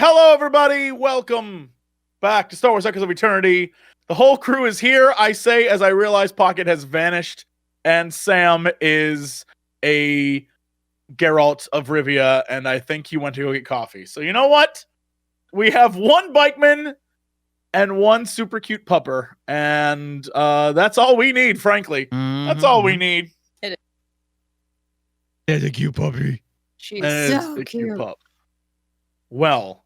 Hello, everybody. Welcome back to Star Wars Echoes of Eternity. The whole crew is here, I say, as I realize Pocket has vanished, and Sam is a Geralt of Rivia, and I think he went to go get coffee. So you know what? We have one bikeman and one super cute pupper, and that's all we need, frankly. That's all we need. It's a cute puppy. She's And so it's a cute. pup. Well,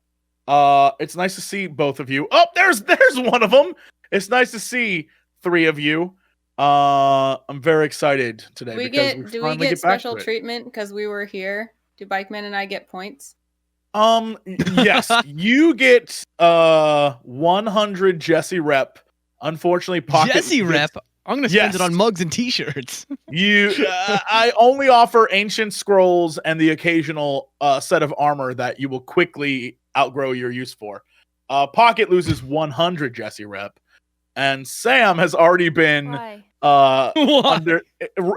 it's nice to see both of you. Oh, there's one of them. It's nice to see three of you. I'm very excited today. Do we because get back special to it. treatment because we were here? Do Bikeman and I get points? Yes, you get 100 Jesse rep. Unfortunately, Pocket Jesse gets- rep. I'm gonna spend Yes. it on mugs and T-shirts. I only offer ancient scrolls and the occasional set of armor that you will quickly outgrow your use for. Pocket loses 100 Jesse rep, and Sam has already been What?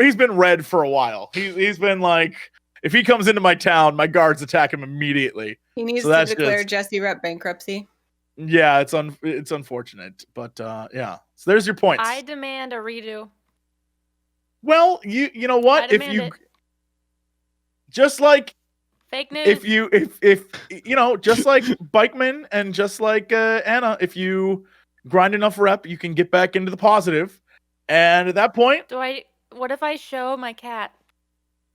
he's been red for a while. He's been like, if he comes into my town, my guards attack him immediately. He needs So to that's declare just- Jesse Rep bankruptcy. Yeah, it's unfortunate, but yeah. So there's your points. I demand a redo. Well, you know what? I demand it. Just like Fake news. if you know, just like Bikeman and just like Anna, if you grind enough rep, you can get back into the positive. And at that point, What if I show my cat?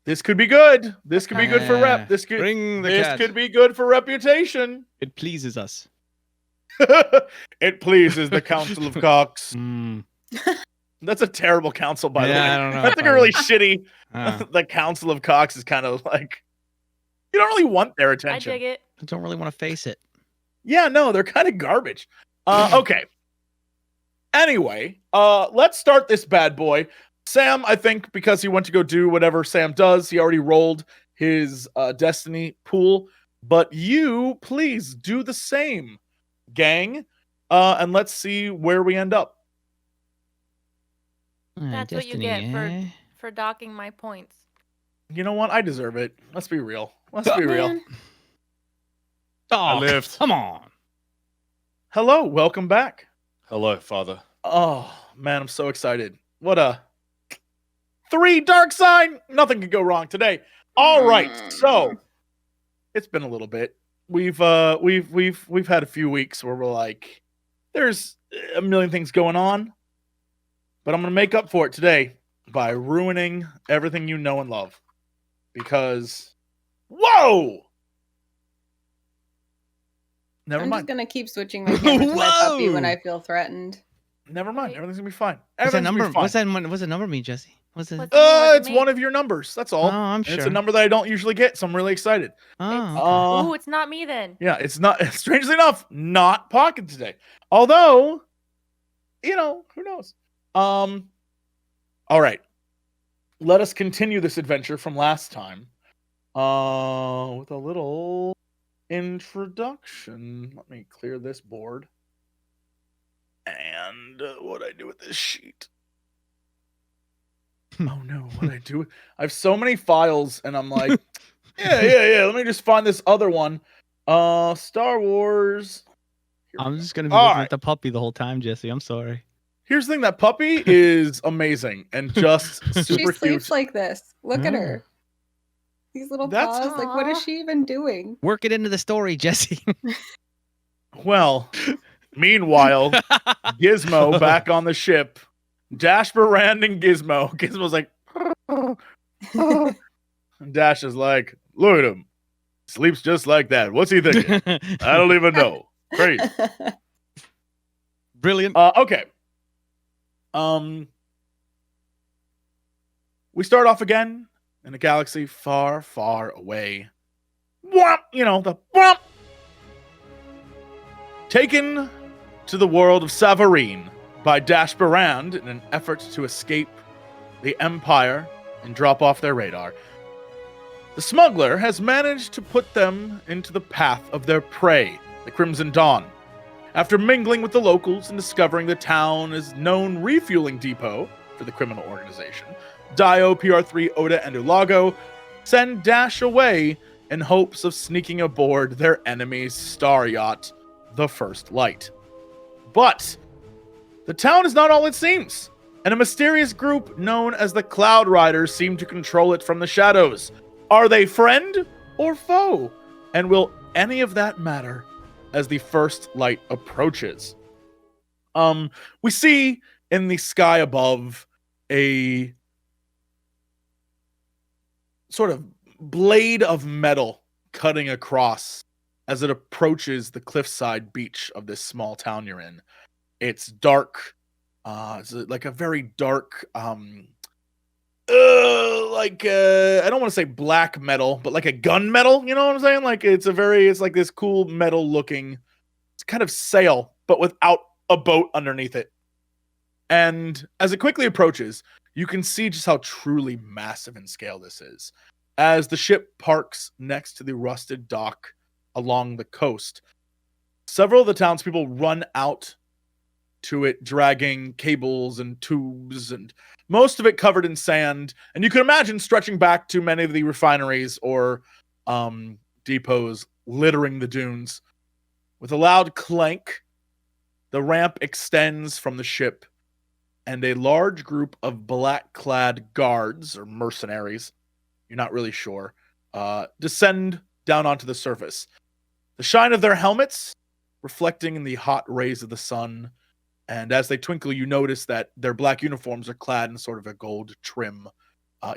this could be good. This could be good for Yeah. rep. This could Bring the this cat. could be good for reputation. It pleases us. It pleases the Council of Cox. Mm. That's a terrible council, by the way. Yeah, I don't know That's if like I a really would. shitty. The Council of Cox is kind of like, you don't really want their I attention. dig it. I don't really want to face it. Yeah, no, they're kind of garbage. Okay. Anyway, let's start this bad boy. Sam, I think because he went to go do whatever Sam does, he already rolled his destiny pool. But you, please do the same, gang. And let's see where we end up. That's what you get for docking my points. You know what? I deserve it. Let's be real. Let's be real. Man, Oh, lived. come on. Hello, welcome back. Hello, Father. Oh, man, I'm so excited. What a 3 dark sign. Nothing could go wrong today. All right. So, it's been a little bit. We've had a few weeks where we're like, there's a million things going on, but I'm going to make up for it today by ruining everything you know and love. Because whoa! Never I'm mind. just gonna keep switching my camera to my puppy when Whoa. I feel threatened. Never mind. Right. Everything's gonna be fine. What's that Everything's number? gonna be fine. What's that number mean, Jesse? What's it? What's- What's It's me? one of your numbers. That's all. Oh, I'm And sure. It's a number that I don't usually get, so I'm really excited. Oh, Ooh, it's not me then. Yeah, it's not. Strangely enough, not Pocket today. Although, you know, who knows? All right. Let us continue this adventure from last time. With a little introduction. Let me clear this board. And what I do with this sheet? Oh no, what I do? I have so many files, and I'm like, yeah. Let me just find this other one. Star Wars. Here we I'm go. just gonna be All looking right. at the puppy the whole time, Jesse. I'm sorry. Here's the thing: that puppy is amazing and just She super sleeps cute. like this. Look at Oh. her. These little That's- paws. Like, what is Aw. she even doing? Work it into the story, Jesse. Well, meanwhile, Gizmo back on the ship. Dash Berand and Gizmo. Gizmo's like, and Dash is like, look at him. Sleeps just like that. What's he thinking? I don't even know. Crazy. Brilliant. Okay. We start off again in a galaxy far, far away. Whomp! You know, the whomp! Taken to the world of SAVAREEN by Dash Berand in an effort to escape the Empire and drop off their radar. The smuggler has managed to put them into the path of their prey, the Crimson Dawn. After mingling with the locals and discovering the town is known refueling depot for the criminal organization, DAEYO, PR3, Oda, and ULAGO send Dash away in hopes of sneaking aboard their enemy's star yacht, the First Light. But the town is not all it seems, and a mysterious group known as the Cloud Riders seem to control it from the shadows. Are they friend or foe? And will any of that matter as the First Light approaches? We see in the sky above a sort of blade of metal cutting across as it approaches the cliffside beach of this small town you're in. It's dark. It's like a very dark, I don't want to say black metal, but like a gun metal, you know what I'm saying? Like it's like this cool metal looking, it's kind of sail, but without a boat underneath it. And as it quickly approaches, you can see just how truly massive in scale this is. As the ship parks next to the rusted dock along the coast, several of the townspeople run out to it, dragging cables and tubes, and most of it covered in sand. And you can imagine stretching back to many of the refineries or depots littering the dunes. With a loud clank, the ramp extends from the ship, and a large group of black-clad guards or mercenaries, you're not really sure, descend down onto the surface. The shine of their helmets reflecting in the hot rays of the sun, and as they twinkle, you notice that their black uniforms are clad in sort of a gold trim.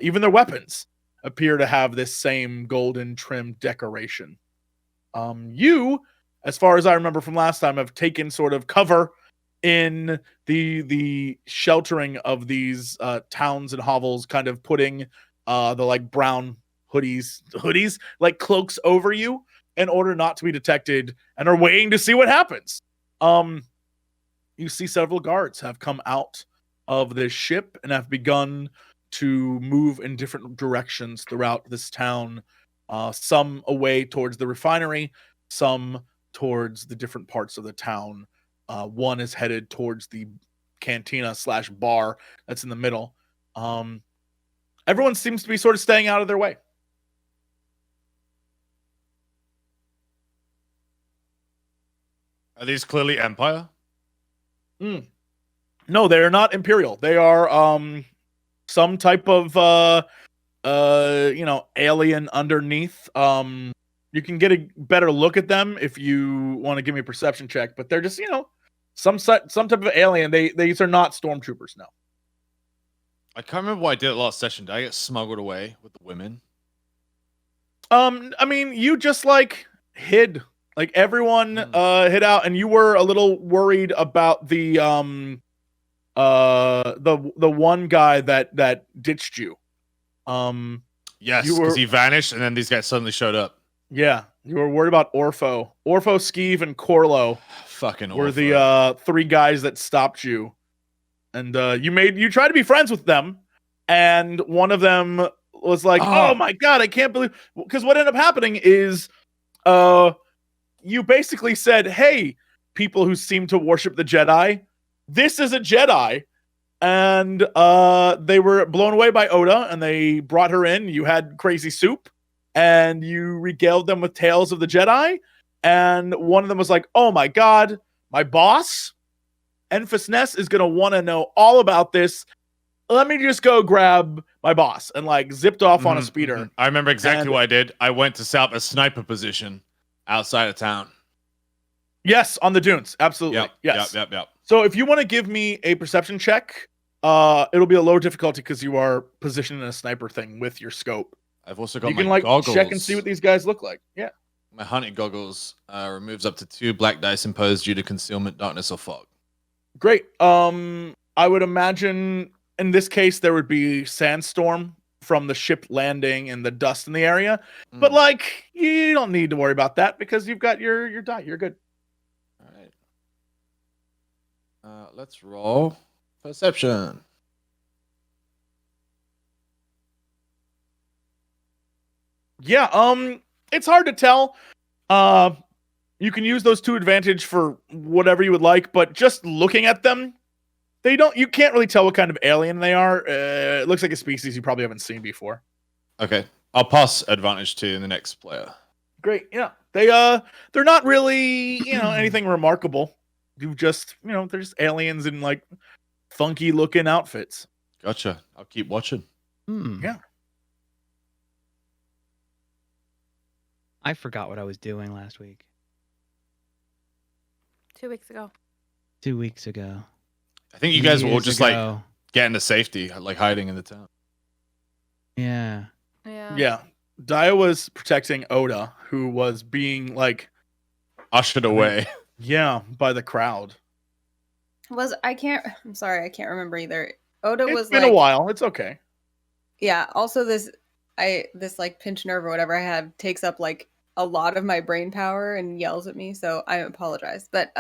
Even their weapons appear to have this same golden trim decoration. You, as far as I remember from last time, have taken sort of cover in the sheltering of these towns and hovels, kind of putting the like brown hoodies like cloaks over you in order not to be detected, and are waiting to see what happens. You see several guards have come out of this ship and have begun to move in different directions throughout this town. Some away towards the refinery, some towards the different parts of the town. One is headed towards the cantina/bar that's in the middle. Everyone seems to be sort of staying out of their way. Are these clearly Empire? No, they are not Imperial. They are some type of alien underneath. You can get a better look at them if you want to give me a perception check, but they're just, some type of alien. These are not stormtroopers, no. I can't remember what I did at last session. Did I get smuggled away with the women? I mean, you just like hid. Like everyone hid out, and you were a little worried about the one guy that ditched you. Yes, because he vanished, and then these guys suddenly showed up. Yeah, you were worried about Orpho, Skeeve, and Corlo. Fucking Orpho. Were the three guys that stopped you, and you tried to be friends with them, and one of them was like, "Oh my god, I can't believe," because what ended up happening is, you basically said, "Hey, people who seem to worship the Jedi, this is a Jedi." And they were blown away by Oda, and they brought her in. You had crazy soup, and you regaled them with tales of the Jedi. And one of them was like, "Oh my god, my boss, Enfys Nest, is going to want to know all about this. Let me just go grab my boss," and like zipped off on a speeder. I remember exactly what I did. I went to set up a sniper position outside of town. Yes, on the dunes. Absolutely. Yep, yes. Yep. So if you want to give me a perception check, it'll be a low difficulty because you are positioned in a sniper thing with your scope. I've also got you can my goggles. Check and see what these guys look like. Yeah. My hunting goggles removes up to 2 black dice imposed due to concealment, darkness, or fog. Great. I would imagine in this case there would be sandstorm from the ship landing and the dust in the area. But like, you don't need to worry about that because you've got your die. You're good. All right. Let's roll perception. Yeah, it's hard to tell. You can use those to advantage for whatever you would like, but just looking at them, you can't really tell what kind of alien they are. It looks like a species you probably haven't seen before. Okay. I'll pass advantage to the next player. Great. Yeah. They're not really, anything remarkable. You just, they're just aliens in like funky looking outfits. Gotcha. I'll keep watching. Yeah. I forgot what I was doing last week. 2 weeks ago. 2 weeks ago. I think you guys will Years just ago. like get into safety, like hiding in the town. Yeah. Yeah. Yeah. DAEYO was protecting Oda, who was being like Ushered away. by the crowd. I'm sorry, I can't remember either. Oda It's was been like, a while. It's okay. yeah. Also, this like pinch nerve or whatever I have takes up like a lot of my brain power and yells at me, so I apologize. But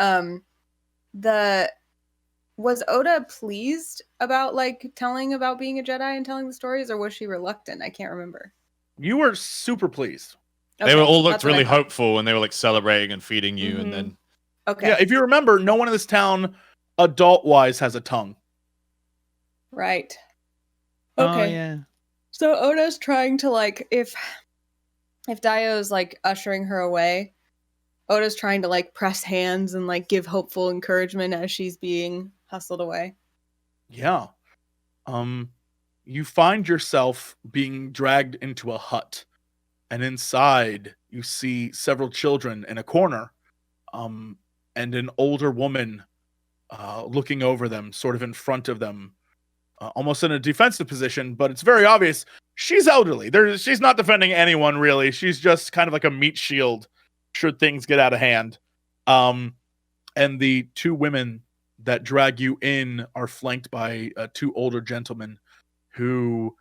was Oda pleased about like telling about being a Jedi and telling the stories, or was she reluctant? I can't remember. You were super pleased. They were all looked that's what I really thought. hopeful and they were like celebrating and feeding you, and then Okay. Yeah, if you remember, no one in this town, adult-wise, has a tongue. Right. Oh, Okay. yeah. So Oda's trying to like if DAEYO's like ushering her away, Oda's trying to like press hands and like give hopeful encouragement as she's being hustled away. Yeah. You find yourself being dragged into a hut, and inside you see several children in a corner, and an older woman looking over them, sort of in front of them, almost in a defensive position, but it's very obvious she's elderly. She's not defending anyone, really. She's just kind of like a meat shield should things get out of hand. And the two women that drag you in are flanked by two older gentlemen who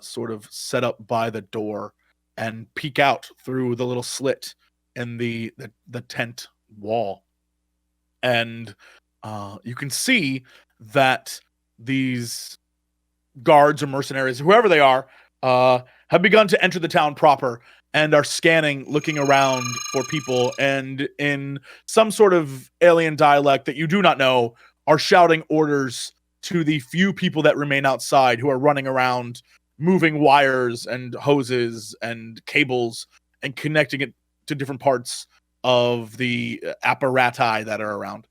sort of set up by the door and peek out through the little slit in the tent wall. And you can see that these guards or mercenaries, whoever they are, have begun to enter the town proper and are scanning, looking around for people, and in some sort of alien dialect that you do not know, are shouting orders to the few people that remain outside, who are running around, moving wires and hoses and cables and connecting it to different parts of the apparati that are around.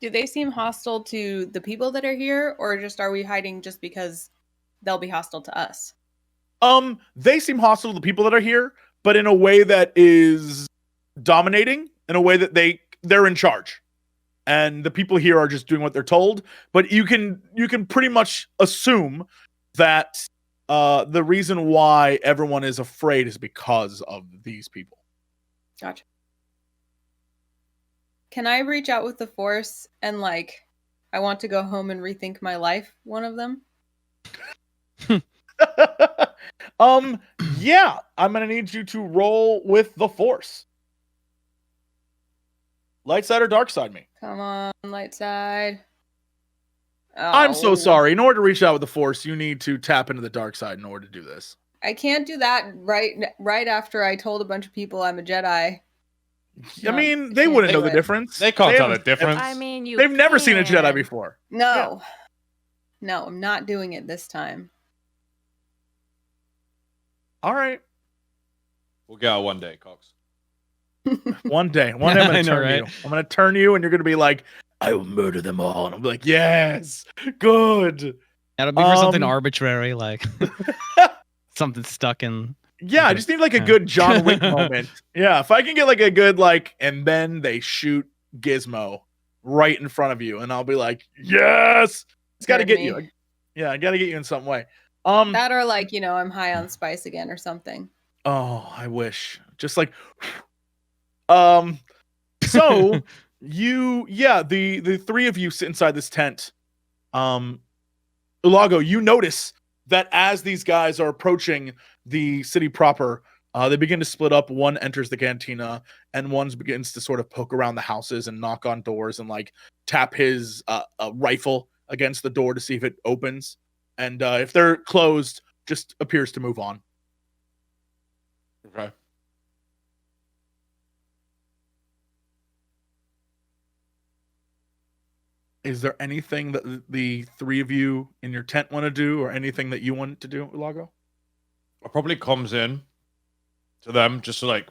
Do they seem hostile to the people that are here, or just are we hiding just because they'll be hostile to us? They seem hostile to the people that are here, but in a way that is dominating, in a way that they're in charge. And the people here are just doing what they're told, but you can pretty much assume that the reason why everyone is afraid is because of these people. Gotcha. Can I reach out with the Force and like, I want to go home and rethink my life? One of them. Yeah, I'm gonna need you to roll with the Force. Light side or dark side me? Come on, light side. I'm so Oh. sorry. In order to reach out with the Force, you need to tap into the dark side in order to do this. I can't do that right after I told a bunch of people I'm a Jedi. I mean, they wouldn't know the difference. they can't tell the haven't- difference. I mean, They've never seen a Jedi can. before. No. No, I'm not doing it this time. All right. We'll get out one day, Cox. One day I'm gonna I know, turn right? you. I'm gonna turn you, and you're gonna be like, "I will murder them all," and I'm like, "Yes, good." That'll be for something Um, arbitrary, like something stuck in. Yeah, I just need like a good John Wick moment. Yeah, if I can get like a good like, and then they shoot Gizmo right in front of you, and I'll be like, "Yes, it's got to Heard get me. you." Yeah, I got to get you in some way. That or like, I'm high on spice again or something. Oh, I wish. Just like so the three of you sit inside this tent. ULAGO, you notice that as these guys are approaching the city proper, they begin to split up. One enters the cantina, and one begins to sort of poke around the houses and knock on doors and like tap his rifle against the door to see if it opens. And if they're closed, just appears to move on. Okay. Is there anything that the three of you in your tent want to do, or anything that you want to do, ULAGO? probably comms in to them just to like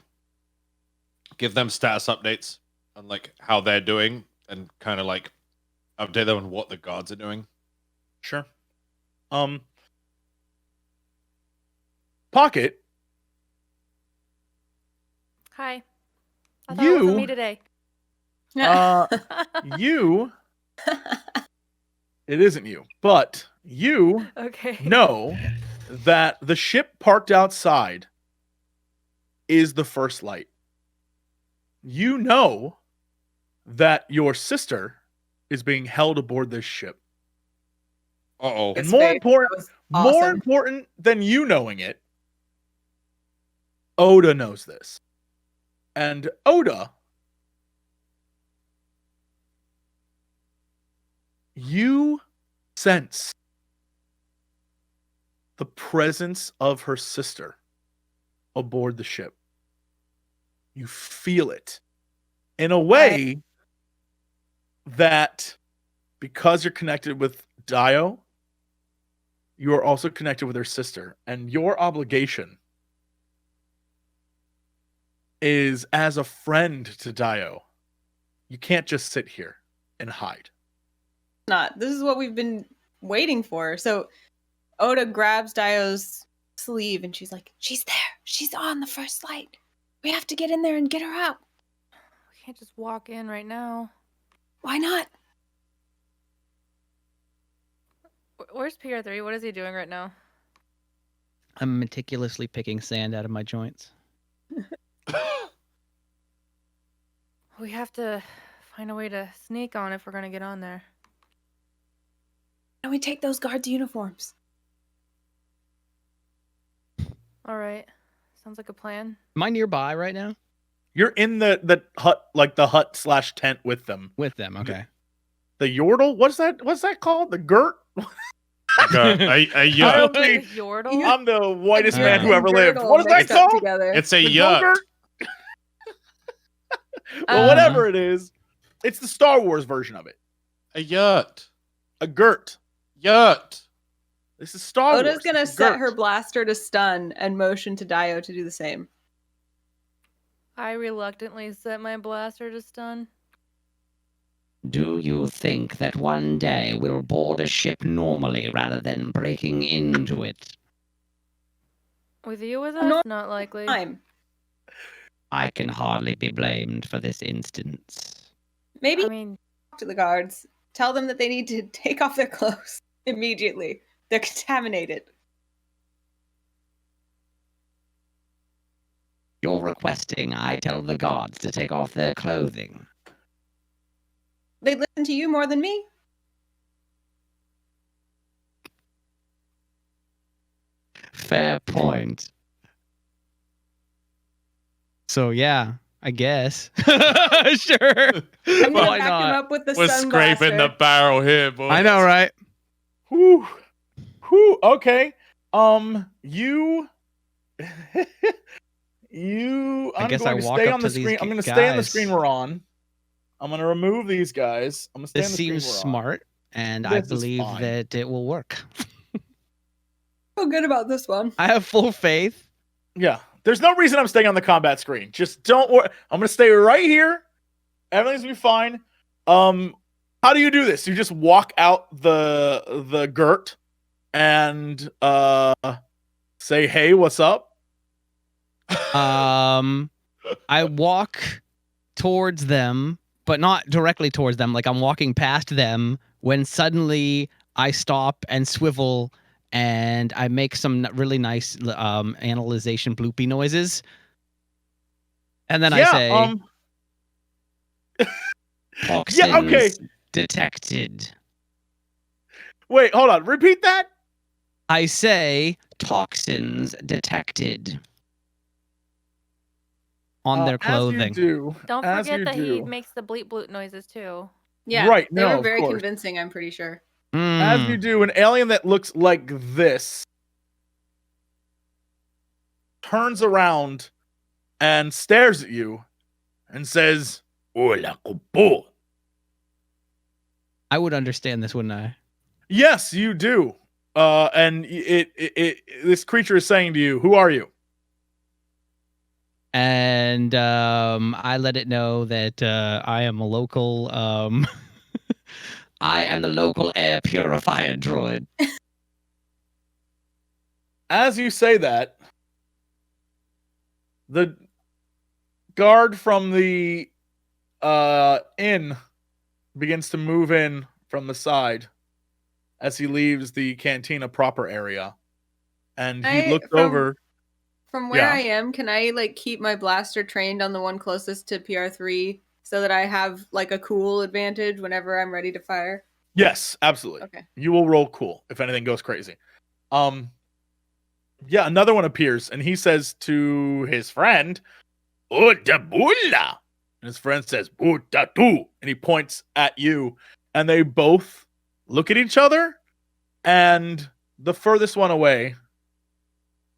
give them status updates on like how they're doing and kind of like update them on what the guards are doing. Sure. Pocket, Hi. I thought it wasn't me you today. you it isn't you, but you Okay. know that the ship parked outside is the first light. You know that your sister is being held aboard this ship. Uh-oh. And His more face important, was more awesome. important than you knowing it, Oda knows this. And Oda, you sense the presence of her sister aboard the ship. You feel it in a way that because you're connected with DAEYO, you are also connected with her sister. And your obligation is as a friend to DAEYO. You can't just sit here and hide. Not. This is what we've been waiting for. So Oda grabs Dio's sleeve and she's like, she's there. She's on the first light. We have to get in there and get her out. We can't just walk in right now. Why not? Where's PR3? What is he doing right now? I'm meticulously picking sand out of my joints. We have to find a way to sneak on if we're gonna get on there. And we take those guards' uniforms. All right. Sounds like a plan. Am I nearby right now? You're in the hut, like the hut/tent with them. With them, okay. The yordle? What's that called? The girt? A yacht. I don't think- Yordle? I'm the whitest Yeah. man who ever lived. Girdle What is that mixed up called? together. It's a The yacht. Go-Gurt? Well, whatever it is, it's the Star Wars version of it. A yacht. A girt. Yacht. This is Star Wars. Oda's gonna It's a set girt. her blaster to stun and motion to Dio to do the same. I reluctantly set my blaster to stun. Do you think that one day we'll board a ship normally rather than breaking into it? With you with No us? Not likely. Time. I can hardly be blamed for this instance. Maybe I mean, talk to the guards. Tell them that they need to take off their clothes immediately. They're contaminated. You're requesting I tell the guards to take off their clothing. They listen to you more than me. Fair point. So yeah, I guess. Sure. I'm gonna Why back him not? up with the We're sun scraping the blaster. barrel here, boys. I know, right? Whew. Whew. Okay. You. You. I I'm guess going I to walk stay up on the to these screen. I'm going to stay on the guys. screen we're on. I'm going to remove these guys. I'm going to stay This on the screen seems we're on. smart, and I This is believe fine. that it will work. Feel good about this one. I have full faith. Yeah. There's no reason I'm staying on the combat screen. Just don't worry. I'm going to stay right here. Everything's going to be fine. How do you do this? You just walk out the girt and say, "Hey, what's up?" I walk towards them, but not directly towards them. Like I'm walking past them when suddenly I stop and swivel and I make some really nice analyzation bloopy noises. And then I say, Toxins okay. detected. Wait, hold on. Repeat that. I say Toxins detected. on their As you clothing. do. don't as forget you that he do. makes the bleep bloop noises too. Yeah, Right, they no, were of very course. convincing, I'm pretty sure. As Mm. you do, an alien that looks like this turns around and stares at you and says, "ULAGO." I would understand this, wouldn't I? Yes, you do. and this creature is saying to you, "Who are you?" And I let it know that I am a local. I am the local air purifier droid. As you say that, the guard from the inn begins to move in from the side as he leaves the cantina proper area, and he looks over. From where Yeah. I am, can I like keep my blaster trained on the one closest to PR3 so that I have like a cool advantage whenever I'm ready to fire? Yes, absolutely. Okay. You will roll cool if anything goes crazy. Yeah, another one appears, and he says to his friend, "Utabulla," and his friend says, "Utatu," and he points at you, and they both look at each other, and the furthest one away,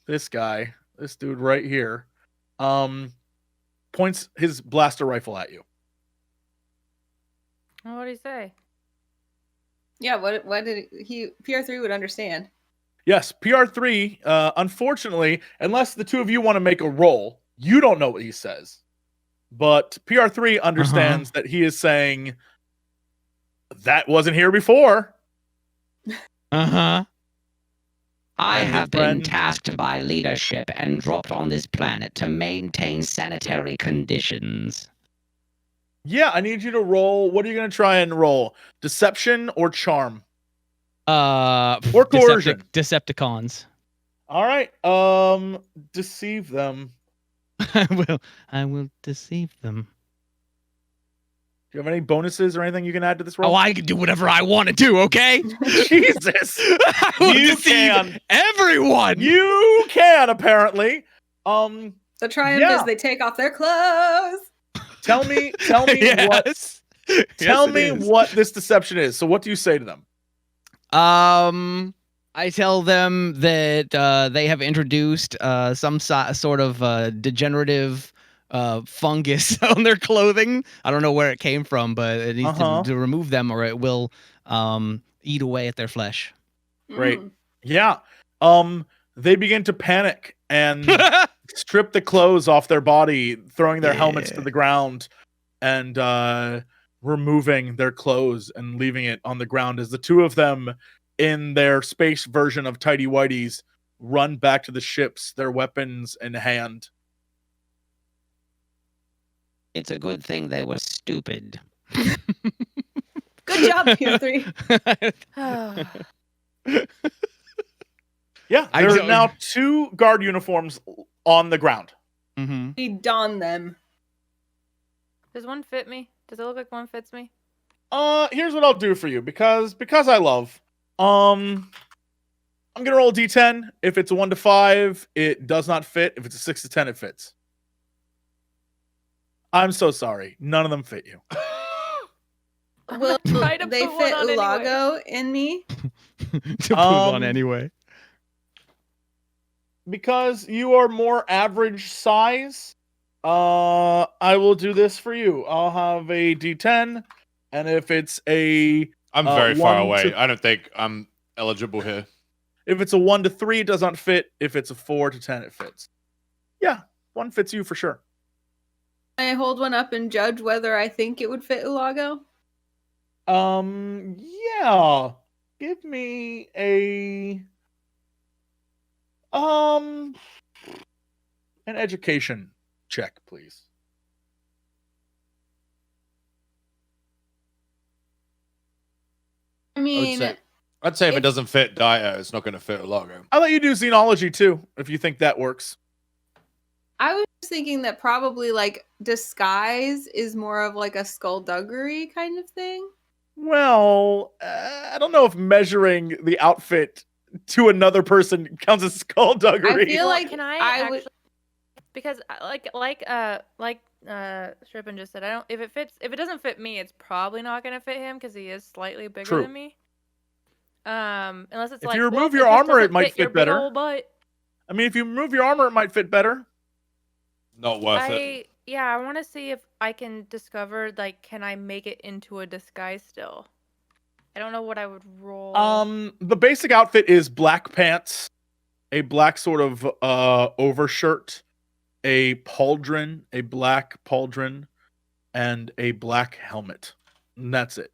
this guy, this dude right here, points his blaster rifle at you. What did he say? Yeah, what did he PR3 would understand. Yes, PR3, unfortunately, unless the two of you want to make a roll, you don't know what he says. But PR3 understands that he is saying, "That wasn't here before." Uh-huh. I And have your been friend- tasked by leadership and dropped on this planet to maintain sanitary conditions. Yeah, I need you to roll. What are you going to try and roll? Deception or charm? Or coercion. Decepticons. All right. Deceive them. I will deceive them. Do you have any bonuses or anything you can add to this roll? Oh, I can do whatever I want to do, okay? Jesus. I will You deceive can. everyone. You can, apparently. The triumph Yeah. is they take off their clothes. Tell me what Yes. tell Yes, it me is. what this deception is. So what do you say to them? I tell them that they have introduced some sort of degenerative fungus on their clothing. I don't know where it came from, but it needs to remove them, or it will eat away at their flesh. Great. Mm. Yeah. They begin to panic and strip the clothes off their body, throwing their helmets to Yeah. the ground and removing their clothes and leaving it on the ground as the two of them in their space version of Tidy Whities run back to the ships, their weapons in hand. It's a good thing they were stupid. Good job, PR3. Yeah, I there are don't- now two guard uniforms on the ground. Mm-hmm. We don them. Does one fit me? Does it look like one fits me? Here's what I'll do for you because I love. I'm gonna roll a D10. If it's a 1 to 5, it does not fit. If it's a 6 to 10, it fits. I'm so sorry. None of them fit you. Will Try to they put one fit on anyway. ULAGO in me? To put on anyway. Because you are more average size, I will do this for you. I'll have a D10, and if it's a I'm very far 1 away. to- I don't think I'm eligible here. if it's a 1 to 3, it does not fit. If it's a 4 to 10, it fits. Yeah, one fits you for sure. I hold one up and judge whether I think it would fit ULAGO. Yeah. Give me a an education check, please. I mean, I'd say if it If- doesn't fit DAEYO, it's not going to fit ULAGO. I'll let you do xenology too, if you think that works. I was thinking that probably like disguise is more of like a skullduggery kind of thing. Well, I don't know if measuring the outfit to another person counts as skullduggery. I feel like can I I would- actually? Because like Strippin just said, I don't. If it doesn't fit me, it's probably not gonna fit him because he is slightly bigger True. than me. Unless it's If like you well, remove it your just armor, doesn't it might your fit big better. ol' butt. I mean, if you remove your armor, it might fit better. Not worth it. I want to see if I can discover can I make it into a disguise still. I don't know what I would roll. The basic outfit is black pants, a black sort of overshirt, a pauldron, a black pauldron, and a black helmet. And that's it.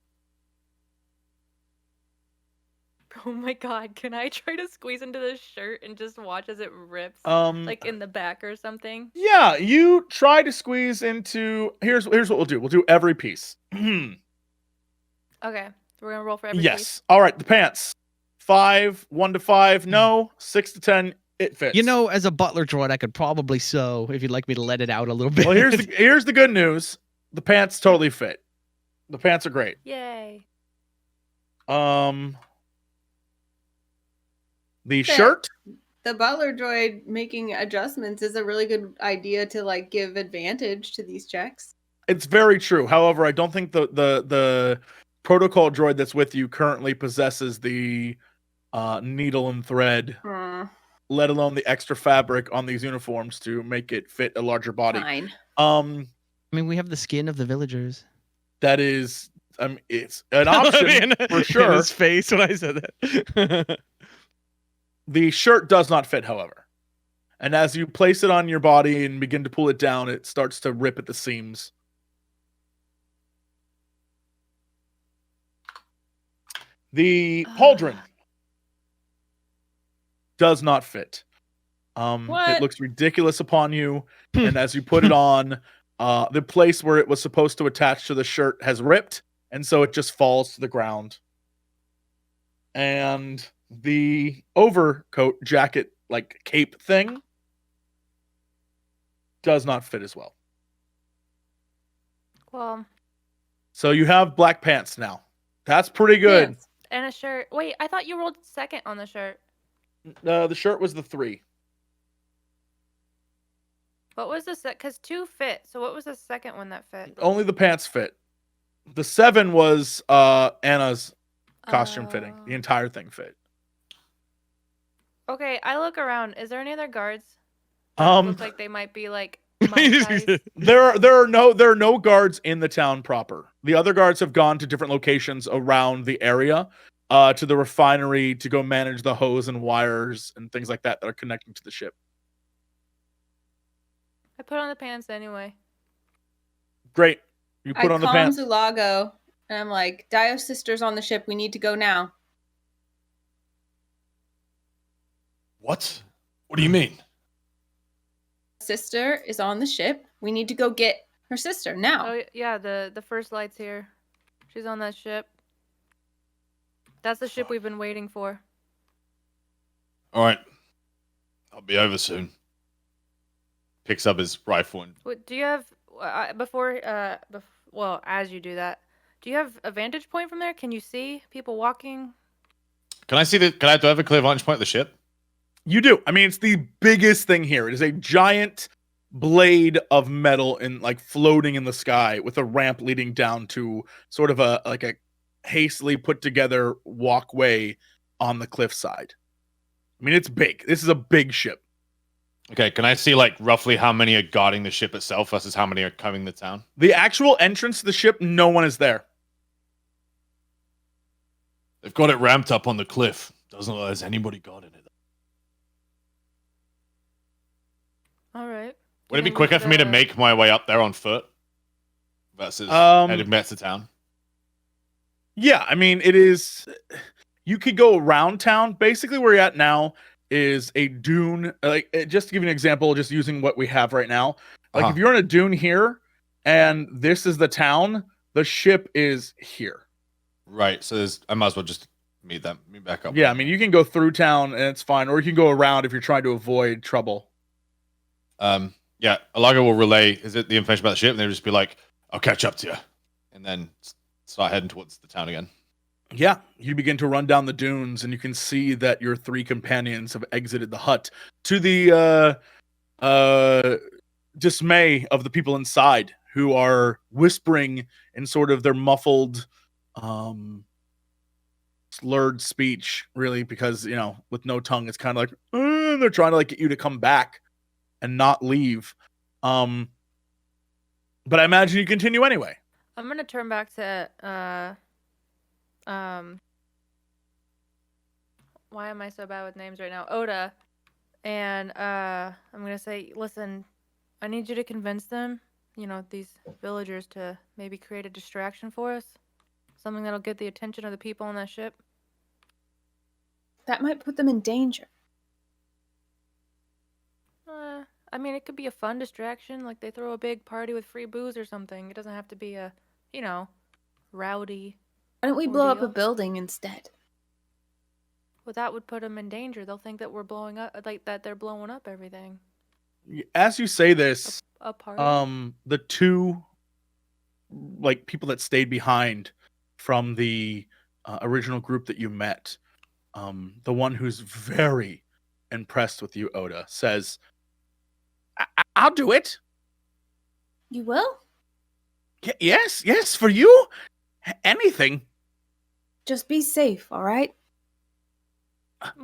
Oh my god, can I try to squeeze into this shirt and just watch as it rips? Like in the back or something? Yeah, you try to squeeze into. Here's what we'll do. We'll do every piece. Okay, so we're gonna roll for every Yes. piece. All right. The pants. 5, 1 to 5. No. 6 to 10. It fits. You know, as a butler droid, I could probably sew if you'd like me to let it out a little bit. Well, here's the good news. The pants totally fit. The pants are great. Yay. The shirt. The butler droid making adjustments is a really good idea to like give advantage to these checks. It's very true. However, I don't think the protocol droid that's with you currently possesses the needle and thread, let alone the extra fabric on these uniforms to make it fit a larger body. Fine. I mean, we have the skin of the villagers. That is, it's an option for sure. In his face when I said that. The shirt does not fit, however. And as you place it on your body and begin to pull it down, it starts to rip at the seams. The pauldron does not fit. It looks ridiculous upon you. And as you put it on, the place where it was supposed to attach to the shirt has ripped. And so it just falls to the ground. And the overcoat, jacket, like cape thing does not fit as well. Well. So you have black pants now. That's pretty good. Pants. And a shirt. Wait, I thought you rolled second on the shirt. The shirt was the 3. What was the set? Because 2 fit. So what was the second one that fit? Only the pants fit. The 7 was Anna's costume fitting. The entire thing fit. Okay, I look around. Is there any other guards? Look like they might be like my size. There are no guards in the town proper. The other guards have gone to different locations around the area, to the refinery to go manage the hose and wires and things like that are connecting to the ship. I put on the pants anyway. Great. You put on the pants. ULAGO, and I'm like, DAEYO sister's on the ship. We need to go now. What? What do you mean? Sister is on the ship. We need to go get her sister now. Oh yeah, the first light's here. She's on that ship. That's the ship we've been waiting for. All right. I'll be over soon. Picks up his rifle and What do you have well, as you do that, do you have a vantage point from there? Can you see people walking? do I have a clear vantage point of the ship? You do. I mean, it's the biggest thing here. It is a giant blade of metal and like floating in the sky with a ramp leading down to sort of a hastily put together walkway on the cliffside. I mean, it's big. This is a big ship. Okay, can I see like roughly how many are guarding the ship itself versus how many are coming to town? The actual entrance to the ship, no one is there. They've got it ramped up on the cliff. Doesn't look like there's anybody guarding it. All right. Would it be quicker for me to make my way up there on foot versus heading back to town? Yeah, I mean, it is. You could go around town. Basically, where you're at now is a dune. Like, just to give you an example, just using what we have right now. Like, if you're in a dune here, and this is the town, the ship is here. Right. So I might as well just meet back up. Yeah, I mean, you can go through town and it's fine, or you can go around if you're trying to avoid trouble. Yeah, ULAGO will relay the information about the ship, and they'll just be like, "I'll catch up to you," and then start heading towards the town again. Yeah, you begin to run down the dunes, and you can see that your 3 companions have exited the hut, to the dismay of the people inside, who are whispering in sort of their muffled, slurred speech, really, because, you know, with no tongue, it's kind of like, they're trying to like get you to come back and not leave. But I imagine you continue anyway. I'm gonna turn back to why am I so bad with names right now? Oda. And I'm gonna say, listen, I need you to convince them, these villagers to maybe create a distraction for us. Something that'll get the attention of the people on that ship. That might put them in danger. I mean, it could be a fun distraction, like they throw a big party with free booze or something. It doesn't have to be a, rowdy. Why don't we blow up a Ordeal. building instead? Well, that would put them in danger. They'll think that we're blowing up, like that they're blowing up everything. As you say this, A party. the two people that stayed behind from the original group that you met, the one who's very impressed with you, Oda, says, I'll do it. You will? Yes, for you. Anything. Just be safe, all right?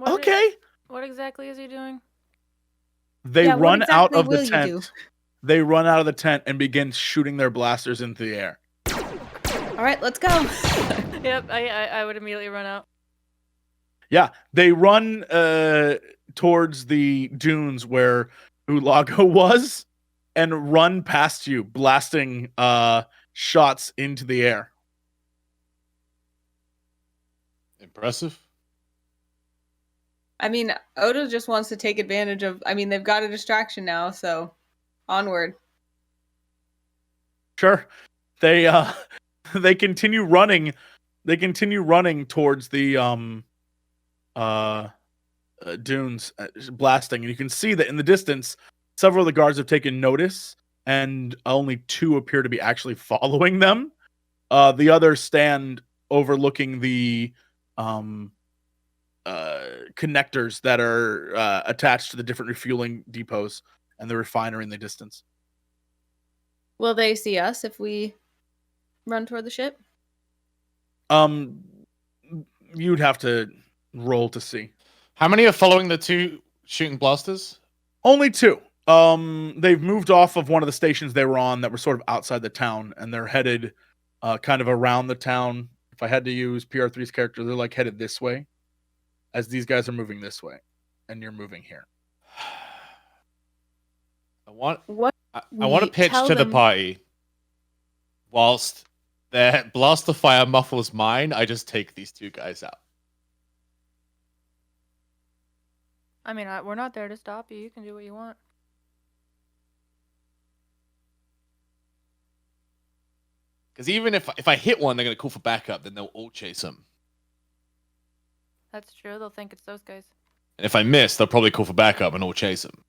Okay. What exactly is he doing? They Yeah, what run out exactly of the will you do? tent. They run out of the tent and begin shooting their blasters into the air. All right, let's go. Yep, I would immediately run out. Yeah, they run towards the dunes where ULAGO was and run past you, blasting shots into the air. Impressive. I mean, Oda just wants to take advantage of... I mean, they've got a distraction now, so onward. Sure. They they continue running. They continue running towards the dunes, blasting, and you can see that in the distance, several of the guards have taken notice, and only two appear to be actually following them. The others stand overlooking the connectors that are attached to the different refueling depots and the refinery in the distance. Will they see us if we run toward the ship? You'd have to roll to see. How many are following the two shooting blasters? Only two. They've moved off of one of the stations they were on that were sort of outside the town, and they're headed kind of around the town. If I had to use PR3's character, they're like headed this way, as these guys are moving this way, and you're moving here. I want What? I want to we pitch tell to the them- party. Whilst their blaster fire muffles mine, I just take these two guys out. I mean, we're not there to stop you. You can do what you want. Because even if I hit one, they're gonna call for backup. Then they'll all chase him. That's true. They'll think it's those guys. And if I miss, they'll probably call for backup and all chase him.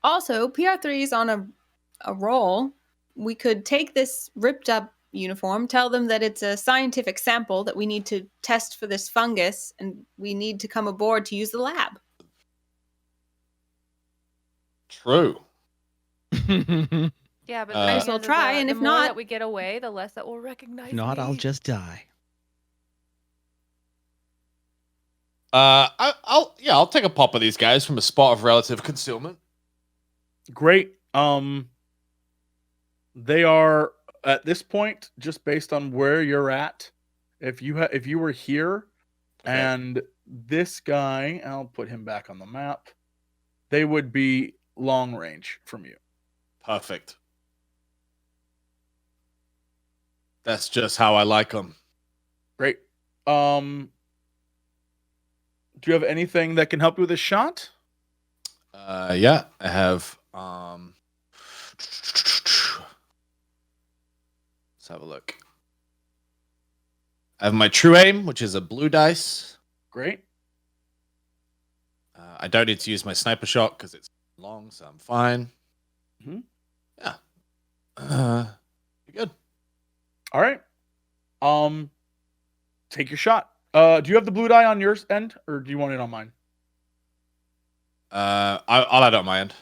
Also, PR3 is on a roll. We could take this ripped up uniform, tell them that it's a scientific sample that we need to test for this fungus, and we need to come aboard to use the lab. True. Yeah, but Might the as thing well is try, that and the if more not- that we get away, the less that we'll recognize. If not, I'll me. just die. I'll take a pop of these guys from a spot of relative concealment. Great. They are at this point, just based on where you're at. If you were here, Okay. and this guy, I'll put him back on the map. They would be long range from you. Perfect. That's just how I like them. Great. Do you have anything that can help you with a shot? Yeah, I have. Let's have a look. I have my true aim, which is a blue dice. Great. I don't need to use my sniper shot because it's long, so I'm fine. Mhm. Yeah. You're good. All right. Take your shot. Do you have the blue die on your end, or do you want it on mine? I'll add it on my end.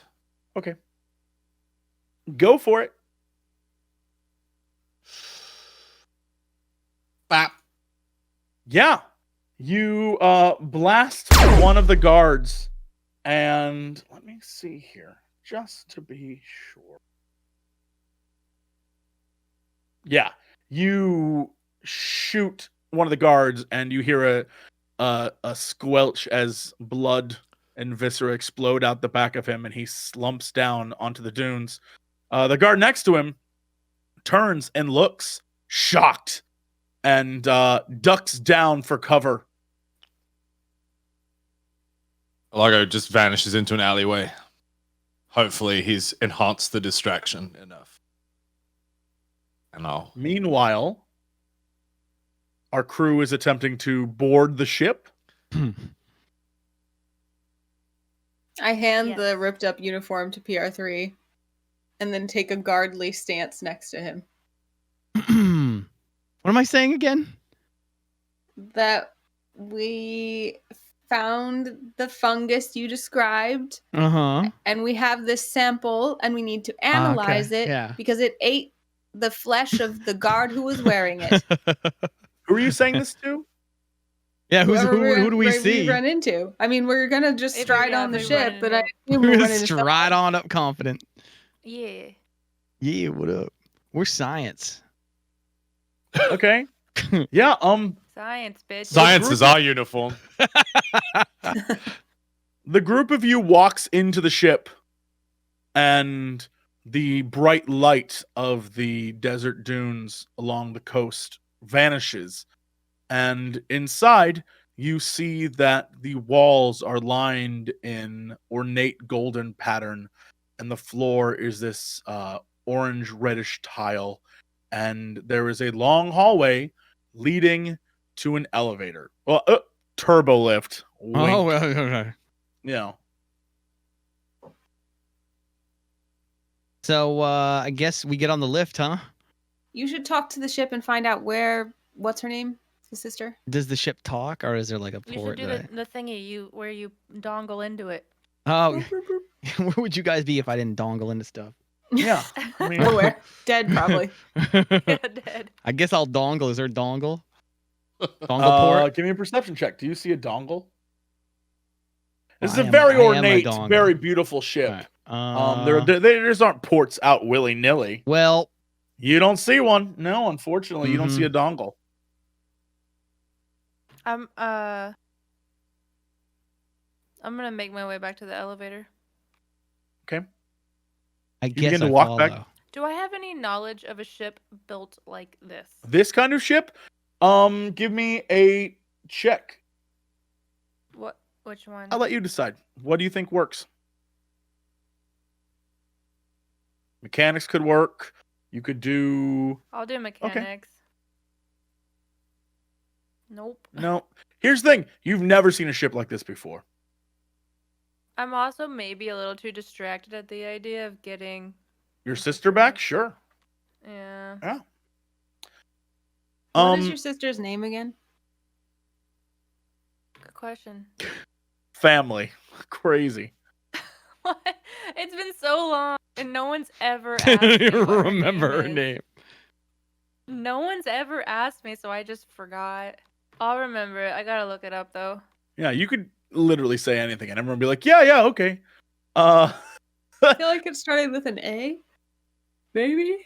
Okay. Go for it. Bap. Yeah. You blast one of the guards, and let me see here, just to be sure. Yeah. You shoot one of the guards, and you hear a squelch as blood and viscera explode out the back of him, and he slumps down onto the dunes. The guard next to him turns and looks shocked and ducks down for cover. ULAGO just vanishes into an alleyway. Hopefully he's enhanced the distraction enough. And Meanwhile, our crew is attempting to board the ship. I hand Yes. the ripped up uniform to PR3 and then take a guardly stance next to him. What am I saying again? That we found the fungus you described, Uh-huh. and we have this sample, and we need to analyze it yeah. because it ate the flesh of the guard who was wearing it. Who are you saying this to? Yeah, who do we we see? run into? I mean, we're gonna just If we- stride yeah, on the if we run ship, but I into- assume we'll run into Stride on up confident. Yeah. Yeah, what up? We're science. Okay. Yeah, Science, bitch. science is our uniform. the group of you walks into the ship, and the bright light of the desert dunes along the coast vanishes. And inside, you see that the walls are lined in ornate golden pattern, and the floor is this orange reddish tile, and there is a long hallway leading to an elevator. Well, turbo lift. Wink. Oh, well, You know. so I guess we get on the lift, huh? You should talk to the ship and find out what's her name? The sister? Does the ship talk, or is there like a You should port? do that the thingy where you dongle into it. Oh, where would you guys be if I didn't dongle into stuff? Yeah. I mean, Nowhere. Dead, probably. Yeah, dead. I guess I'll dongle. Is there dongle? Dongle port? give me a perception check. Do you see a dongle? This is I a am- very I am a ornate, dongle. very beautiful ship. Alright, There just aren't ports out willy nilly. well, You don't see one. No, unfortunately, you don't see a dongle. I'm gonna make my way back to the elevator. I guess begin to I walk back. follow. Do I have any knowledge of a ship built like this? This kind of ship, give me a check. Which one? I'll let you decide. What do you think works? Mechanics could work. You could do I'll do mechanics. Nope. no. Here's the thing: you've never seen a ship like this before. I'm also maybe a little too distracted at the idea of getting. Your sister back? Sure. Yeah. What is your sister's name again? Good question. Family. Crazy. What? It's been so long, and no one's ever I asked me. don't what her remember her is. name. No one's ever asked me, so I just forgot. I'll remember it. I gotta look it up though. Yeah, you could literally say anything, and everyone would be like, "Yeah, okay." I feel like it started with an A. Maybe?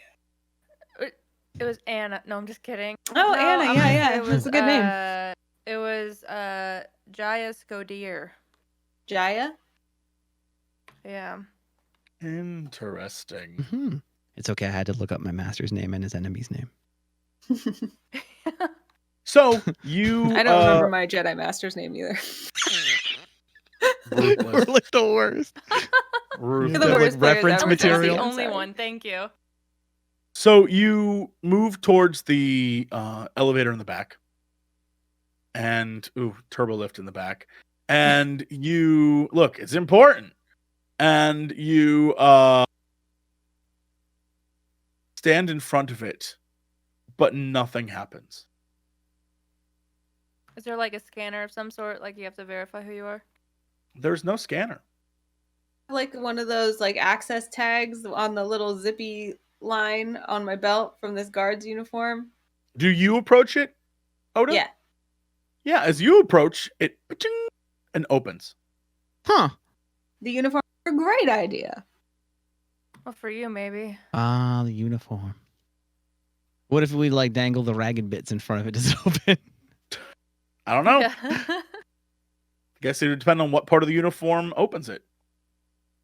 It was Anna. No, I'm just kidding. Oh, No, Anna. I'm Yeah, gonna yeah. say It was a good name. It was Jaya Scodier. Jaya? Yeah. Interesting. Mhm. It's okay. I had to look up my master's name and his enemy's name. So you, I don't remember my Jedi Master's name either. We're ruthless. like the worst. Ruthless. You're the Like worst players reference ever. That was material. the I'm only sorry. one. Thank you. So you move towards the elevator in the back, and turbo lift in the back, and you look. It's important, and you stand in front of it, but nothing happens. Is there like a scanner of some sort? Like you have to verify who you are? There's no scanner. Like one of those like access tags on the little zippy line on my belt from this guard's uniform. Do you approach it, Oda? Yeah. Yeah, as you approach, it pa-ching, and opens. Huh. The uniform is a great idea. Well, for you, maybe. Ah, the uniform. What if we like dangle the ragged bits in front of it? Does it open? I don't know. Yeah. I guess it would depend on what part of the uniform opens it.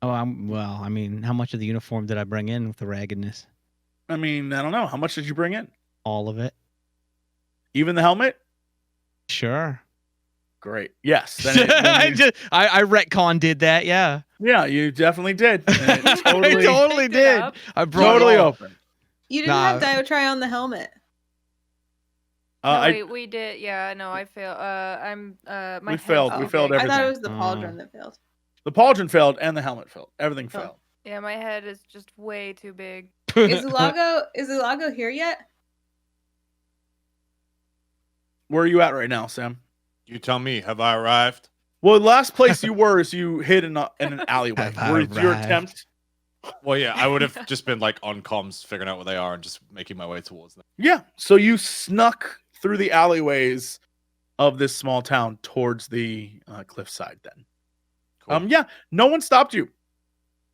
Oh, well, I mean, how much of the uniform did I bring in with the raggedness? I mean, I don't know. How much did you bring in? All of it. Even the helmet? Sure. Great. Yes. Then I retcon did that. Yeah. yeah, you definitely did. And it I totally, totally Picked it did. up. I brought totally it all. open. You didn't have Dio try on the helmet. No, I, wait, we did. Yeah, no, I failed. My We head's failed. too We failed big. I thought it everything. was the pauldron that failed. the pauldron failed and the helmet failed. Everything Oh. failed. Yeah, my head is just way too big. Is ULAGO here yet? Where are you at right now, Sam? You tell me, have I arrived? Well, the last place you were is you hid in an alleyway. Have I Where your arrived? attempt? Well, yeah, I would have just been like on comms, figuring out where they are, and just making my way towards them. Yeah. So you snuck through the alleyways of this small town towards the cliffside. Then, Cool. yeah, no one stopped you.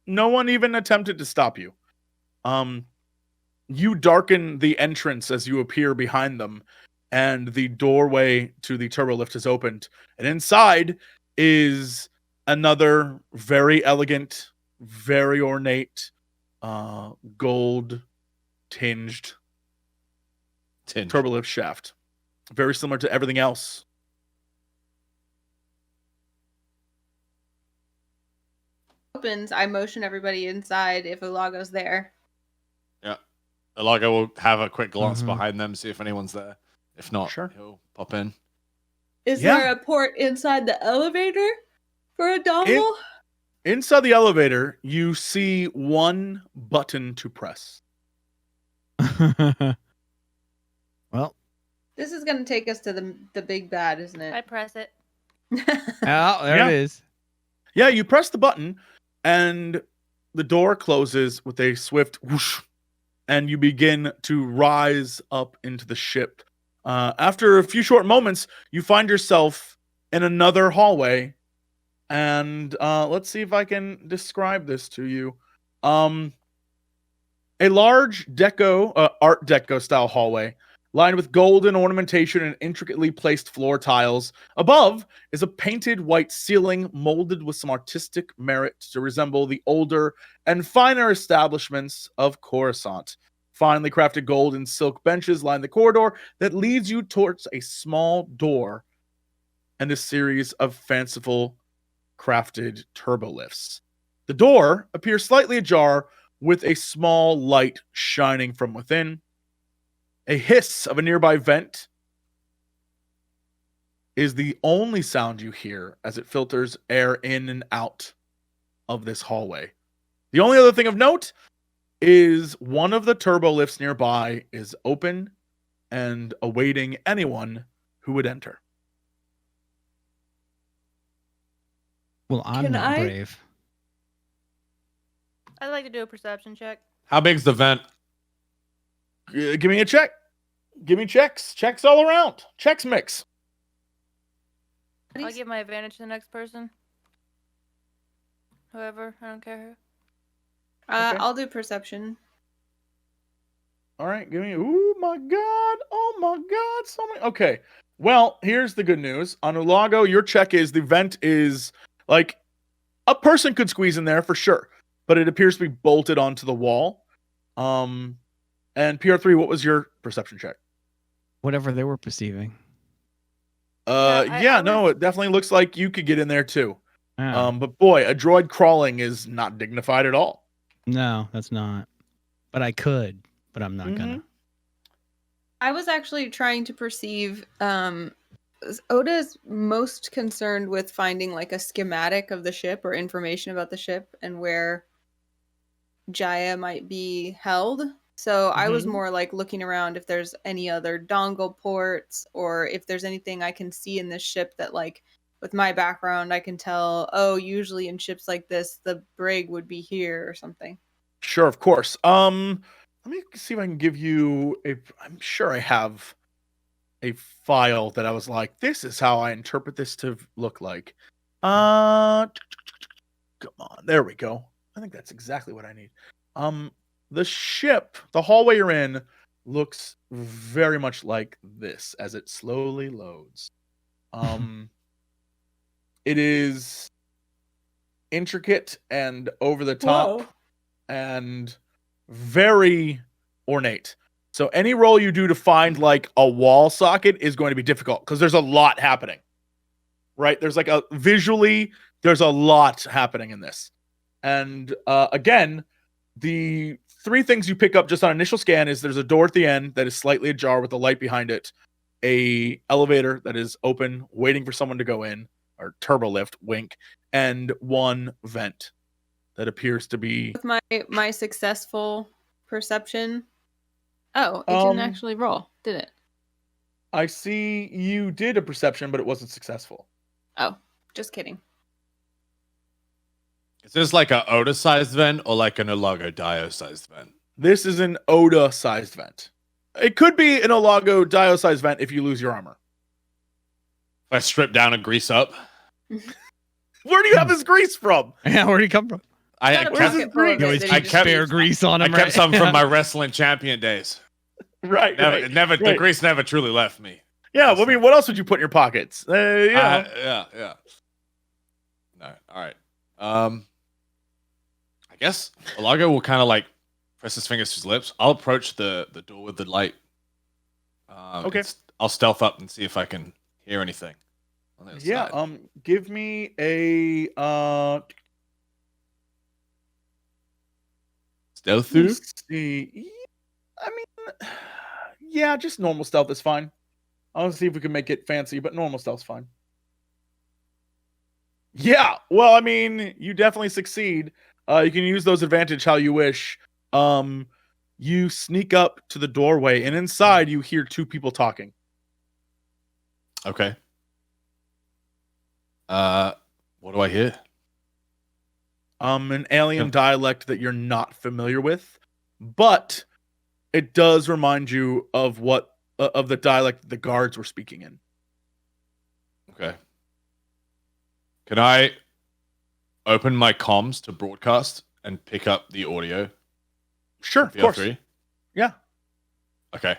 No one even attempted to stop you. You darken the entrance as you appear behind them, and the doorway to the turbo lift is opened. And inside is another very elegant, very ornate, gold tinged Tinge. turbo lift shaft. Very similar to everything else. Opens, I motion everybody inside if ULAGO's there. Like I will have a quick glance Mhm. behind them, see if anyone's there. If not, Sure. he'll pop in. Is Yeah. there a port inside the elevator for a dongle? Inside the elevator, you see one button to press. Well, This is gonna take us to the big bad, isn't I it? press it. oh, there Yeah. it is. Yeah, you press the button, and the door closes with a swift whoosh, and you begin to rise up into the ship. After a few short moments, you find yourself in another hallway, and let's see if I can describe this to you. A large Art Deco style hallway, lined with golden ornamentation and intricately placed floor tiles. Above is a painted white ceiling molded with some artistic merit to resemble the older and finer establishments of Coruscant. Finely crafted gold and silk benches line the corridor that leads you towards a small door and a series of fanciful crafted turbolifts. The door appears slightly ajar with a small light shining from within. A hiss of a nearby vent is the only sound you hear as it filters air in and out of this hallway. The only other thing of note is one of the turbo lifts nearby is open and awaiting anyone who would enter. Well, I'm Can not I- brave. I'd like to do a perception check. How big's the vent? Give me a check. Give me checks. Checks all around. Checks mix. I'll give my advantage to the next person. Whoever, I don't care who. Okay. I'll do perception. All right, give me. Oh my god! Oh my god! So many. Okay. Well, here's the good news. On ULAGO, your check is the vent is like a person could squeeze in there for sure, but it appears to be bolted onto the wall. And PR3, what was your perception check? Whatever they were perceiving. I No, was- it definitely looks like you could get in there too. Oh, But boy, a droid crawling is not dignified at all. no, that's not. But I could, but I'm not gonna. I was actually trying to perceive. Oda is most concerned with finding like a schematic of the ship or information about the ship and where Jaya might be held. So I was Mhm. more like looking around if there's any other dongle ports or if there's anything I can see in this ship that like with my background I can tell, oh, usually in ships like this the brig would be here or something. Sure, of course. Let me see if I can give you a. I'm sure I have a file that I was like, this is how I interpret this to look like. Come on, there we go. I think that's exactly what I need. The ship, the hallway you're in, looks very much like this as it slowly loads. It is intricate and over the top Whoa. and very ornate. So any roll you do to find like a wall socket is going to be difficult because there's a lot happening. Right? There's like there's a lot happening in this. And again, the three things you pick up just on initial scan is there's a door at the end that is slightly ajar with a light behind it, a elevator that is open, waiting for someone to go in, or turbo lift, wink, and one vent that appears to be. With my successful perception. Oh, it didn't actually roll, did it? I see you did a perception, but it wasn't successful. Oh, just kidding. Is this like a Oda-sized vent or like an ULAGO DAEYO-sized vent? This is an Oda-sized vent. It could be an ULAGO DAEYO-sized vent if you lose your armor. If I strip down and grease up? Where do you have this grease from? Yeah, where'd he come from? I Got a kept, pocket full of You it always that I he keep just kept- spare used. grease on I him. kept right? some from my wrestling champion days. Right. The Right. grease never truly left me. Yeah, well, I mean, what else would you put in your pockets? Yeah. Yeah. No, all right. I guess ULAGO will kind of like press his fingers to his lips. I'll approach the door with the light. Okay. I'll stealth up and see if I can hear anything. On the other Yeah. side. Give me a Stealth let's through? see. I mean, yeah, just normal stealth is fine. I'll see if we can make it fancy, but normal stealth's fine. Yeah. Well, I mean, you definitely succeed. You can use those advantage how you wish. You sneak up to the doorway, and inside you hear two people talking. Okay. What do I hear? An alien Yeah. dialect that you're not familiar with, but it does remind you of what of the dialect the guards were speaking in. Okay. Can I open my comms to broadcast and pick up the audio? Sure, of course. PR3? Yeah. Okay.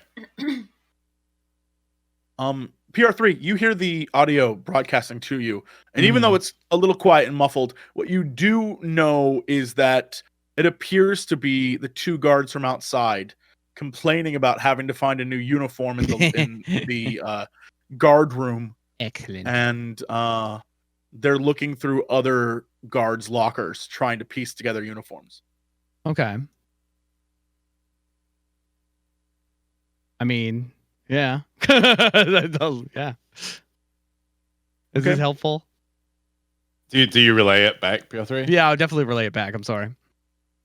PR3, you hear the audio broadcasting to you, and even though it's a little quiet and muffled, what you do know is that it appears to be the two guards from outside complaining about having to find a new uniform in the guard room, Excellent. and they're looking through other guards' lockers trying to piece together uniforms. Okay. I mean, yeah. Yeah. Is Okay. this helpful? Do you relay it back, PR3? Yeah, I'll definitely relay it back. I'm sorry.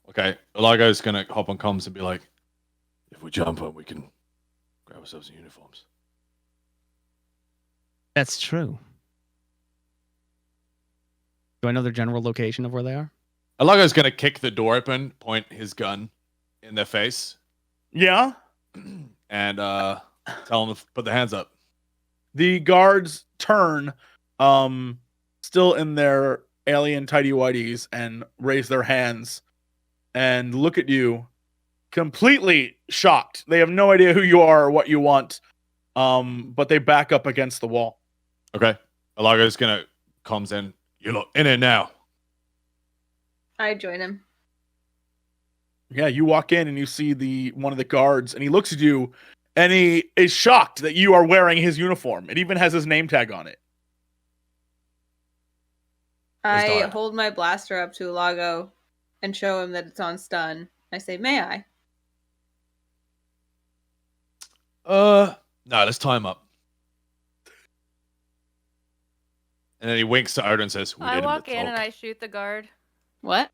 Okay. ULAGO's gonna hop on comms and be like, if we jump on, we can grab ourselves in uniforms. That's true. Do I know their general location of where they are? ULAGO's gonna kick the door open, point his gun in their face, Yeah. and tell them to put their hands up. The guards turn, still in their alien tidy whities, and raise their hands and look at you, completely shocked. They have no idea who you are or what you want, but they back up against the wall. Okay. ULAGO's gonna comms in. You're lot in it now. I join him. Yeah, you walk in and you see one of the guards, and he looks at you, and he is shocked that you are wearing his uniform. It even has his name tag on it. I Dahlia. hold my blaster up to ULAGO and show him that it's on stun. I say, "May I?" No, let's tie him up. And then he winks to Oda and says, I walk in and I shoot the guard. What?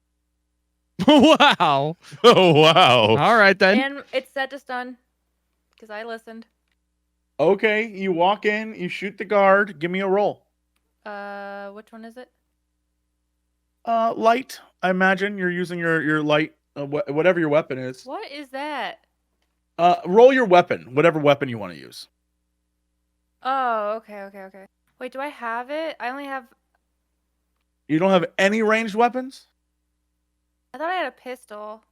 Wow. Oh, wow. All right then. And it's set to stun. Because I listened. Okay, you walk in, you shoot the guard. Give me a roll. Which one is it? Light. I imagine you're using your light, whatever your weapon is. What is that? Roll your weapon, whatever weapon you want to use. Oh, okay. Wait, do I have it? I only have... You don't have any ranged weapons? I thought I had a pistol.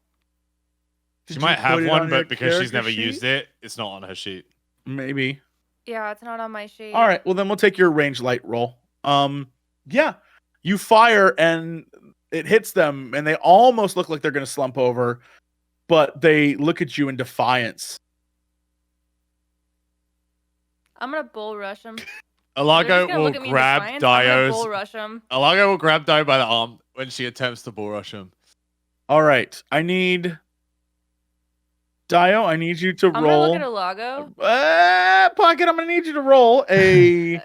She Did might you have put it one, on your but because she's character never sheet? used it, it's not on her sheet. Maybe. Yeah, it's not on my sheet. All right, well then we'll take your range light roll. Yeah, you fire and it hits them, and they almost look like they're going to slump over, but they look at you in defiance. I'm gonna bull rush him. Alago will grab I'm gonna bull Dio's. rush him. Alago will grab Dio by the arm when she attempts to bull rush him. All right, I need Dio. I need you to I'm roll. gonna look at Ilago. Pocket. I'm gonna need you to roll a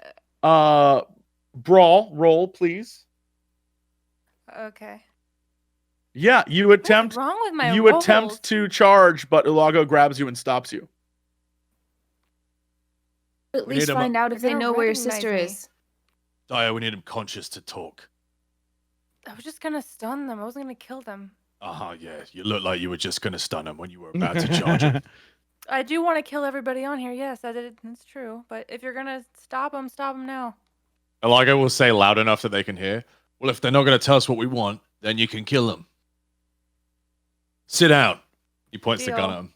brawl roll, please. Okay. Yeah, you What's attempt. wrong with my You rolls? attempt to charge, but Ulago grabs you and stops you. At We least need 'em- find out if They're they gonna know where your recognize sister me. is. Dio, we need him conscious to talk. I was just gonna stun them. I wasn't gonna kill them. Yeah. You look like you were just going to stun him when you were about to charge him. I do want to kill everybody on here. Yes, that's true. But if you're gonna stop them now. Alago will say loud enough that they can hear. Well, if they're not going to tell us what we want, then you can kill them. Sit down. He points the gun Deal. at him.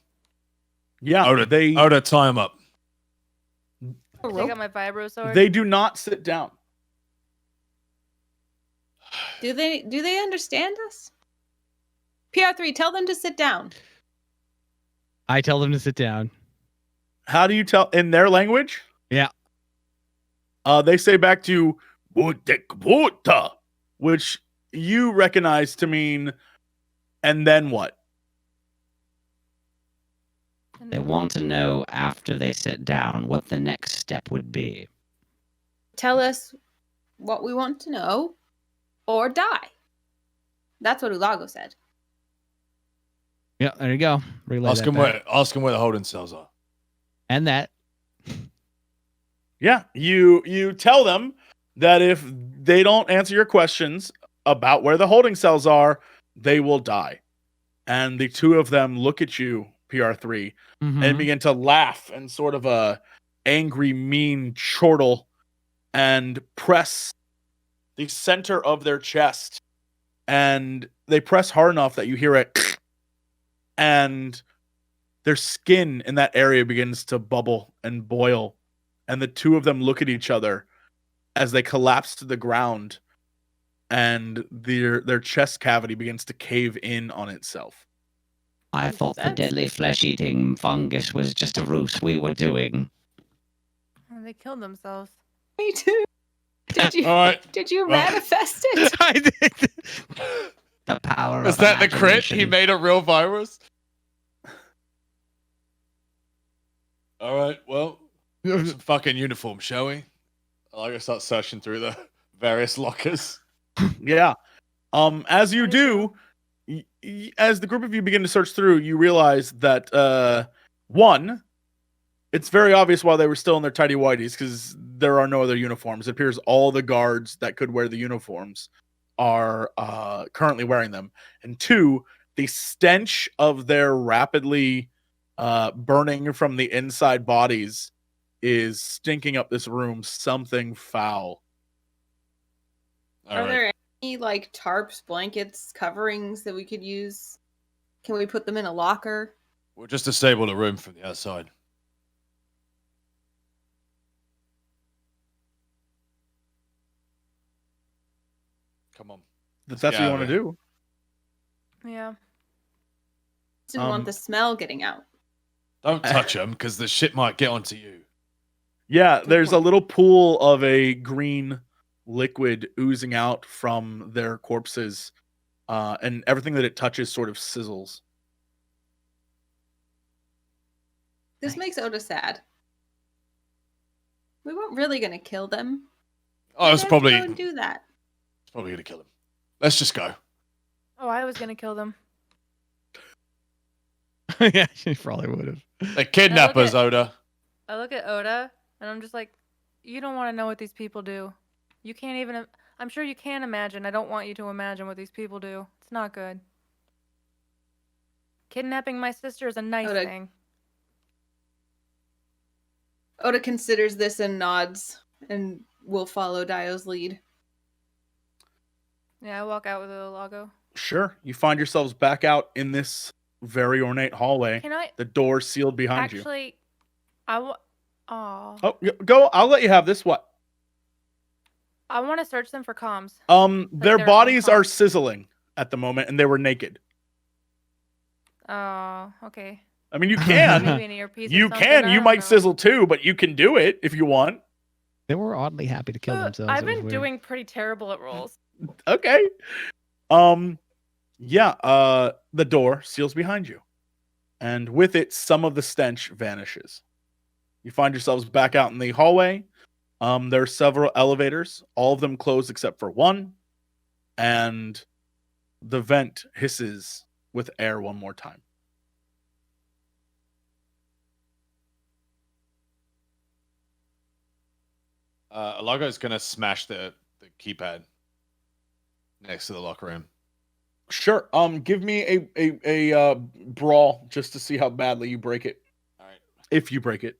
Yeah, Oda, tie him up. Take out my vibro sword. they do not sit down. Do they understand us? PR3, tell them to sit down. I tell them to sit down. How do you tell in their language? Yeah. They say back to "Butekbuta," which you recognize to mean, and then what? They want to know after they sit down what the next step would be. Tell us what we want to know, or die. That's what Ulago said. Yeah, there you go. Relay Ask that him back. where the holding cells are. And that. Yeah, you tell them that if they don't answer your questions about where the holding cells are, they will die. And the two of them look at you, PR3, Mhm. and begin to laugh and sort of a angry, mean chortle and press the center of their chest. And they press hard enough that you hear it, and their skin in that area begins to bubble and boil. And the two of them look at each other as they collapse to the ground, and their chest cavity begins to cave in on itself. I thought the That's- deadly flesh-eating fungus was just a ruse we were doing. Oh, they killed themselves. Me too. Did you? All right. Did you Well- manifest it? I did. The power Was of that the crit? He imagination. made a real virus? All right, well, some fucking uniform, shall we? I'll go start searching through the various lockers. Yeah. As you do, as the group of you begin to search through, you realize that one, it's very obvious why they were still in their tidy whities, because there are no other uniforms. It appears all the guards that could wear the uniforms are currently wearing them. And two, the stench of their rapidly burning from the inside bodies is stinking up this room something foul. All Are right. there any like tarps, blankets, coverings that we could use? Can we put them in a locker? We'll just disable the room from the outside. Come on. If that's what you Yeah, want to do. Yeah. Didn't want Um, the smell getting out. Don't touch them, because the shit might get onto you. Yeah, Good there's a point. little pool of a green liquid oozing out from their corpses, and everything that it touches sort of sizzles. This makes Oda sad. We weren't really gonna kill them. Oh, Why'd it's we have to probably go and do that. going to kill him. Let's just go. Oh, I was gonna kill them. Yeah, she probably would have. The kidnappers, at- Oda. I look at Oda and I'm just like, you don't want to know what these people do. You can't even. I'm sure you can imagine. I don't want you to imagine what these people do. It's not good. Kidnapping my sister is a nice Oda- thing. Oda considers this and nods and will follow Dio's lead. Yeah, I walk out with a logo. Sure, you find yourselves back out in this very ornate hallway. Can I The door sealed behind you. actually? Oh. Oh, go. I'll let you have this. What? I want to search them for comms. Their they're bodies are unconscious. sizzling at the moment, and they were naked. Oh, okay. I mean, you can. Maybe an earpiece. Or You something, can. I You don't might know. sizzle too, but you can do it if you want. They were oddly happy to kill themselves. I've It was been weird. doing pretty terrible at rolls. Okay. Yeah. The door seals behind you, and with it, some of the stench vanishes. You find yourselves back out in the hallway. There are several elevators, all of them closed except for one, and the vent hisses with air one more time. ULAGO's gonna smash the keypad next to the locker room. Sure. Give me a brawl just to see how badly you break it. All right. If you break it.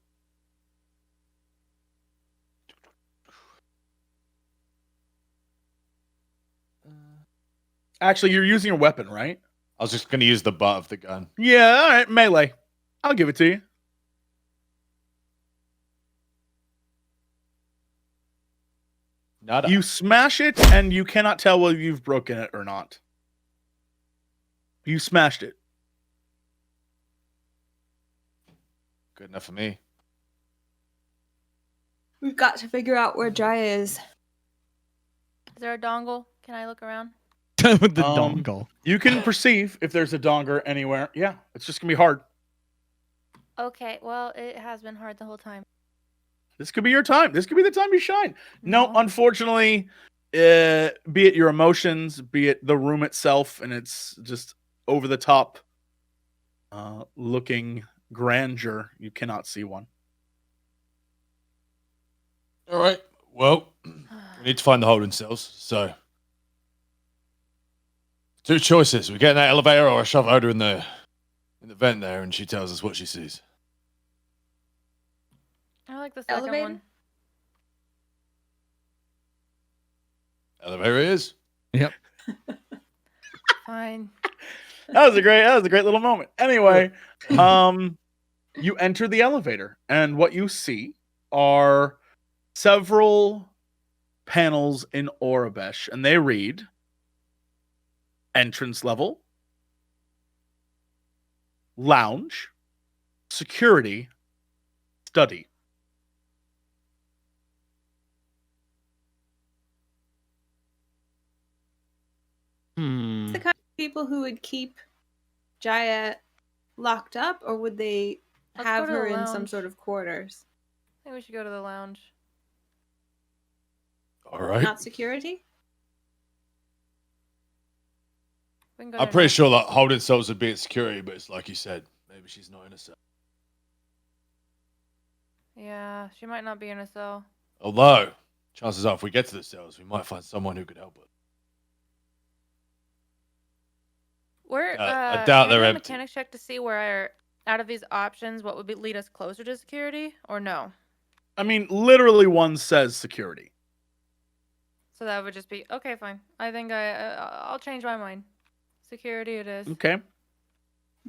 Actually, you're using your weapon, right? I was just gonna use the butt of the gun. Yeah, all right, melee. I'll give it to you. Nada. You smash it, and you cannot tell whether you've broken it or not. You smashed it. Good enough for me. We've got to figure out where Jaya is. Is there a dongle? Can I look around? With the dongle. You can perceive if there's a donger anywhere. Yeah, it's just gonna be hard. Okay, well, it has been hard the whole time. This could be your time. This could be the time you shine. No, No. unfortunately, be it your emotions, be it the room itself, and it's just over the top looking grandeur, you cannot see one. All right. Well, we need to find the holding cells. So, two choices: we get in that elevator, or I shove Oda in the vent there, and she tells us what she sees. I like the second Elevator? one. Elevator is. Yep. Fine. That was a great little moment. Anyway, you enter the elevator, and what you see are several panels in Orabesh, and they read entrance level, lounge, security, study. The kind of people who would keep Jaya locked up, or would they Let's have go to her the in some lounge. sort of quarters? I think we should go to the lounge. All right. Not security? We can go I'm there pretty now. sure that holding cells would be at security, but it's like you said, maybe she's not in a cell. Yeah, she might not be in a cell. Although, chances are, if we get to the cells, we might find someone who could help us. Where? I doubt can we they're do a empty. mechanics check to see where, out of these options, what would lead us closer to security, or no? I mean, literally one says security. So that would just be okay. Fine. I think I'll change my mind. Security it is. Okay.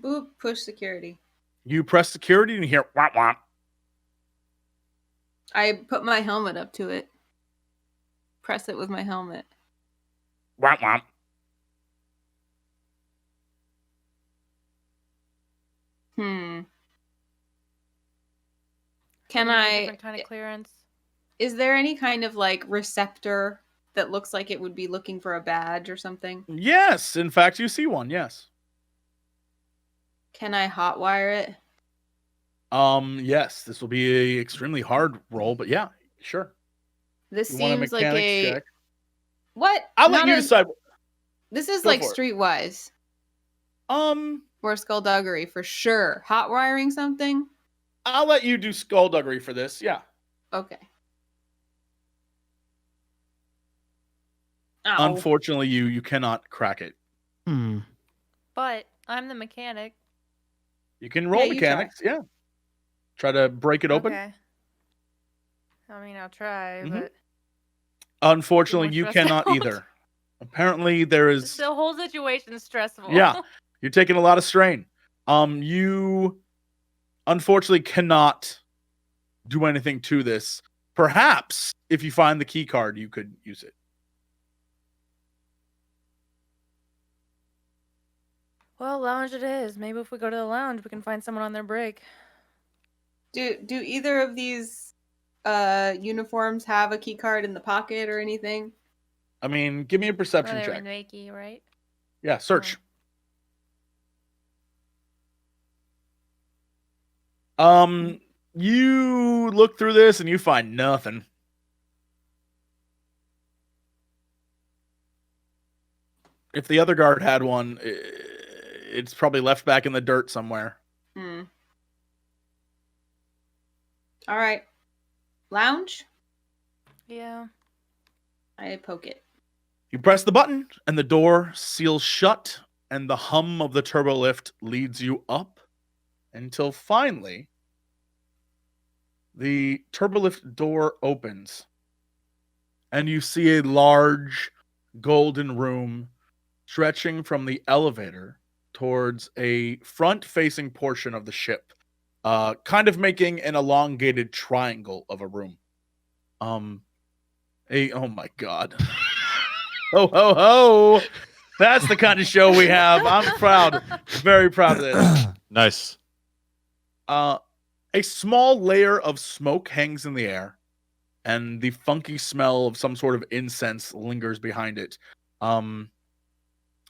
Boop, push security. You press security and you hear womp womp. I put my helmet up to it. Press it with my helmet. Womp womp. Can Maybe a I... different kind of clearance? Is there any kind of like receptor that looks like it would be looking for a badge or something? Yes, in fact, you see one. Yes. Can I hotwire it? Yes. This will be a extremely hard roll, but yeah, sure. This You want a seems like mechanics a check? what? I'll let Not you a- decide. This is Go like for it. streetwise or skullduggery for sure. Hot wiring something? I'll let you do skullduggery for this. Yeah. Okay. Ow. Unfortunately, you cannot crack it. But I'm the mechanic. You can roll Yeah, you try. mechanics. Yeah. Try to break it open. Okay. I mean, I'll try, Mhm. but Unfortunately, more you stressed cannot out. either. Apparently, there is. the whole situation is stressful. Yeah. You're taking a lot of strain. You unfortunately cannot do anything to this. Perhaps if you find the key card, you could use it. Well, lounge it is. Maybe if we go to the lounge, we can find someone on their break. Do either of these uniforms have a key card in the pocket or anything? I mean, give me a perception They're check. Reiki, right? Yeah, search. You look through this and you find nothing. If the other guard had one, it's probably left back in the dirt somewhere. All right. Lounge? Yeah. I poke it. You press the button and the door seals shut and the hum of the turbo lift leads you up until finally the turbo lift door opens and you see a large golden room stretching from the elevator towards a front-facing portion of the ship, kind of making an elongated triangle of a room. Oh my god. Ho ho ho! That's the kind of show we have. I'm proud, very proud of this. Nice. A small layer of smoke hangs in the air, and the funky smell of some sort of incense lingers behind it.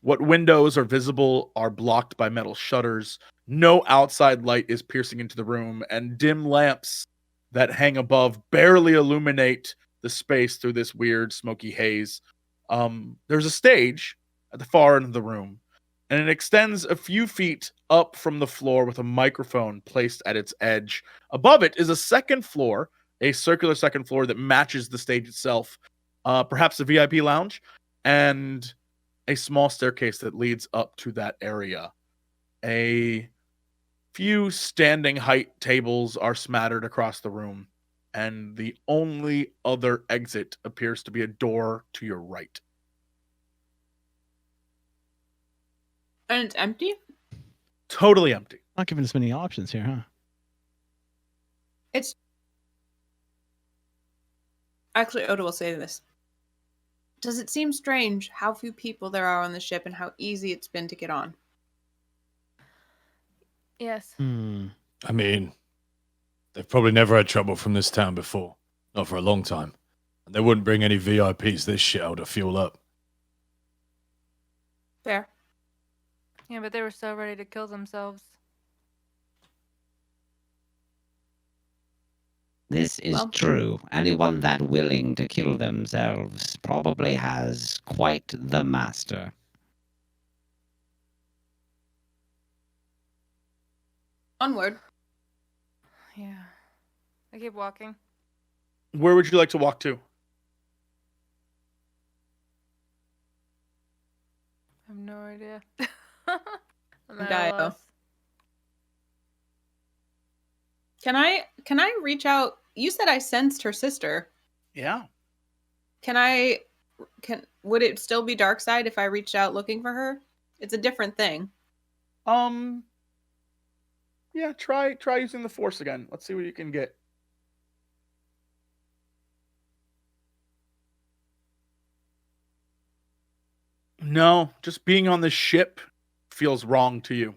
What windows are visible are blocked by metal shutters. No outside light is piercing into the room, and dim lamps that hang above barely illuminate the space through this weird smoky haze. There's a stage at the far end of the room, and it extends a few feet up from the floor with a microphone placed at its edge. Above it is a second floor, a circular second floor that matches the stage itself, perhaps a VIP lounge, and a small staircase that leads up to that area. A few standing height tables are smattered across the room, and the only other exit appears to be a door to your right. And it's empty? Totally empty. Not giving us many options here, huh? It's... Actually, Oda will say this. Does it seem strange how few people there are on the ship and how easy it's been to get on? Yes. I mean, they've probably never had trouble from this town before. Not for a long time. And they wouldn't bring any VIPs this shithole to fuel up. Fair. Yeah, but they were so ready to kill themselves. This is Well- true. Anyone that willing to kill themselves probably has quite the master. Onward. Yeah. I keep walking. Where would you like to walk to? I have no idea. I'm at a DAEYO. loss. Can I reach out? You said I sensed her sister. Yeah. Would it still be dark side if I reached out looking for her? It's a different thing. Yeah, try using the force again. Let's see what you can get. No, just being on the ship feels wrong to you.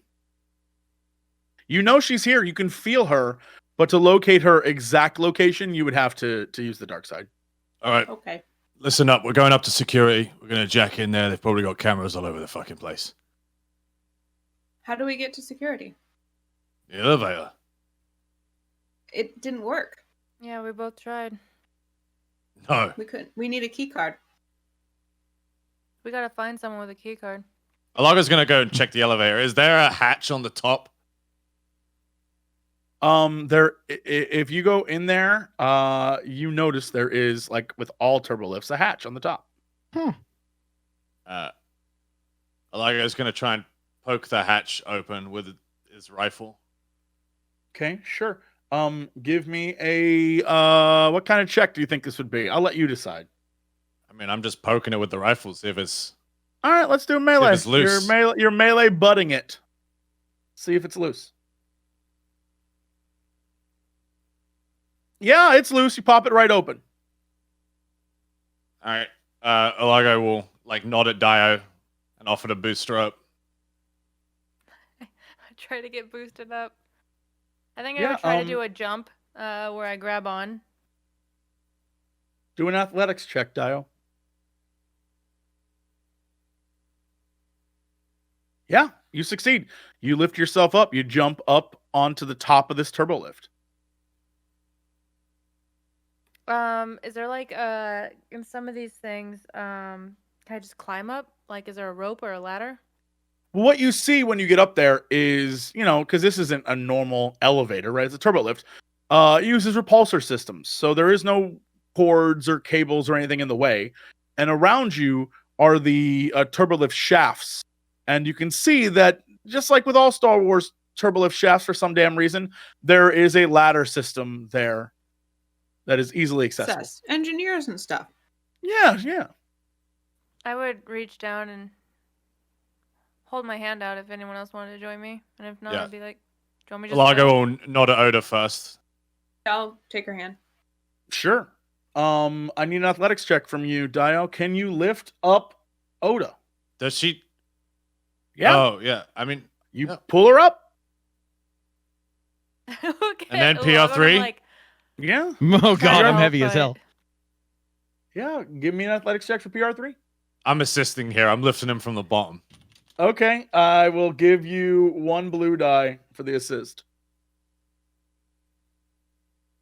You know she's here. You can feel her, but to locate her exact location, you would have to use the dark side. All right, Okay. listen up. We're going up to security. We're going to jack in there. They've probably got cameras all over the fucking place. How do we get to security? The elevator. It didn't work. Yeah, we both tried. No. We couldn't. We need a key card. We gotta find someone with a key card. Alaga's going to go and check the elevator. Is there a hatch on the top? If you go in there, you notice there is, like with all turbo lifts, a hatch on the top. Alaga's going to try and poke the hatch open with his rifle. Okay, sure. Give me a what kind of check do you think this would be? I'll let you decide. I mean, I'm just poking it with the rifle, see if it's... All right, let's do a melee. it's loose. You're melee butting it. See if it's loose. Yeah, it's loose. You pop it right open. All right. ULAGO will like nod at DAEYO and offer to boost her up. I try to get boosted up. I think I Yeah, would try to do a jump where I grab on. Do an athletics check, Dio. Yeah, you succeed. You lift yourself up. You jump up onto the top of this turbo lift. Is there like in some of these things, can I just climb up? Like, is there a rope or a ladder? What you see when you get up there is, because this isn't a normal elevator, right? It's a turbo lift. It uses repulsor systems. So there is no cords or cables or anything in the way. And around you are the turbo lift shafts. And you can see that, just like with all Star Wars turbo lift shafts, for some damn reason, there is a ladder system there that is easily accessible. Access. Engineers and stuff. Yeah. I would reach down and hold my hand out if anyone else wanted to join me. And if not, Yeah. I'd be like, do you want me to just ULAGO will nod at Oda first. I'll take her hand. Sure. I need an athletics check from you, Dio. Can you lift up Oda? Does she? Yeah. Oh, yeah. I mean, You yeah. pull her up. Okay, And then well, I'm PR3? like, Yeah. Oh god, I'm help, heavy as but- hell. Yeah. Give me an athletics check for PR3. I'm assisting here. I'm lifting him from the bottom. Okay. I will give you 1 blue die for the assist.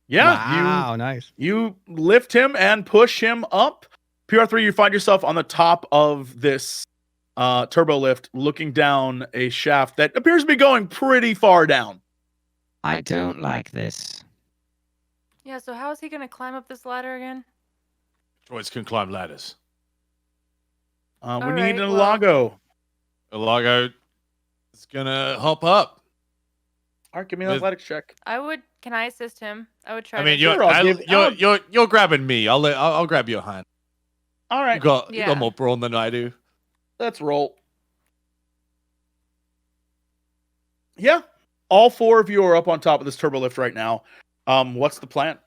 Yeah. Wow, nice. You lift him and push him up. PR3, you find yourself on the top of this turbo lift, looking down a shaft that appears to be going pretty far down. I don't like this. yeah, so how is he going to climb up this ladder again? Droids can climb ladders. We All need right, an well- ULAGO. ULAGO is gonna hop up. All right, give me an With- athletics check. Can I assist him? I would try I mean, to. you're, Sure, I'll give- you're grabbing me. I'll grab your hand. All You right, got Yeah. more brawn than I do. let's roll. Yeah, all 4 of you are up on top of this turbo lift right now. What's the plan?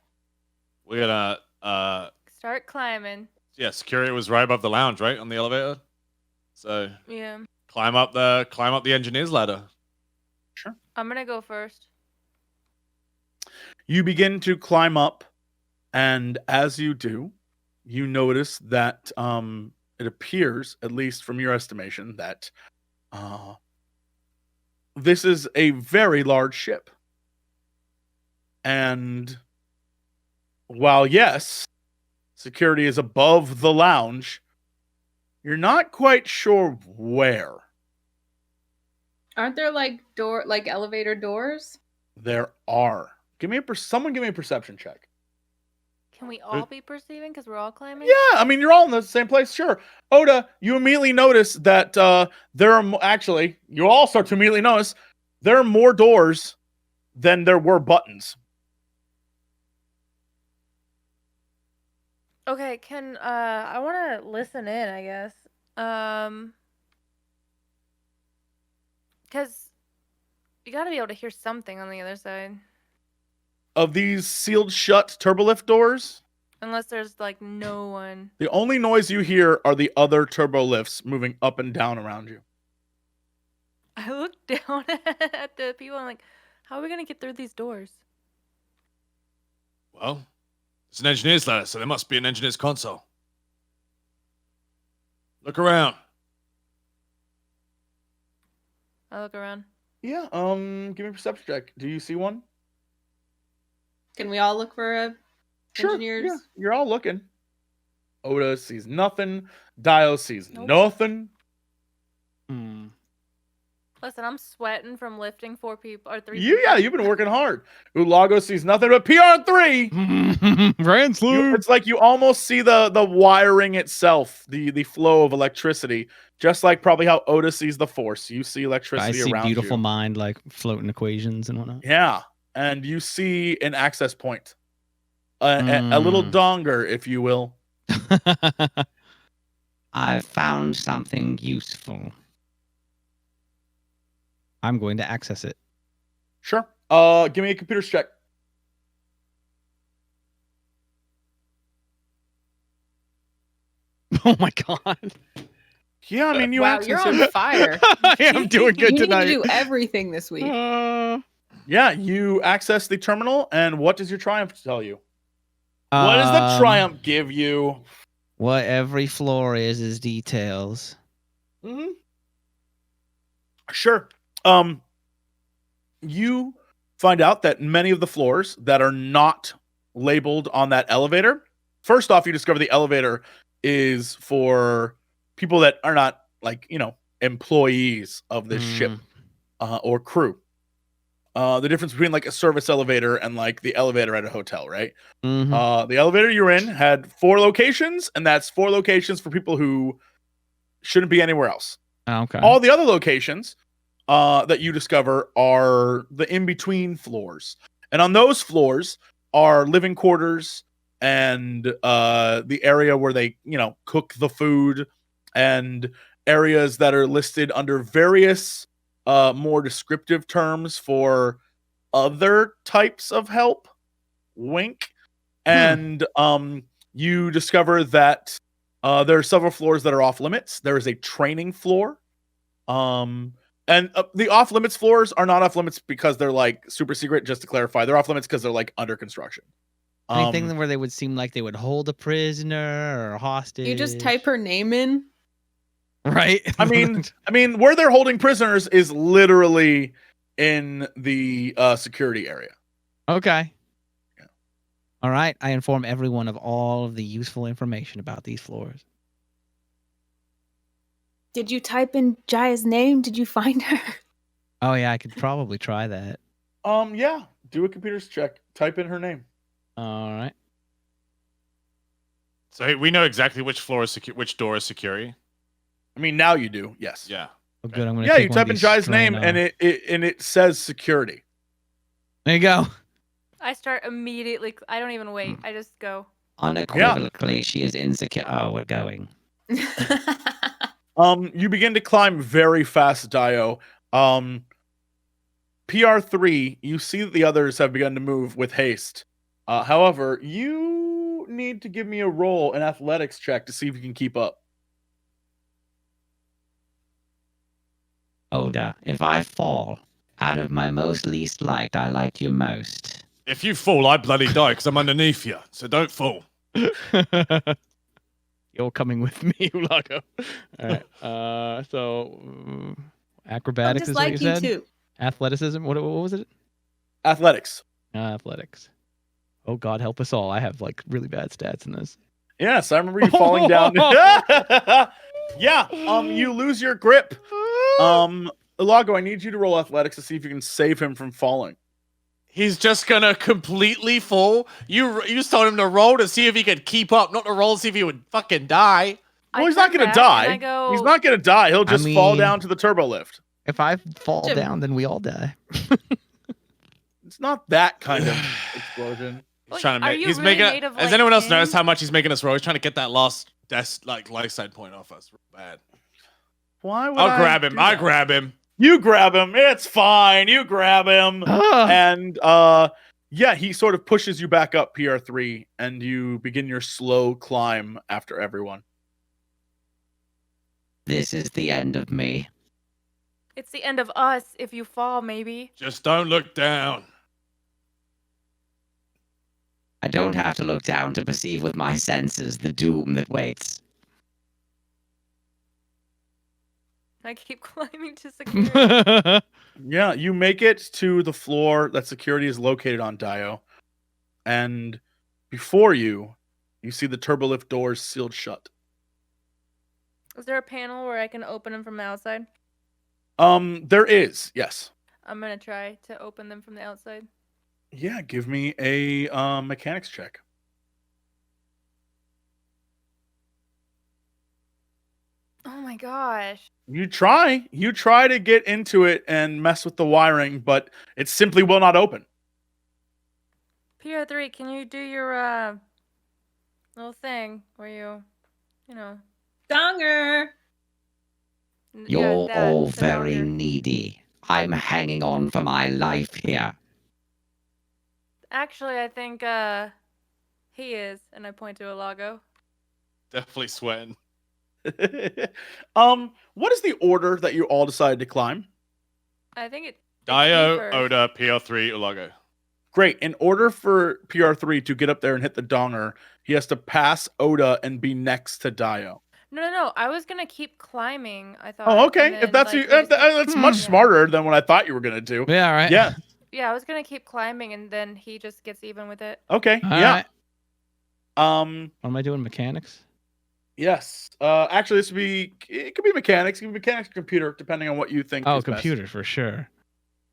We're gonna Start climbing. yeah, security was right above the lounge, right? On the elevator. So Yeah. climb up the engineer's ladder. I'm going to go first. You begin to climb up, and as you do, you notice that it appears, at least from your estimation, that this is a very large ship. And while, yes, security is above the lounge, you're not quite sure where. Aren't there like elevator doors? There are. Someone give me a perception check. Can we all be perceiving because we're all climbing? Yeah, I mean, you're all in the same place, sure. Oda, you immediately notice that there are actually, you all start to immediately notice there are more doors than there were buttons. Okay, I want to listen in, I guess. Because you got to be able to hear something on the other side. Of these sealed shut turbolift doors, Unless there's, like, no one. the only noise you hear are the other turbo lifts moving up and down around you. I look down at the people. I'm like, how are we going to get through these doors? Well, it's an engineer's ladder, so there must be an engineer's console. Look around. I look around. Yeah, give me a perception check. Do you see one? Can we all look for a engineers? Yeah, you're all looking. Oda sees nothing. Dio sees Nope. nothing. Hmm. Listen, I'm sweating from lifting 4 people or 3 Yeah, people. you've been working hard. ULAGO sees nothing but PR3. Ransloop. It's like you almost see the wiring itself, the flow of electricity, just like probably how Oda sees the Force. You see I electricity see around beautiful you. mind like floating equations and whatnot. Yeah, and you see an access point, a little donger, if you will. I've found something useful. I'm going to access it. Sure. Give me a computer's check. Oh my god. Yeah, I mean, you Wow, access you're it. on fire. I'm doing good You need tonight. to do everything this week. Yeah, you access the terminal, and what does your triumph tell you? What does the triumph give you? What every floor is details. Mm-hmm. Sure. You find out that many of the floors that are not labeled on that elevator. First off, you discover the elevator is for people that are not employees of this ship or crew. The difference between like a service elevator and like the elevator at a hotel, right? The elevator you're in had 4 locations, and that's 4 locations for people who shouldn't be anywhere else. Okay. All the other locations that you discover are the in-between floors. And on those floors are living quarters and the area where they, cook the food, and areas that are listed under various more descriptive terms for other types of help. Wink. And you discover that there are several floors that are off limits. There is a training floor. And the off limits floors are not off limits because they're like super secret, just to clarify. They're off limits because they're like under construction. Anything where they would seem like they would hold a prisoner or a hostage. You just type her name in. Right. I mean, where they're holding prisoners is literally in the security area. Okay. Yeah. All right. I inform everyone of all of the useful information about these floors. Did you type in Jaya's name? Did you find her? Oh yeah, I could probably try that. Yeah. Do a computer's check. Type in her name. All right. So hey, we know exactly which floor is which door is security. I mean, now you do. Yes. Yeah. Oh, good. I'm gonna. Yeah. take You one of type in these Jai's strain name, and off. it says security. There you go. I start immediately. I don't even wait. I just go. Unequivocally, she is insecure. Oh, we're going. You begin to climb very fast, DAEYO. PR3, you see that the others have begun to move with haste. However, you need to give me a roll, an athletics check, to see if you can keep up. Oda, if I fall, out of my most least liked, I like you most. If you fall, I bloody die because I'm underneath you. So don't fall. You're coming with me, ULAGO. All right. So acrobatics just is like what you you said. too. Athleticism. What was it? Athletics. Athletics. Oh God, help us all! I have like really bad stats in this. Yes, I remember you falling down. Yeah. You lose your grip. ULAGO, I need you to roll athletics to see if you can save him from falling. He's just gonna completely fall. You told him to roll to see if he could keep up, not to roll to see if he would fucking die. Well, I he's not come gonna back die. and I go, He's not gonna die. He'll just fall mean- down to the turbo lift. If I fall Jim. down, then we all die. It's not that kind of explosion. He's Well, trying to are make. you He's really making. made of, Has like, anyone else tin? noticed how much he's making us roll? He's trying to get that last life side point off us. Real bad. Why would I'll grab him. do I that? grab him. You grab him. It's fine. You grab him. Ah. And yeah, he sort of pushes you back up, PR3, and you begin your slow climb after everyone. This is the end of me. it's the end of us if you fall, maybe. Just don't look down. I don't have to look down to perceive with my senses the doom that waits. I keep climbing to security. Yeah, you make it to the floor that security is located on, DAEYO. And before you see the turbolift doors sealed shut. Is there a panel where I can open them from the outside? There is, yes. I'm gonna try to open them from the outside. Yeah, give me a mechanics check. Oh my gosh. You try to get into it and mess with the wiring, but it simply will not open. PR3, can you do your little thing where you know? Donger. You're that, all the very donger. needy. I'm hanging on for my life here. Actually, I think he is, and I point to ULAGO. Definitely sweating. What is the order that you all decided to climb? I think it's DAEYO, me first. Oda, PR3, ULAGO. Great. In order for PR3 to get up there and hit the donger, he has to pass Oda and be next to DAEYO. No. I was gonna keep climbing. I thought. Oh, okay. and If then, that's like, you, we just keep- that's much Yeah. smarter than what I thought you were gonna do. Yeah, all right. Yeah. Yeah, I was gonna keep climbing, and then he just gets even with it. Okay. All yeah. right. What am I doing? Mechanics? Yes. Actually, it could be mechanics. It could be mechanics, computer, depending on what you think. Oh, is best. computer for sure.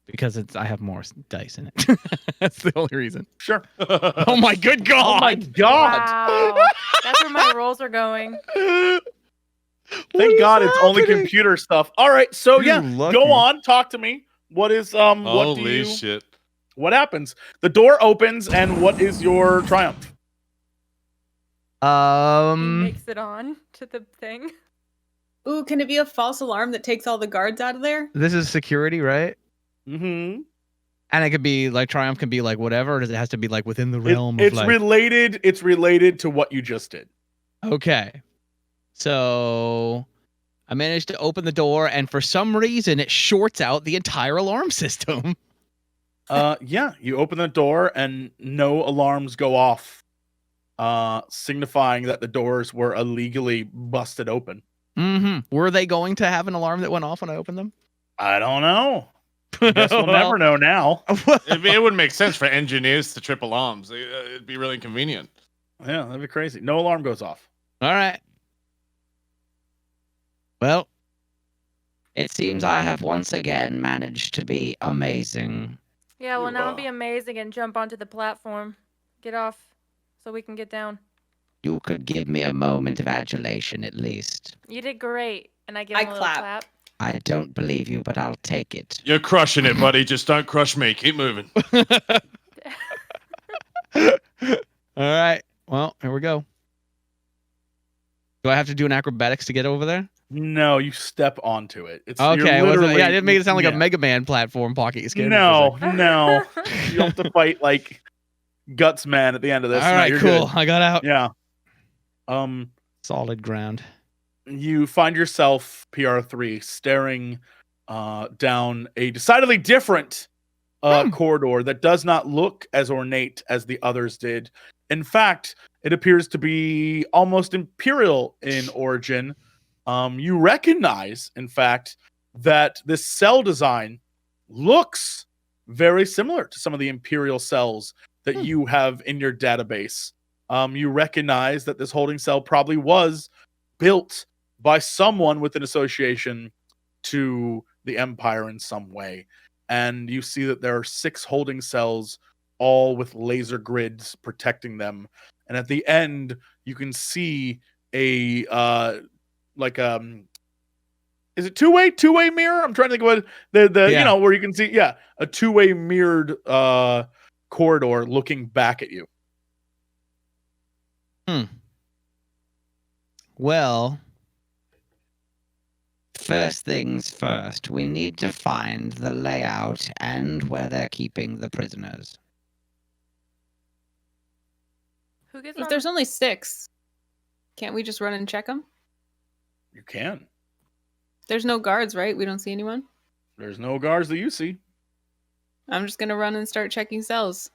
Because I have more dice in it. That's the only reason. Sure. Oh my good god! Oh my god! Wow, that's where my rolls are going. Thank God it's only happening? computer stuff. All right, so You yeah, lucky. go on, talk to me. What is what do Holy you? shit. What happens? The door opens, and what is your triumph? He Um, makes it on to the thing. Ooh, can it be a false alarm that takes all the guards out of there? this is security, right? Mm-hmm. And it could be like Triumph can be like whatever, or does it has to be like within the realm of It's like related. It's related to what you just did. okay. So I managed to open the door, and for some reason it shorts out the entire alarm system. Yeah, you open the door, and no alarms go off, signifying that the doors were illegally busted open. Were they going to have an alarm that went off when I opened them? I don't know. I guess we'll never know now. It wouldn't make sense for engineers to trip alarms. It'd be really inconvenient. Yeah, that'd be crazy. No alarm goes off. All right. Well, It seems I have once again managed to be amazing. Yeah, well, You now are. be amazing and jump onto the platform. Get off, so we can get down. You could give me a moment of adulation at least. You did great, and I give I him a little clap. clap. I don't believe you, but I'll take it. You're crushing it, buddy. Just don't crush me. Keep moving. all right. Well, here we go. Do I have to do an acrobatics to get over there? No, you step onto it. It's Okay, you're wasn't, yeah, I literally- didn't make it sound like yeah. a Mega Man platform pocket. You scared me for a second. No, you have to fight like Guts Man at the end of this. All No, right, you're cool. good. I got out. Yeah. Solid ground. You find yourself PR3 staring down a decidedly different corridor that does not look as ornate as the others did. In fact, it appears to be almost imperial in origin. You recognize, in fact, that this cell design looks very similar to some of the imperial cells that you have in your database. You recognize that this holding cell probably was built by someone with an association to the Empire in some way. And you see that there are 6 holding cells, all with laser grids protecting them. And at the end, you can see a is it two-way mirror? I'm trying to think of what the Yeah. you know, where you can see a two-way mirrored corridor looking back at you. Well, First things first, we need to find the layout and where they're keeping the prisoners. Who gets If on? there's only 6, can't we just run and check them? You can. There's no guards, right? We don't see anyone. There's no guards that you see. I'm just gonna run and start checking cells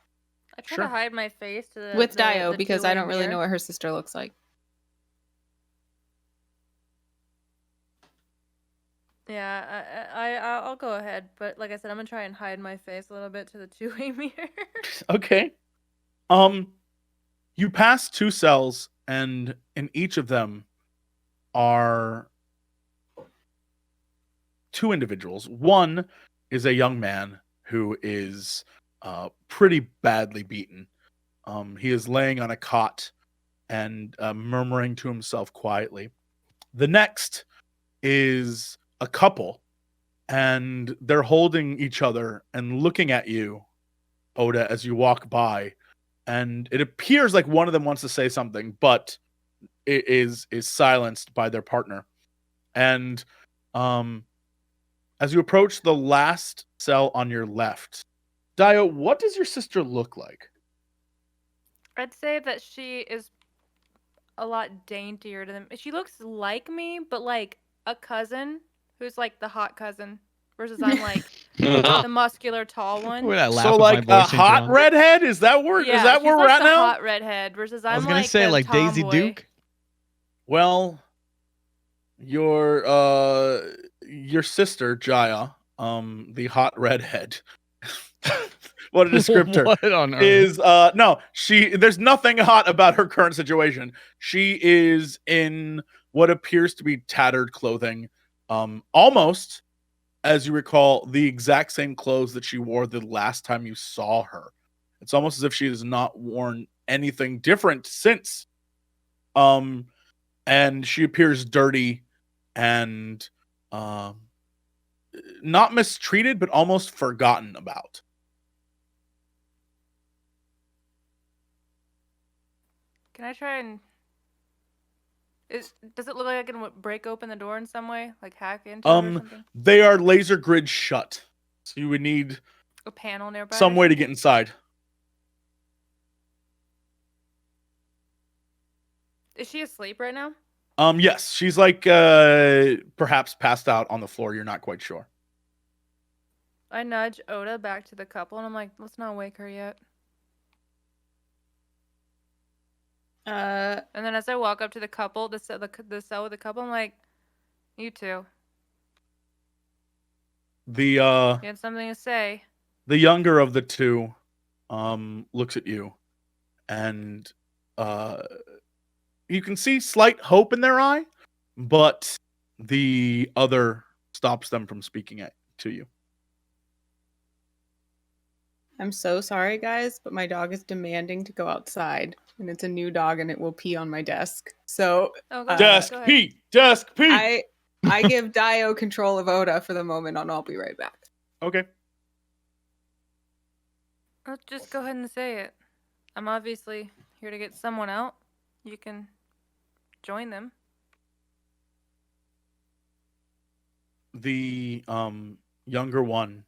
I try Sure. to hide my face to with the DAEYO because I two-way don't really mirror. know what her sister looks like. Yeah, I'll go ahead, but like I said, I'm gonna try and hide my face a little bit to the two-way mirror. Okay. You pass 2 cells, and in each of them are 2 individuals. One is a young man who is pretty badly beaten. He is laying on a cot and murmuring to himself quietly. The next is a couple, and they're holding each other and looking at you, Oda, as you walk by. And it appears like one of them wants to say something, but it is silenced by their partner. And as you approach the last cell on your left, DAEYO, what does your sister look like? I'd say that she is a lot daintier to them. She looks like me, but like a cousin who's like the hot cousin versus I'm like the muscular tall one. Would I laugh So if like my a voice changed hot around? redhead? Is that where Yeah, is that she's where we're like at the now? hot redhead versus I was I'm gonna like say the like Daisy tomboy. Duke. Well, your sister Jaya, the hot redhead. What a descriptor. What on earth? Is no, there's nothing hot about her current situation. She is in what appears to be tattered clothing. Almost, as you recall, the exact same clothes that she wore the last time you saw her. It's almost as if she has not worn anything different since. And she appears dirty and not mistreated, but almost forgotten about. Can I try and does it look like I can break open the door in some way, like hack into it or something? They are laser grid shut, so you would need A panel nearby. some way to get inside. Is she asleep right now? Yes, she's like perhaps passed out on the floor. You're not quite sure. I nudge Oda back to the couple, and I'm like, let's not wake her yet. And then as I walk up to the couple, the cell with the couple, I'm like, you two. The You had something to say. the younger of the two looks at you, and you can see slight hope in their eye, but the other stops them from speaking to you. I'm so sorry, guys, but my dog is demanding to go outside, and it's a new dog, and it will pee on my desk. So Oh, go Desk ahead. pee, desk pee. I give DAEYO control of Oda for the moment, and I'll be right back. Okay. Let's just go ahead and say it. I'm obviously here to get someone out. You can join them. The younger one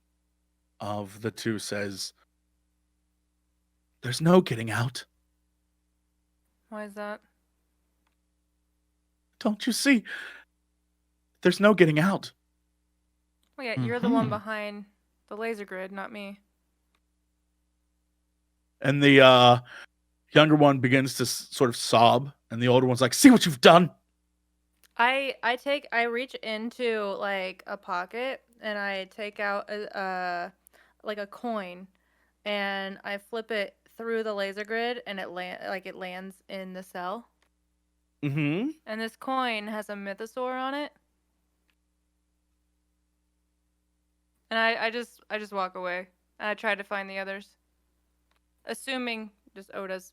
of the two says, "There's no getting out. Why is that? Don't you see? There's no getting out." Well, yeah, you're the one Mhm. behind the laser grid, not me. And the younger one begins to sort of sob, and the older one's like, "See what you've done." I reach into like a pocket and I take out like a coin and I flip it through the laser grid and it lands in the cell. Mm-hmm. And this coin has a mythosaur on it. And I just walk away. And I try to find the others. Assuming just Oda's,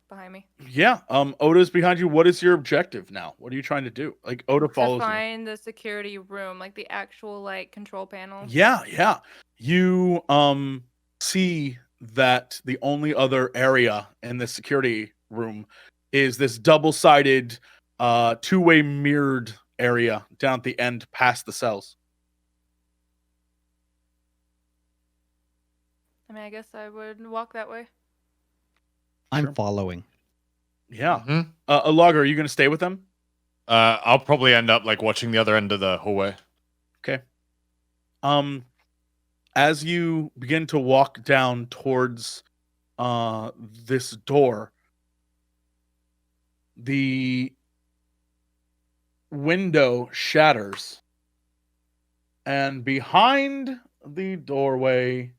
behind me. Yeah. Oda's behind you. What is your objective now? What are you trying to do? Like Oda follows To you. find the security room, like the actual like control panel. Yeah. You see that the only other area in the security room is this double-sided two-way mirrored area down at the end past the cells. I mean, I guess I would walk that way. I'm Sure. following. Yeah. Mhm. Ulago, are you going to stay with them? I'll probably end up like watching the other end of the hallway. Okay. As you begin to walk down towards this door, the window shatters, and behind the doorway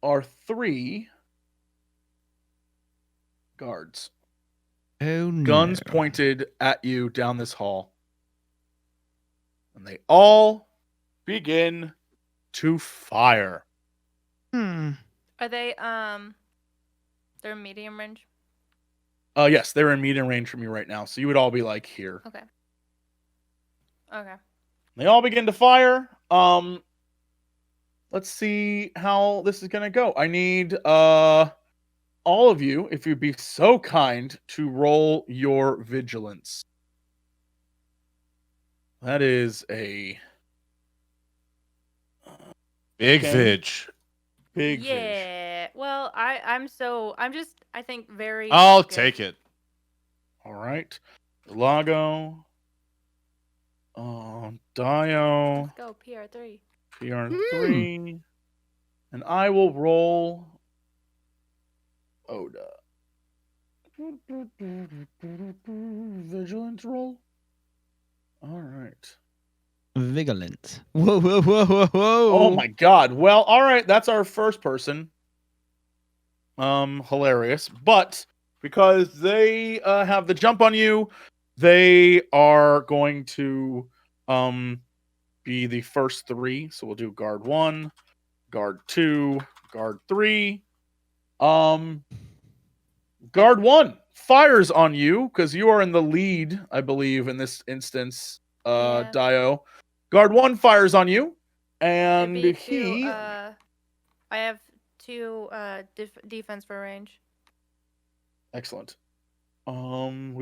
are 3 guards, Oh no. guns pointed at you down this hall, and they all begin to fire. Hmm. Are they they're medium range? Yes, they're in medium range from you right now, so you would all be like here. Okay. They all begin to fire. Let's see how this is gonna go. I need all of you, if you'd be so kind, to roll your vigilance. That is a Big Okay. Vig. big fish. Yeah. Okay. Well, I'm just I think very. I'll focused. take it. All right. ULAGO. DAEYO. Let's go PR3. PR3. And I will roll Oda. Vigilance roll. All right. Vigilant. Whoa, whoa, whoa, whoa, whoa. Oh my god. Well, all right, that's our first person. Hilarious. But because they have the jump on you, they are going to be the first 3. So we'll do guard 1, guard 2, guard 3. Guard 1 fires on you because you are in the lead, I believe, in this instance, Yeah. DAEYO. Guard 1 fires on you, It'd and be he... two, I have 2 defense for range. Excellent. We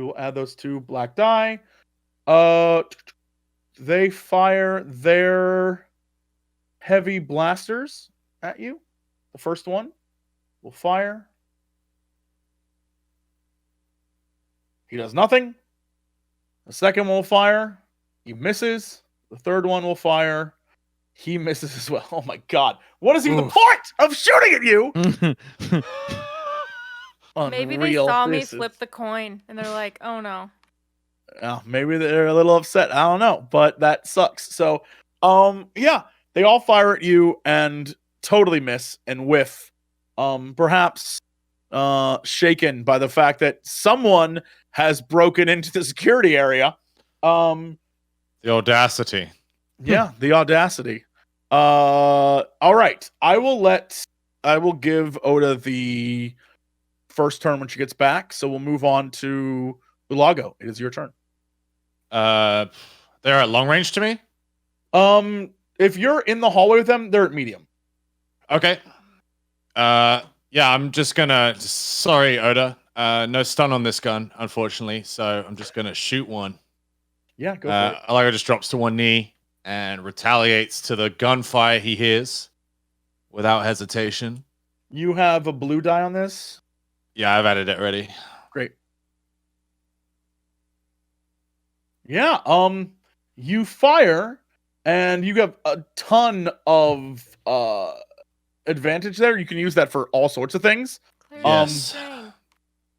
will add those 2 black die. They fire their heavy blasters at you. The first one will fire. He does nothing. The second one will fire. He misses. The third one will fire. He misses as well. Oh my god. What is even the Oof. point of shooting at you? Maybe they Unreal. saw me This is- flip the coin and they're like, "Oh no." Maybe they're a little upset. I don't know, but that sucks. So, yeah, they all fire at you and totally miss and whiff. Perhaps shaken by the fact that someone has broken into the security area. The audacity. Yeah, the audacity. All right. I will give Oda the first turn when she gets back. So we'll move on to ULAGO. It is your turn. They're at long range to me. If you're in the hallway with them, they're at medium. Okay. Yeah, I'm just gonna. Sorry, Oda. No stun on this gun, unfortunately. So I'm just gonna shoot one. Yeah, go for it. Alago just drops to one knee and retaliates to the gunfire he hears without hesitation. You have a blue die on this. Yeah, I've added it already. Great. Yeah, you fire and you have a ton of advantage there. You can use that for all sorts of things. Clearly Yes. trained.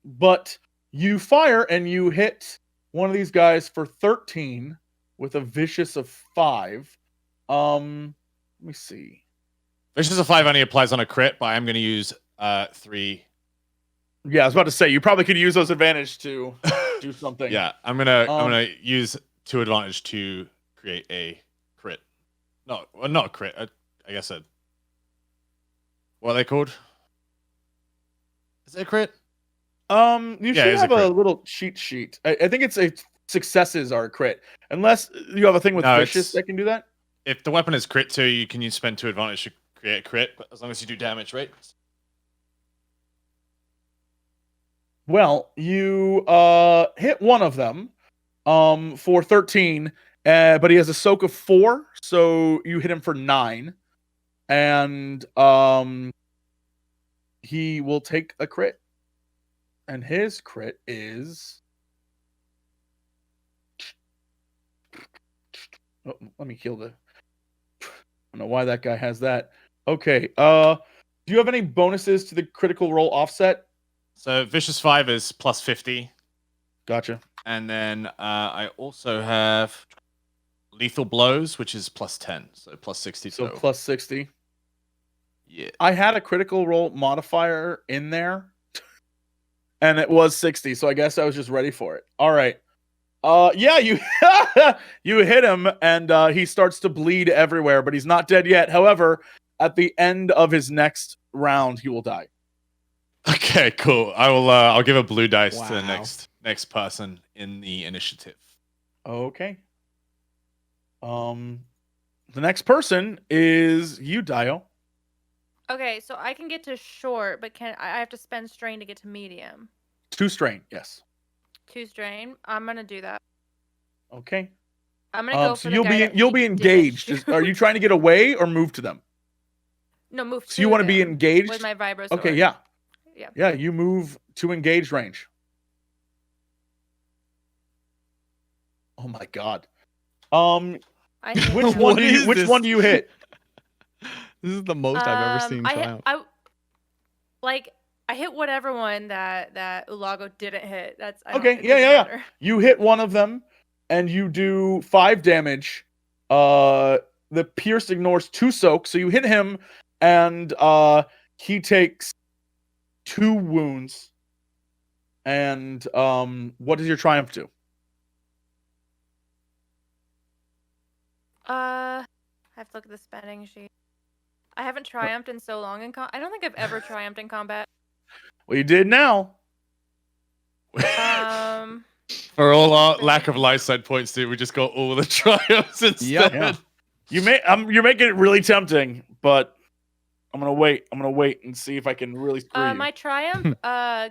But you fire and you hit one of these guys for 13 with a vicious of 5. Let me see. Vicious of 5 only applies on a crit, but I'm going to use 3. Yeah, I was about to say you probably could use those advantage to do something. Yeah, I'm gonna use 2 advantage to create a crit. No, well, not a crit. I guess what are they called? Is it a crit? You Yeah, should it's a have a crit. little cheat sheet. I think it's a successes are a crit, unless you have a thing with No, vicious it's- that can do that. If the weapon is crit 2, you can spend 2 advantage to create a crit, but as long as you do damage, right? Well, you hit one of them for 13, but he has a soak of 4, so you hit him for 9, and he will take a crit, and his crit is. Oh, let me kill the. I don't know why that guy has that. Okay. Do you have any bonuses to the critical roll offset? So Vicious 5 is plus 50. Gotcha. And then I also have Lethal Blows, which is plus 10. So plus 60 So total. plus 60. Yeah. I had a critical roll modifier in there, and it was 60, so I guess I was just ready for it. All right. Yeah, you you hit him, and he starts to bleed everywhere, but he's not dead yet. However, at the end of his next round, he will die. Okay, cool. I'll give a blue dice to the Wow. next person in the initiative. Okay. The next person is you, Dio. Okay, so I can get to short, but I have to spend strain to get to medium? 2 strain, yes. 2 strain. I'm gonna do that. Okay. I'm gonna go So for the you'll guy be that you'll he be didn't engaged. shoot. Are you trying to get away or move to them? No, move. So you want to be them engaged? with my vibro sword. Okay, yeah. Yeah. Yeah, you move to engage range. Oh my god. I hit Which him. one What do you is which this? one do you hit? This is the most I've ever seen I hit, triumph. I hit whatever one that ULAGO didn't hit. That's Okay, it yeah, doesn't yeah. matter. You hit one of them and you do 5 damage. The pierce ignores 2 soak, so you hit him and he takes 2 wounds. And what does your triumph do? I have to look at the spending sheet. I haven't triumphed in so long in I don't think I've ever triumphed in combat. Well, you did now. For all our lack of life side points, dude, we just got all the triumphs instead. Yeah. You're making it really tempting, but I'm gonna wait. I'm gonna wait and see if I can really screw you. My triumph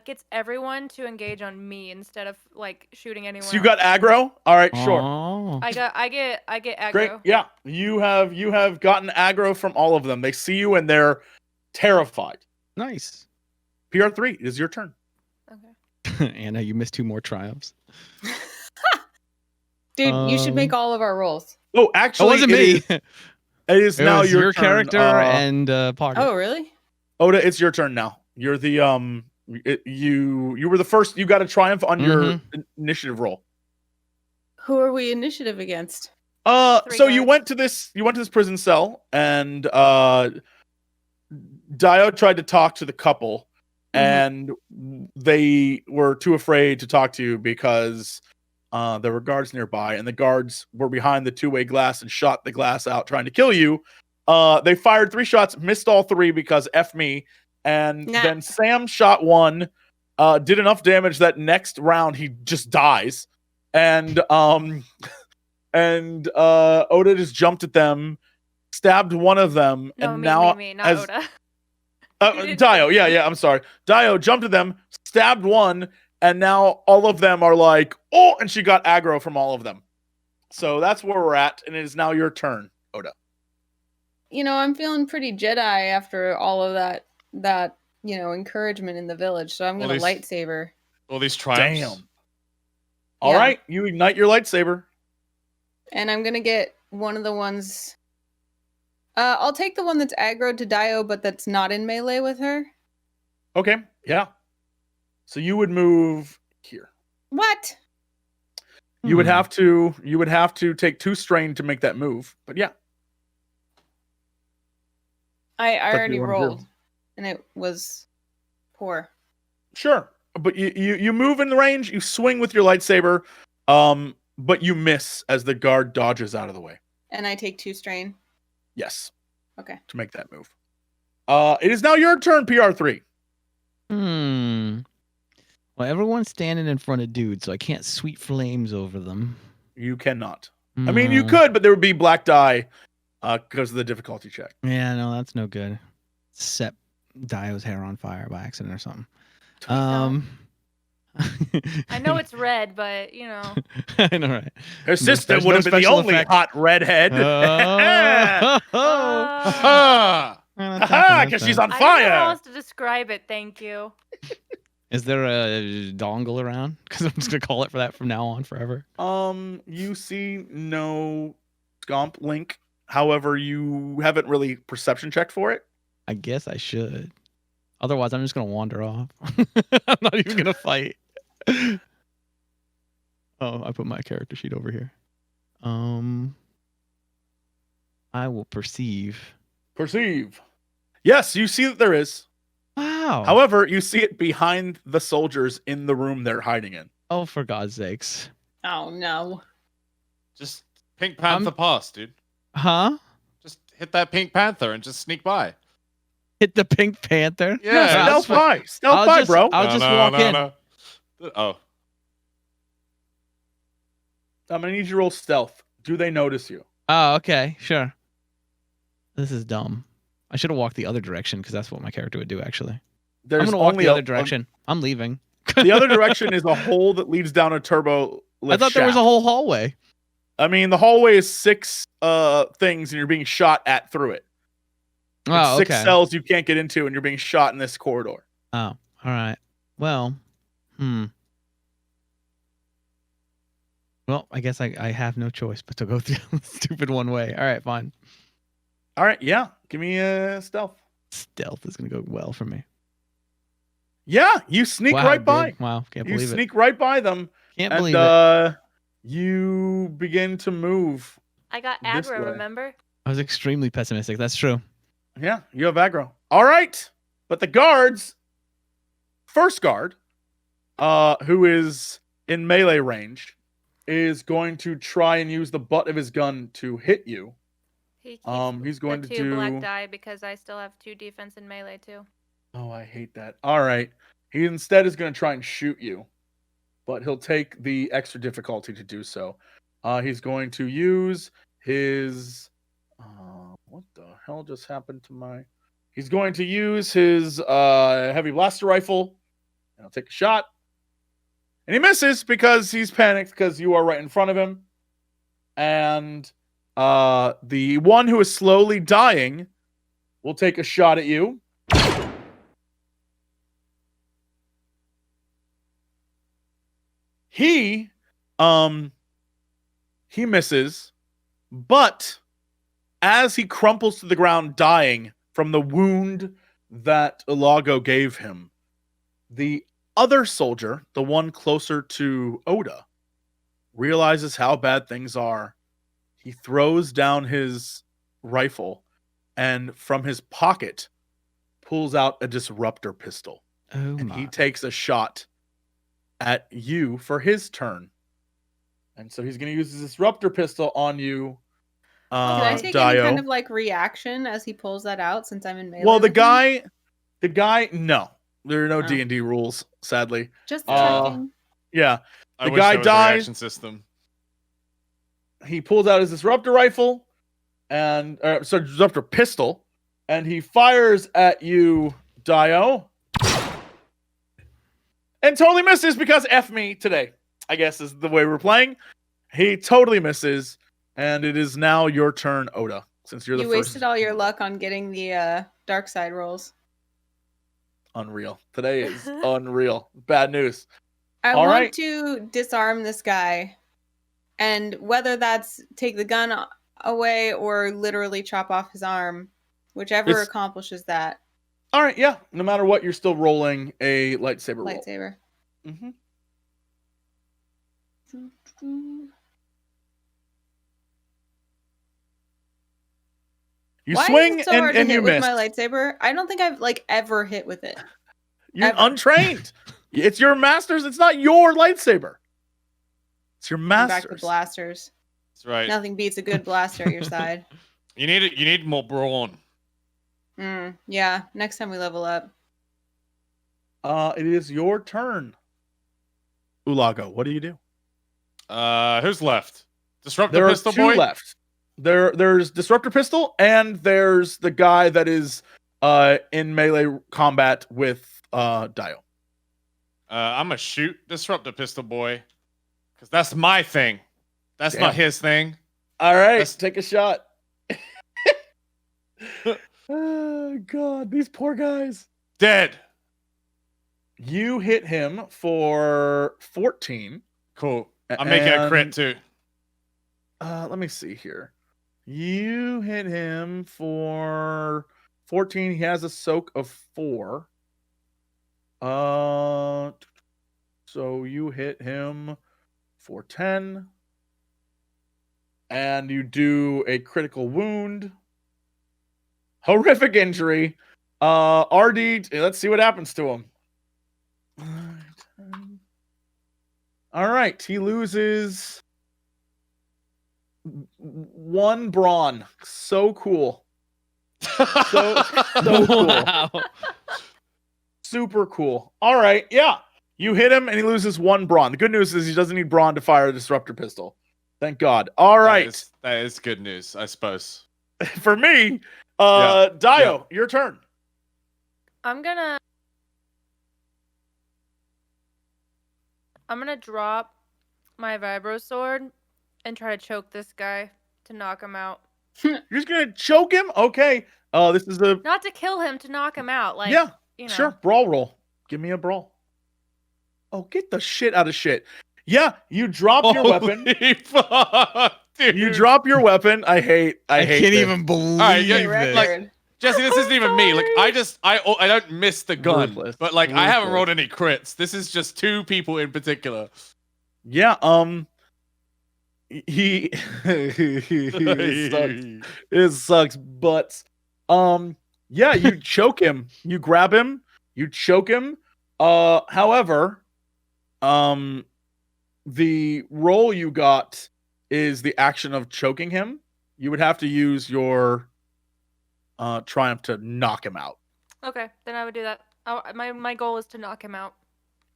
gets everyone to engage on me instead of like shooting anyone. So you got aggro? All right, sure. Oh. I get aggro. Great. Yeah. You have gotten aggro from all of them. They see you and they're terrified. Nice. PR3, it is your turn. Okay. Anna, you missed 2 more triumphs. Dude, you should make all of our rolls. Oh, It actually, wasn't me. It is It now was your turn. character and Pocket. Oh, really? Oda, it's your turn now. You're the you were the first. You got a triumph on your initiative roll. Who are we initiative against? So you guards. went to this prison cell and DAEYO tried to talk to the couple and they were too afraid to talk to you because there were guards nearby and the guards were behind the 2-way glass and shot the glass out trying to kill you. They fired 3 shots, missed all 3 because F me. And then Sam shot 1, did enough damage that next round he just dies. And Oda just jumped at them, stabbed one of them, No, and me, now me, not as Oda. DAEYO, yeah, I'm sorry. DAEYO jumped at them, stabbed one, and now all of them are like, oh, and she got aggro from all of them. So that's where we're at, and it is now your turn, Oda. You know, I'm feeling pretty Jedi after all of that encouragement in the village. So I'm gonna lightsaber. All these triumphs. Damn. All right, you ignite your lightsaber. And I'm gonna get one of the ones. I'll take the one that's aggroed to DAEYO, but that's not in melee with her. Okay, yeah. So you would move here. What? You would have to take 2 strain to make that move. But yeah. I What do already you wanna do? rolled, and it was poor. Sure. But you move in the range, you swing with your lightsaber, but you miss as the guard dodges out of the way. And I take 2 strain. Yes. Okay. To make that move. It is now your turn, PR3. Well, everyone's standing in front of dudes, so I can't sweet flames over them. You cannot. I mean, you could, but there would be black die because of the difficulty check. Yeah, no, that's no good. Set DAEYO's hair on fire by accident or something. I know it's red, but you know. I know, right? Her sister No would have been the special only effects. hot redhead. Because she's on I don't know how fire. else to describe it. Thank you. Is there a dongle around? Because I'm just gonna call it for that from now on forever. You see no Scomp link. However, you haven't really perception checked for it. I guess I should. Otherwise, I'm just gonna wander off. I'm not even gonna fight. Oh, I put my character sheet over here. I will perceive. Perceive. Yes, you see that there is. Wow. However, you see it behind the soldiers in the room they're hiding in. Oh, for God's sakes. Oh no. Just Pink Panther pass, dude. Huh? Just hit that Pink Panther and just sneak by. Hit the Pink Panther? Yeah, stealth by. Stealth I'll by, just- bro. I'll just walk in. Oh. I'm going to need you to roll stealth. Do they notice you? Oh, okay. Sure. This is dumb. I should have walked the other direction because that's what my character would do, actually. I'm There's going to walk only the other direction. I'm leaving. The other direction is a hole that leads down a turbo lift I thought there was a shaft. whole hallway. I mean, the hallway is 6 things and you're being shot at through it. It's Oh, 6 okay. cells you can't get into, and you're being shot in this corridor. Oh, all right. Well, Well, I guess I have no choice but to go through the stupid one way. All right, fine. All right, yeah. Give me a stealth. Stealth is gonna go well for me. Yeah, you sneak Wow, right dude. by. Wow, can't You believe it. sneak right by them, Can't and believe it. you begin to move. I got This aggro, way. remember? I was extremely pessimistic. That's true. Yeah, you have aggro. All right, but the guards, first guard, who is in melee range, is going to try and use the butt of his gun to hit you. He keeps He's going the to 2 do. black die because I still have 2 defense in melee too. Oh, I hate that. All right, he instead is going to try and shoot you, but he'll take the extra difficulty to do so. He's going to use his. What the hell just happened to my? He's going to use his heavy blaster rifle, and he'll take a shot. And he misses because he's panicked because you are right in front of him. And the one who is slowly dying will take a shot at you. He misses, but as he crumples to the ground dying from the wound that ULAGO gave him, the other soldier, the one closer to Oda, realizes how bad things are. He throws down his rifle and from his pocket pulls out a disruptor pistol. Oh And my. he takes a shot at you for his turn. And so he's going to use his disruptor pistol on you. Can I take DAEYO. any kind of like reaction as he pulls that out since I'm in melee? Well, the with him? guy, no. There are no Oh. D&D rules, sadly. Just Uh, checking. Yeah. I The wish guy there was a dies. reaction system. He pulls out his disruptor rifle and disruptor pistol, and he fires at you, DAEYO. And totally misses because F me today, I guess is the way we're playing. He totally misses, and it is now your turn, Oda, since you're the You first. wasted all your luck on getting the dark side rolls. Unreal. Today is unreal. Bad news. I All want right. to disarm this guy, and whether that's take the gun away or literally chop off his arm, whichever It's- accomplishes that. All right, yeah. No matter what, you're still rolling a lightsaber roll. Lightsaber. Mm-hmm. You Why swing is it so hard to and hit you with miss. my lightsaber? I don't think I've like ever hit with it. You're ever. untrained. It's your master's. It's not your lightsaber. It's your I'm back to master's. blasters. That's right. Nothing beats a good blaster at your side. You need more brawn. Yeah, next time we level up. It is your turn. ULAGO, what do you do? Who's left? Disruptor There are pistol two boy. left. There's Disruptor Pistol, and there's the guy that is in melee combat with DAEYO. I'm gonna shoot Disruptor pistol boy, because that's my thing. That's Damn. not his thing. All right, That's- take a shot. Oh God, these poor guys. Dead. You hit him for 14. Cool. I'm making a crit and- too. Let me see here. You hit him for 14. He has a soak of 4. So you hit him for 10. And you do a critical wound. Horrific injury. RD, let's see what happens to him. All right, he loses 1 brawn. So cool. So cool. Wow. Super cool. All right, yeah. You hit him and he loses 1 brawn. The good news is he doesn't need brawn to fire a disruptor pistol. Thank God. All right. That is good news, I suppose. For me, Yeah. DAEYO, your turn. I'm gonna drop my vibro sword and try to choke this guy to knock him out. You're just gonna choke him? Okay. This is a Not to kill him, to knock him out. Like, yeah, you know. sure, brawl roll. Give me a brawl. Oh, get the shit out of shit. Yeah, you drop your weapon. Holy fuck, dude. You drop your weapon. I hate can't this. even believe Alright, yeah, New this. record. Jesse, this isn't even me. Like, I don't miss the gun, Ruthless. but like, I haven't Ruthless. rolled any crits. This is just 2 people in particular. Yeah, he sucks. It sucks butts. Yeah, you choke him. You grab him. You choke him. However, the roll you got is the action of choking him. You would have to use your triumph to knock him out. Okay, then I would do that. My goal is to knock him out.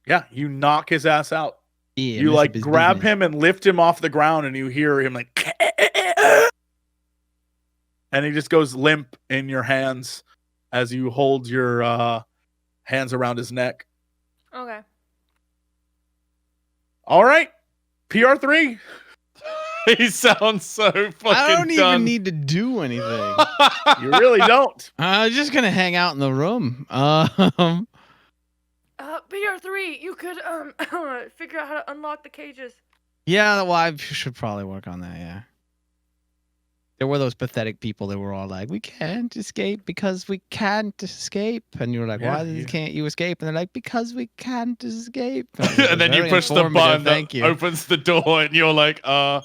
Yeah, you knock his ass out. Yeah, You mess like up his grab business. him and lift him off the ground, and you hear him like, and he just goes limp in your hands as you hold your hands around his neck. Okay. All right, PR3. He sounds so fucking I don't even done. need to do anything. You really don't. I'm just gonna hang out in the room. BR3, you could figure out how to unlock the cages. Yeah, well, I should probably work on that. Yeah. There were those pathetic people that were all like, "We can't escape because we can't escape," and you were like, Yeah, "Why yeah. can't you escape?" And they're like, "Because we can't escape." And then you Very push the informative, button Thank that you. opens the door, and you're like, yeah,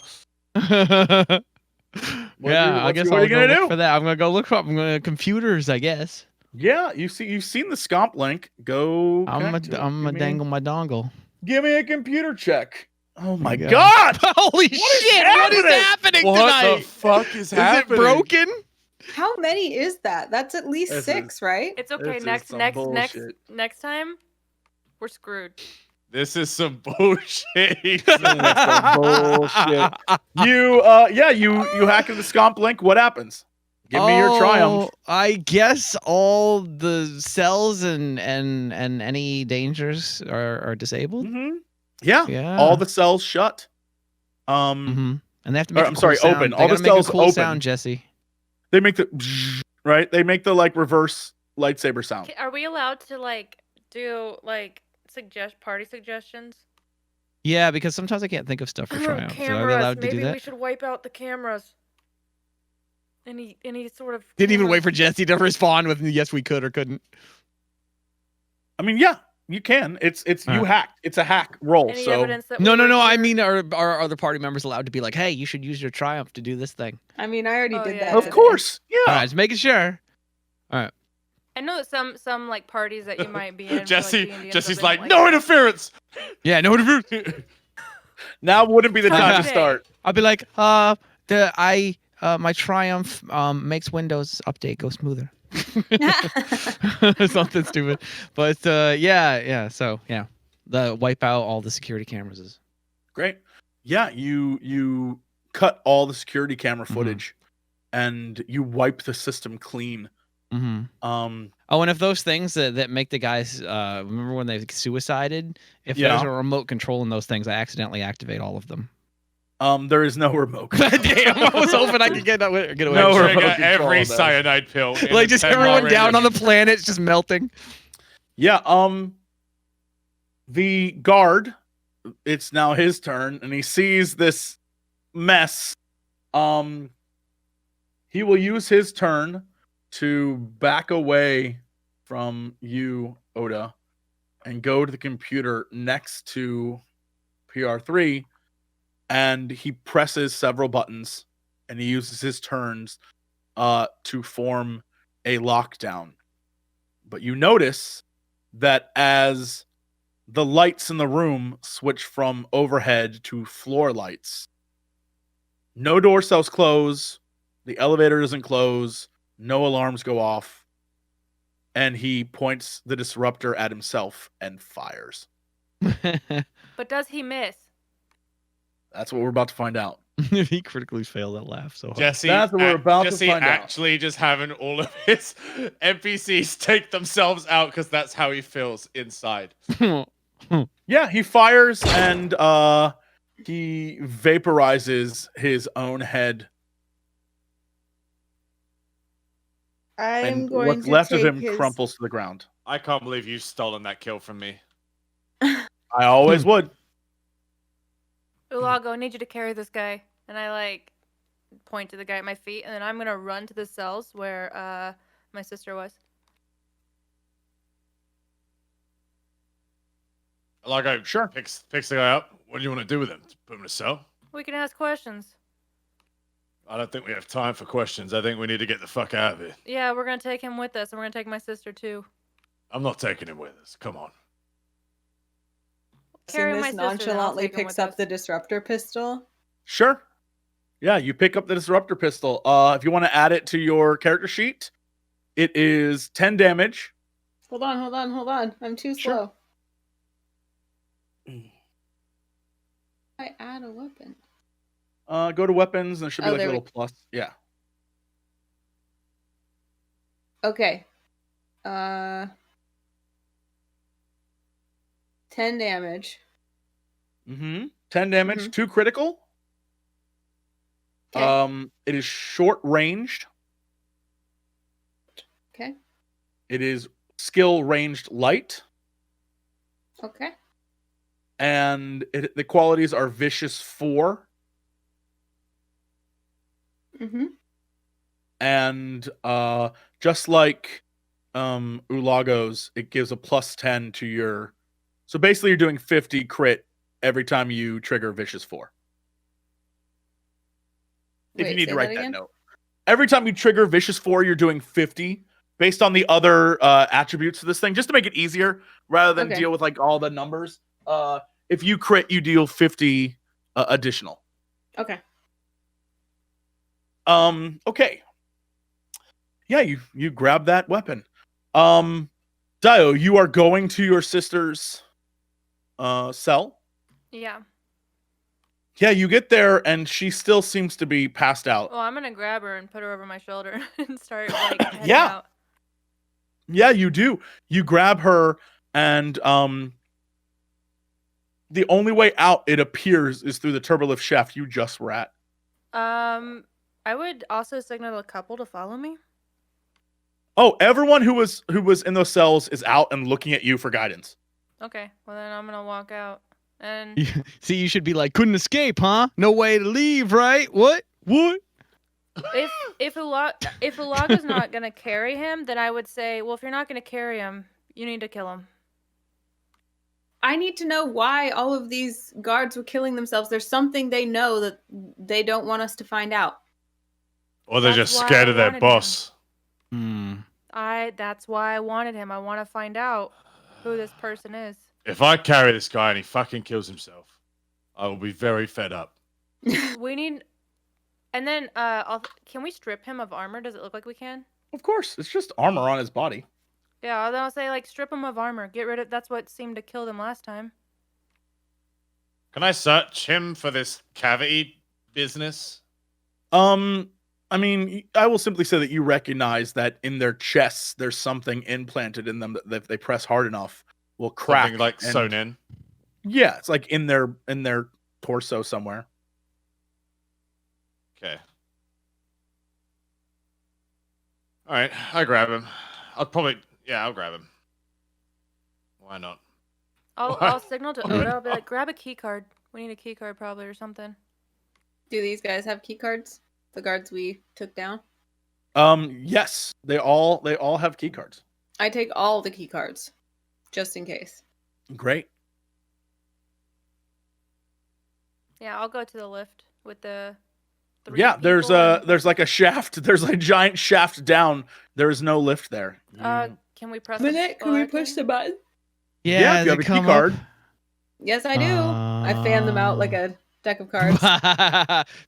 What I guess are I'll you go gonna look do? for that. I'm gonna go look up. I'm gonna computers, I guess. Yeah, you've seen the scomp link. Go. I'm connect to it. gonna dangle my dongle. Give me a computer check. Oh my go. god! Holy is shit! What is happening? happening "What tonight? the fuck is Is it happening?" broken? How many is that? That's at least This 6, right? It's okay. This is Next some next bullshit. next time, we're screwed. This is some bullshit. Bullshit. You hack into the scomp link. What happens? Give me your triumph. I guess all the cells and any dangers are disabled. Mm-hmm. Yeah. Yeah. All the cells shut. And they have to or, make. I'm sorry, sound. open. They All the gotta make a cells cool open. sound, Jesse. They make the right. They make the like reverse lightsaber sound. Are we allowed to like do like party suggestions? Yeah, because sometimes I can't think of stuff for triumph. So are they Cameras. allowed to Maybe do that? we should wipe out the cameras. Any sort of. Didn't even wait for cameras. Jesse to respond with yes, we could or couldn't. I mean, yeah, you can. It's you Alright. hacked. It's a hack roll. Any so evidence that No. we were I here? mean, are other party members allowed to be like, hey, you should use your triumph to do this thing? I mean, I already Oh, did yeah. that. of today. course, yeah. All right, just making sure. I know that some like parties that you might be in. for, like, Jesse, D&D and Jesse's stuff, they like, don't "No that. interference." Yeah, no. Now wouldn't be the time to Yeah. start. I'll be like, my triumph makes Windows update go smoother. Something stupid, but yeah. So yeah, the wipe out all the security cameras is. Great. Yeah, you cut all the security camera footage, and you wipe the system clean. Oh, and if those things that make the guys remember when they suicided, if Yeah. there's a remote control in those things, I accidentally activate all of them. There is no remote. control. Damn, I was hoping I could get away. No, Trigger remote control every of those. cyanide pill. in Like a just 10 everyone mile down on the radius. planet just melting. Yeah. The guard. It's now his turn, and he sees this mess. He will use his turn to back away from you, Oda, and go to the computer next to PR3, and he presses several buttons, and he uses his turns to form a lockdown. But you notice that as the lights in the room switch from overhead to floor lights, no door cells close, the elevator doesn't close, no alarms go off, and he points the disruptor at himself and fires. But does he miss? That's what we're about to find out. He critically failed that laugh so hard. Jesse, That's what we're about to Jesse find out. actually just having all of his NPCs take themselves out because that's how he feels inside. Yeah, he fires and he vaporizes his own head. I'm And going what's to left of take him his... crumples to the ground. I can't believe you've stolen that kill from me. I always would. ULAGO, I need you to carry this guy. And I like point to the guy at my feet, and then I'm gonna run to the cells where my sister was. ULAGO Sure. picks the guy up. What do you want to do with him? Put him in a cell? We can ask questions. I don't think we have time for questions. I think we need to get the fuck out of here. Yeah, we're gonna take him with us, and we're gonna take my sister too. I'm not taking him with us. Come on. Carry my This sister, then I'll nonchalantly take him picks with up us. the disruptor pistol. Sure. Yeah, you pick up the disruptor pistol. If you want to add it to your character sheet, it is 10 damage. Hold on. I'm too Sure. slow. I add a weapon. Go to weapons, and there should be Oh, like a there we- little plus. Yeah. Okay. 10 damage. 10 damage, Mhm. 2 critical. Okay. It is short ranged. Okay. It is skill ranged light, Okay. and the qualities are vicious 4 Mm-hmm. and just like ULAGO's, it gives a plus 10 to your. So basically, you're doing 50 crit every time you trigger vicious 4. If you need to write that note, every time you trigger vicious 4, you're doing 50 based on the other attributes of this thing, just to make it easier rather than Okay. deal with like all the numbers. If you crit, you deal 50 additional. Okay. Okay. Yeah, you grab that weapon. DAEYO, you are going to your sister's cell. Yeah. Yeah, you get there and she still seems to be passed out. Well, I'm gonna grab her and put her over my shoulder and start like heading Yeah. out. Yeah, you do. You grab her, and the only way out, it appears, is through the turbolift shaft you just were at. I would also signal a couple to follow me. Oh, everyone who was in those cells is out and looking at you for guidance. Okay, well then I'm gonna walk out. And See, you should be like, couldn't escape, huh? No way to leave, right? What? if ULAGO's not gonna carry him, then I would say, well, if you're not gonna carry him, you need to kill him. I need to know why all of these guards were killing themselves. There's something they know that they don't want us to find out. Or they're That's just why scared I of their wanted him. boss. That's why I wanted him. I want to find out who this person is. If I carry this guy and he fucking kills himself, I will be very fed up. We need. And then, can we strip him of armor? Does it look like we can? Of course, it's just armor on his body. Yeah, then I'll say like strip him of armor. Get rid of. That's what seemed to kill them last time. Can I search him for this cavity business? I mean, I will simply say that you recognize that in their chests, there's something implanted in them that if they press hard enough, will crack. Something like sewn in? Yeah, it's like in their torso somewhere. Okay. Alright, I grab him. I'll grab him. Why not? I'll signal to Oda. I'll be like, grab a key card. We need a key card probably or something. Do these guys have key cards? The guards we took down? Yes, they all have key cards. I take all the key cards, just in case. Great. Yeah, I'll go to the lift with the. Yeah, there's like a shaft. There's a giant shaft down. There is no lift there. Can we press? Can we push the button? Yeah, if you have a key card. Yes, I do. I fan them out like a deck of cards.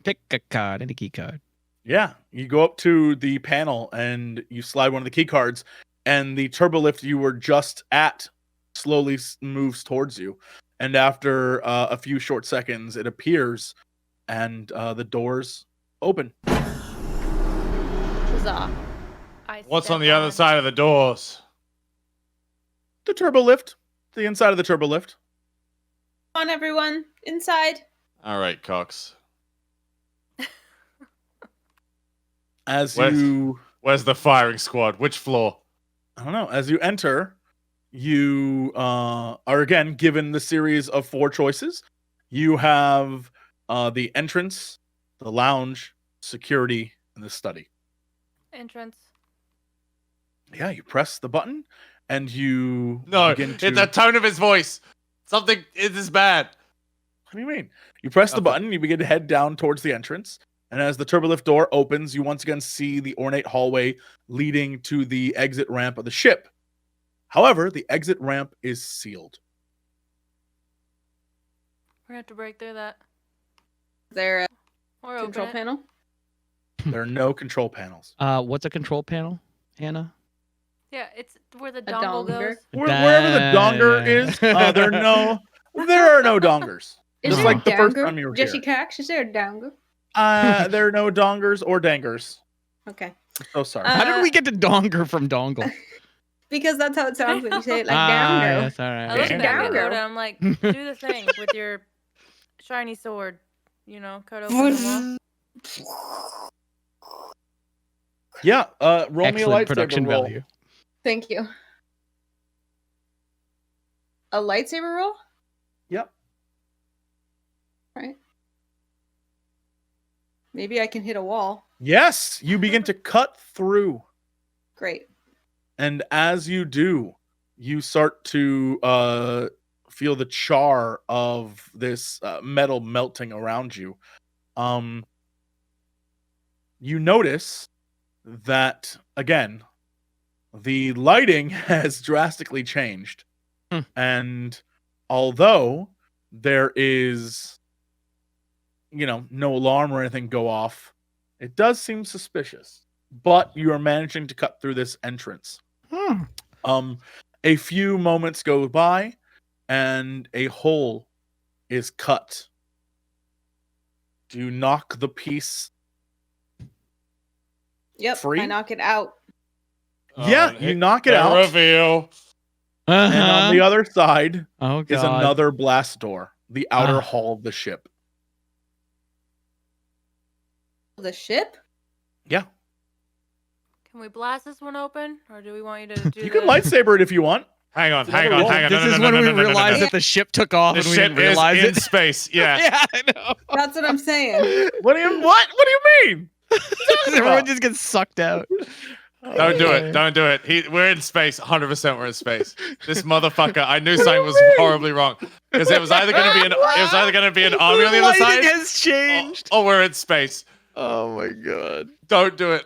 Pick a card, any key card. Yeah, you go up to the panel and you slide one of the key cards, and the turbo lift you were just at slowly moves towards you. And after a few short seconds, it appears, and the doors open. Huzzah. What's on the other side of the doors? The turbo lift. The inside of the turbo lift. Come on, everyone. Inside. All right, Cox. As Where's Where's the firing squad? Which floor? I don't know. As you enter, you are again given the series of 4 choices. You have the entrance, the lounge, security, and the study. Entrance. Yeah, you press the button, and you No, begin to... it's the tone of his voice. Something is bad. What do you mean? You press the Nothing. button, you begin to head down towards the entrance, and as the turbolift door opens, you once again see the ornate hallway leading to the exit ramp of the ship. However, the exit ramp is sealed. We're gonna have to break through that. Is there a Or open control it. panel? There are no control panels. What's a control panel, Hannah? Yeah, it's where the A dongle donger? goes. Wherever the donger is, there are no dongers. Is Just there like a the first donger? time you were Jesse here. Cox, is there a donger? There are no dongers or dangers. Okay. I'm so sorry. How did we get to donger from dongle? Because that's how it sounds when you say it like Ah, donger. yes, all I right. look Yeah. back at Donger. Oda. I'm like, do the thing with your shiny sword. You know, cut open the wall. Yeah, roll me a Excellent lightsaber production roll. value. Thank you. A lightsaber roll? Yep. Right. Maybe I can hit a wall. Yes, you begin to cut through. Great. And as you do, you start to feel the char of this metal melting around you. You notice that, again, the lighting has drastically changed. And although there is, no alarm or anything go off, it does seem suspicious. But you are managing to cut through this entrance. A few moments go by, and a hole is cut. Do you knock the piece? Yep. Free? I knock it out. Yeah, you knock it out. Reveal. And on the other side Oh, is God. another blast door, the outer hull of the ship. The ship? Yeah. Can we blast this one open, or do we want you to do? You can lightsaber it if you want. Hang on, It's hang another on, roll. hang on. This No, is no, when no, we no, no, no, realized no. that the ship took off The and we ship didn't is realize in it. space. Yeah. Yeah, I know. That's what I'm saying. What do you mean? Everyone just gets sucked out. Don't do it. Don't do it. We're in space. 100% we're in space. This motherfucker. I knew something was horribly wrong because it was either going to be an army on the other Lighting side, has changed. or we're in space. Oh my God. Don't do it.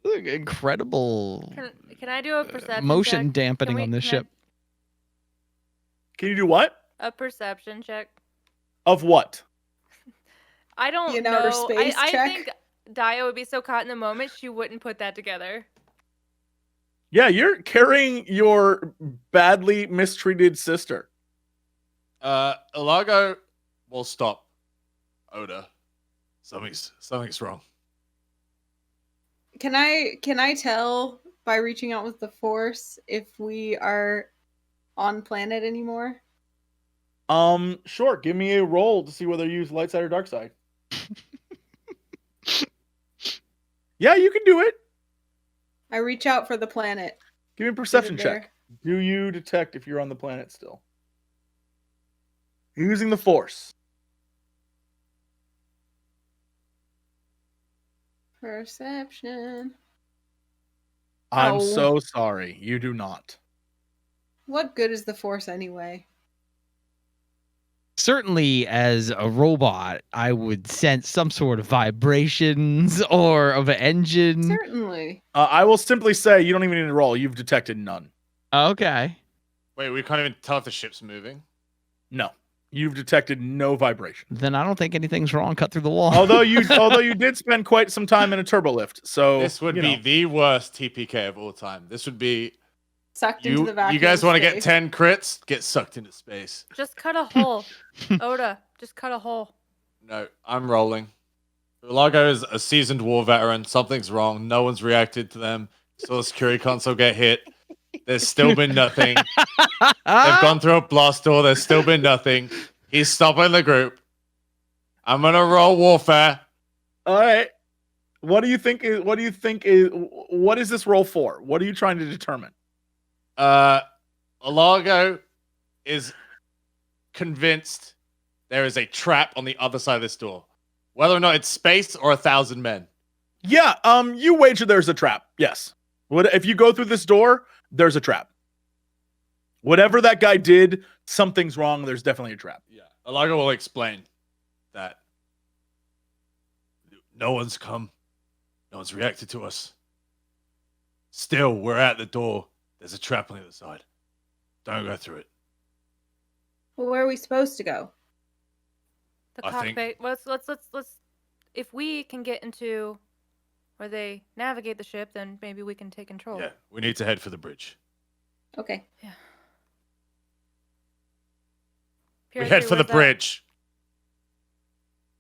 Look, incredible Can I do a perception motion check? dampening Can on this can ship. Can you do what? A perception check. Of what? I don't An know. outer space I check? think DAEYO would be so caught in the moment she wouldn't put that together. Yeah, you're carrying your badly mistreated sister. ULAGO will stop. Oda. Something's wrong. Can I tell by reaching out with the Force if we are on planet anymore? Sure. Give me a roll to see whether you use light side or dark side. Yeah, you can do it. I reach out for the planet. Give me a Is perception it check. Do you detect if you're on the planet still? You're using the Force. Perception. I'm Oh. so sorry. You do not. What good is the Force anyway? Certainly, as a robot, I would sense some sort of vibrations or of an engine. Certainly. I will simply say you don't even need to roll. You've detected none. Okay. Wait, we can't even tell if the ship's moving. No. You've detected no vibration. Then I don't think anything's wrong. Cut through the wall. although you did spend quite some time in a turbo lift. So This would be the worst TPK of all time. This would be Sucked into the vacuum. you guys want to get space. 10 crits? Get sucked into space. Just cut a hole. Oda, just cut a hole. No, I'm rolling. ULAGO is a seasoned war veteran. Something's wrong. No one's reacted to them. Saw the security console get hit. There's still been nothing. They've gone through a blast door. There's still been nothing. He's stopping the group. I'm gonna roll warfare. All right. What do you think is? What is this roll for? What are you trying to determine? ULAGO is convinced there is a trap on the other side of this door. Whether or not it's space or 1,000 men. Yeah. You wager there's a trap. Yes. What if you go through this door? There's a trap. Whatever that guy did, something's wrong. There's definitely a trap. Yeah. ULAGO will explain that no one's come. No one's reacted to us. Still, we're at the door. There's a trap on the other side. Don't go through it. Well, where are we supposed to go? The I think- cockpit. Let's. If we can get into where they navigate the ship, then maybe we can take control. Yeah, we need to head for the bridge. Okay. We head for the bridge.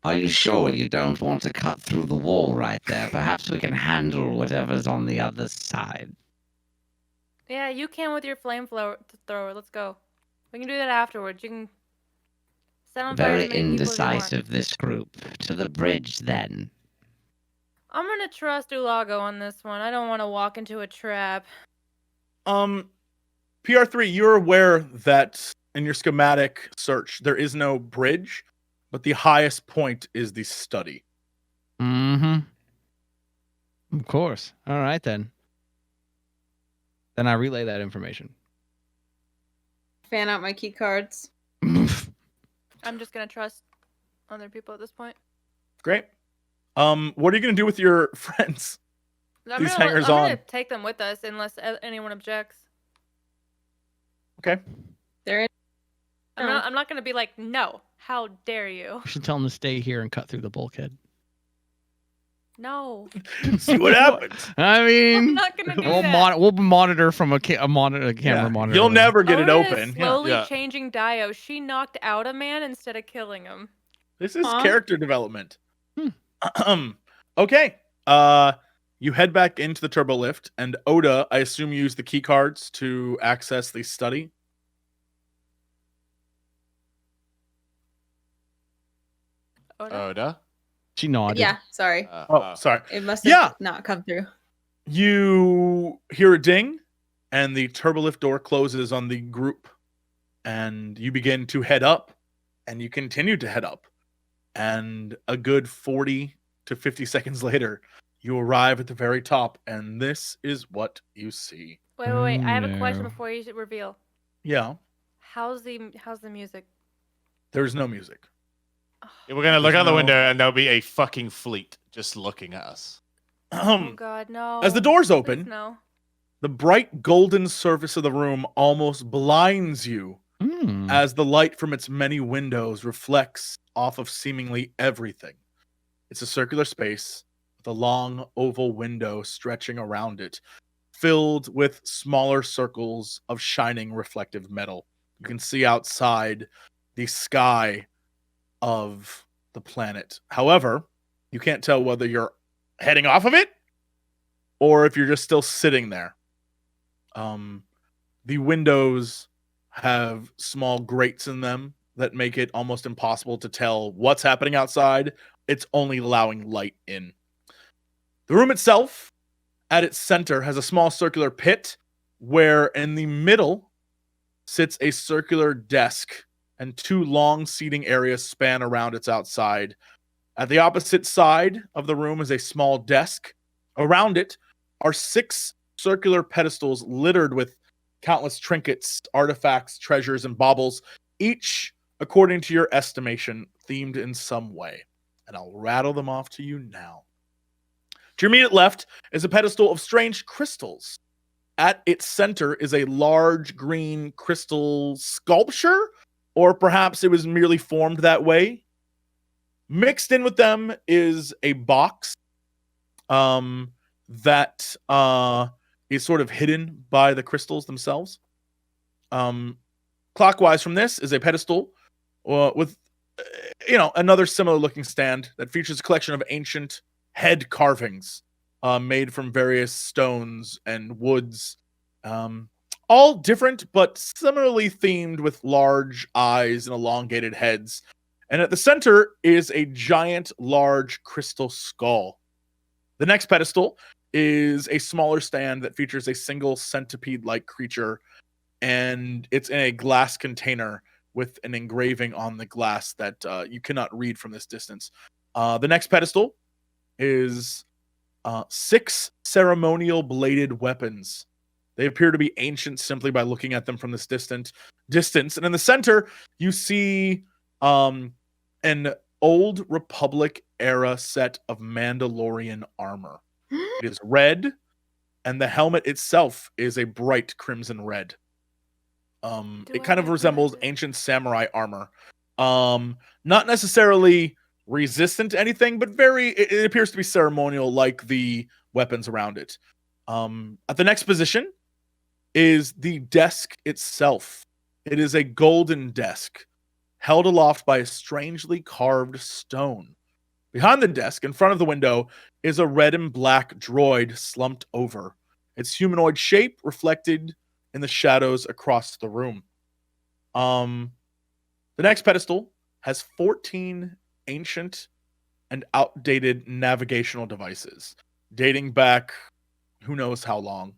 Are you sure you don't want to cut through the wall right there? Perhaps we can handle whatever's on the other side. Yeah, you can with your thrower. Let's go. We can do that afterwards. You can set on fire Very as many people as you want. indecisive, this group. To the bridge, then. I'm gonna trust ULAGO on this one. I don't want to walk into a trap. PR3, you're aware that in your schematic search there is no bridge, but the highest point is the study. Mm-hmm. Of course. All right, then. Then I relay that information. Fan out my key cards. I'm just gonna trust other people at this point. Great. What are you gonna do with your friends? I'm These gonna, hangers I'm on. gonna take them with us unless anyone objects. Okay. They're in. I'm not gonna be like, no. How dare you? We should tell them to stay here and cut through the bulkhead. No. See what happens. I I'm mean, not gonna do we'll, that. we'll monitor from a camera Yeah, monitor. you'll never get it Oda is open. Yeah. slowly Yeah. changing DAEYO. She knocked out a man instead of killing him. This is Huh? character development. Hmm. Okay. You head back into the turbo lift, and Oda, I assume, used the key cards to access the study. Oda? Oda? She nodded. Yeah, sorry. Oh, sorry. It must have Yeah. not come through. You hear a ding, and the turbolift door closes on the group, and you begin to head up, and you continue to head up. And a good 40 to 50 seconds later, you arrive at the very top, and this is what you see. Wait. I have a question No. before you reveal. Yeah, How's the music? there's no music. Yeah, we're gonna look There's out the no- window and there'll be a fucking fleet just looking at us. Oh God, no. As the doors Please open, no. the bright golden surface of the room almost blinds you Hmm. as the light from its many windows reflects off of seemingly everything. It's a circular space with a long oval window stretching around it, filled with smaller circles of shining reflective metal. You can see outside the sky of the planet. However, you can't tell whether you're heading off of it or if you're just still sitting there. The windows have small grates in them that make it almost impossible to tell what's happening outside. It's only allowing light in. The room itself, at its center, has a small circular pit where in the middle sits a circular desk and two long seating areas span around its outside. At the opposite side of the room is a small desk. Around it are 6 circular pedestals littered with countless trinkets, artifacts, treasures, and baubles, each, according to your estimation, themed in some way. And I'll rattle them off to you now. To your immediate left is a pedestal of strange crystals. At its center is a large green crystal sculpture, or perhaps it was merely formed that way. Mixed in with them is a box that is sort of hidden by the crystals themselves. Clockwise from this is a pedestal with another similar looking stand that features a collection of ancient head carvings made from various stones and woods, all different but similarly themed with large eyes and elongated heads. And at the center is a giant, large crystal skull. The next pedestal is a smaller stand that features a single centipede-like creature, and it's in a glass container with an engraving on the glass that you cannot read from this distance. The next pedestal is 6 ceremonial bladed weapons. They appear to be ancient simply by looking at them from this distance. And in the center, you see an old Republic era set of Mandalorian armor. It is red, and the helmet itself is a bright crimson red. It kind of resembles ancient samurai armor. Not necessarily resistant to anything, but it appears to be ceremonial like the weapons around it. At the next position is the desk itself. It is a golden desk held aloft by a strangely carved stone. Behind the desk, in front of the window, is a red and black droid slumped over, its humanoid shape reflected in the shadows across the room. The next pedestal has 14 ancient and outdated navigational devices dating back who knows how long.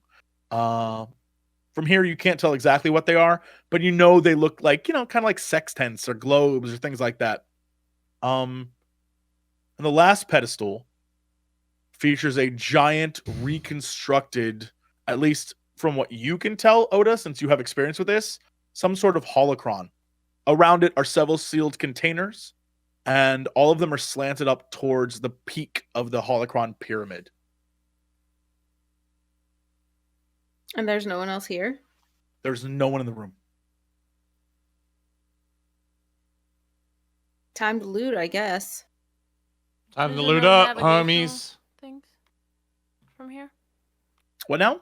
From here, you can't tell exactly what they are, but you know they look like, kind of like sextants or globes or things like that. And the last pedestal features a giant reconstructed, at least from what you can tell, Oda, since you have experience with this, some sort of holocron. Around it are several sealed containers, and all of them are slanted up towards the peak of the holocron pyramid. And there's no one else here? There's no one in the room. Time to loot, I guess. Time Is to there loot no up, navigational homies. Things from here? What now?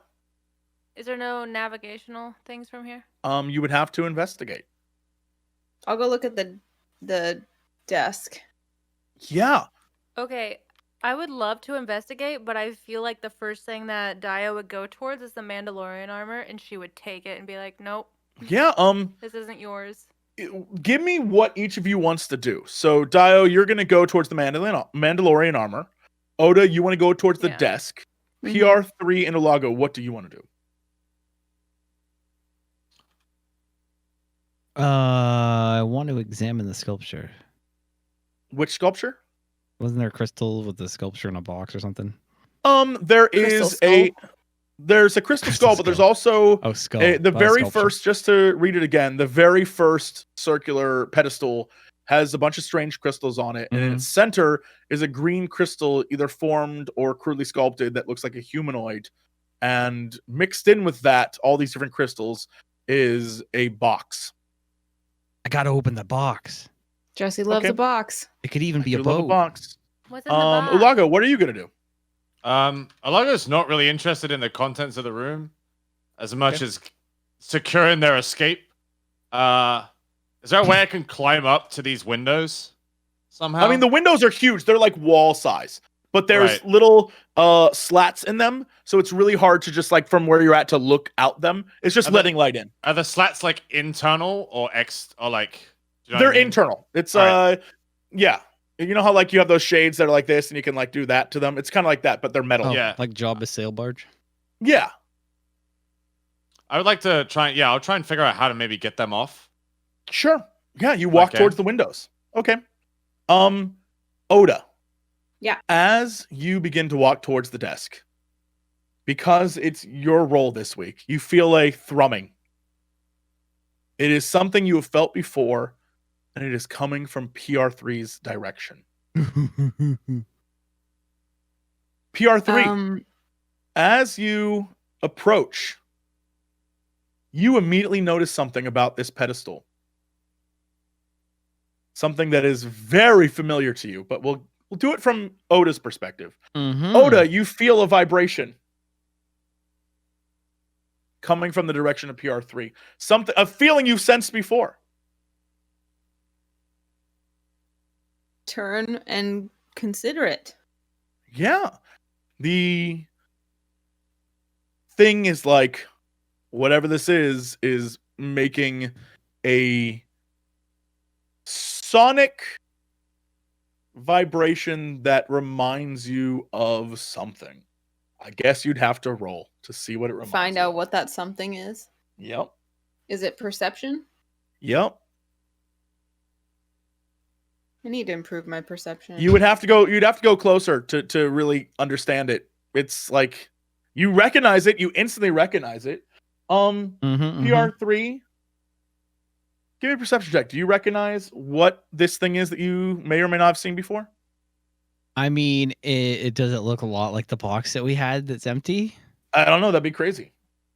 Is there no navigational things from here? You would have to investigate. I'll go look at the desk. Yeah. Okay, I would love to investigate, but I feel like the first thing that DAEYO would go towards is the Mandalorian armor, and she would take it and be like, "Nope, Yeah. this isn't yours." Give me what each of you wants to do. So, DAEYO, you're going to go towards the Mandalorian armor. Oda, you want to go towards the Yeah. desk. Mhm. PR3 and ULAGO, what do you want to do? I want to examine the sculpture. Which sculpture? Wasn't there a crystal with the sculpture in a box or something? There Crystal is skull? there's a crystal skull, but there's skull. also Oh, skull. the very sculpture. first, just to read it again, the very first circular pedestal has a bunch of strange crystals on it, and in its center is a green crystal, either formed or crudely sculpted, that looks like a humanoid. And mixed in with that, all these different crystals, is a box. I gotta open the box. Jesse loves Okay. a box. It could even be You a love boat. box. What's in the box? ULAGO, what are you gonna do? Alago's not really interested in the contents of the room as much Okay. as securing their escape. Is there a way I can climb up to these windows somehow? I mean, the windows are huge; they're like wall size, but there's Right. little slats in them, so it's really hard to just like from where you're at to look out them. It's just Are letting light in. Are the slats like internal or like? Do you know They're what I mean? internal. It's Alright. yeah. You know how like you have those shades that are like this, and you can like do that to them. It's kind of like that, but they're metal. Oh, Yeah. like Jabba's sail barge. Yeah. I would like to try. Yeah, I'll try and figure out how to maybe get them off. Sure. Yeah, you walk Okay. towards the windows. Okay. Oda. Yeah. As you begin to walk towards the desk, because it's your role this week, you feel a thrumming. It is something you have felt before, and it is coming from PR3's direction. PR3, as you approach, you immediately notice something about this pedestal. Something that is very familiar to you, but we'll do it from Oda's perspective. Mhm. Oda, you feel a vibration coming from the direction of PR3. A feeling you've sensed before. Turn and consider it. Yeah. The thing is like, whatever this is making a sonic vibration that reminds you of something. I guess you'd have to roll to see what it reminds Find you out of. what that something is. Yep. Is it perception? Yep. I need to improve my perception. You'd have to go closer to really understand it. It's like you recognize it, you instantly recognize it. PR3, give me a perception check. Do you recognize what this thing is that you may or may not have seen before? I mean, it does it look a lot like the box that we had that's empty? I don't know. That'd be crazy.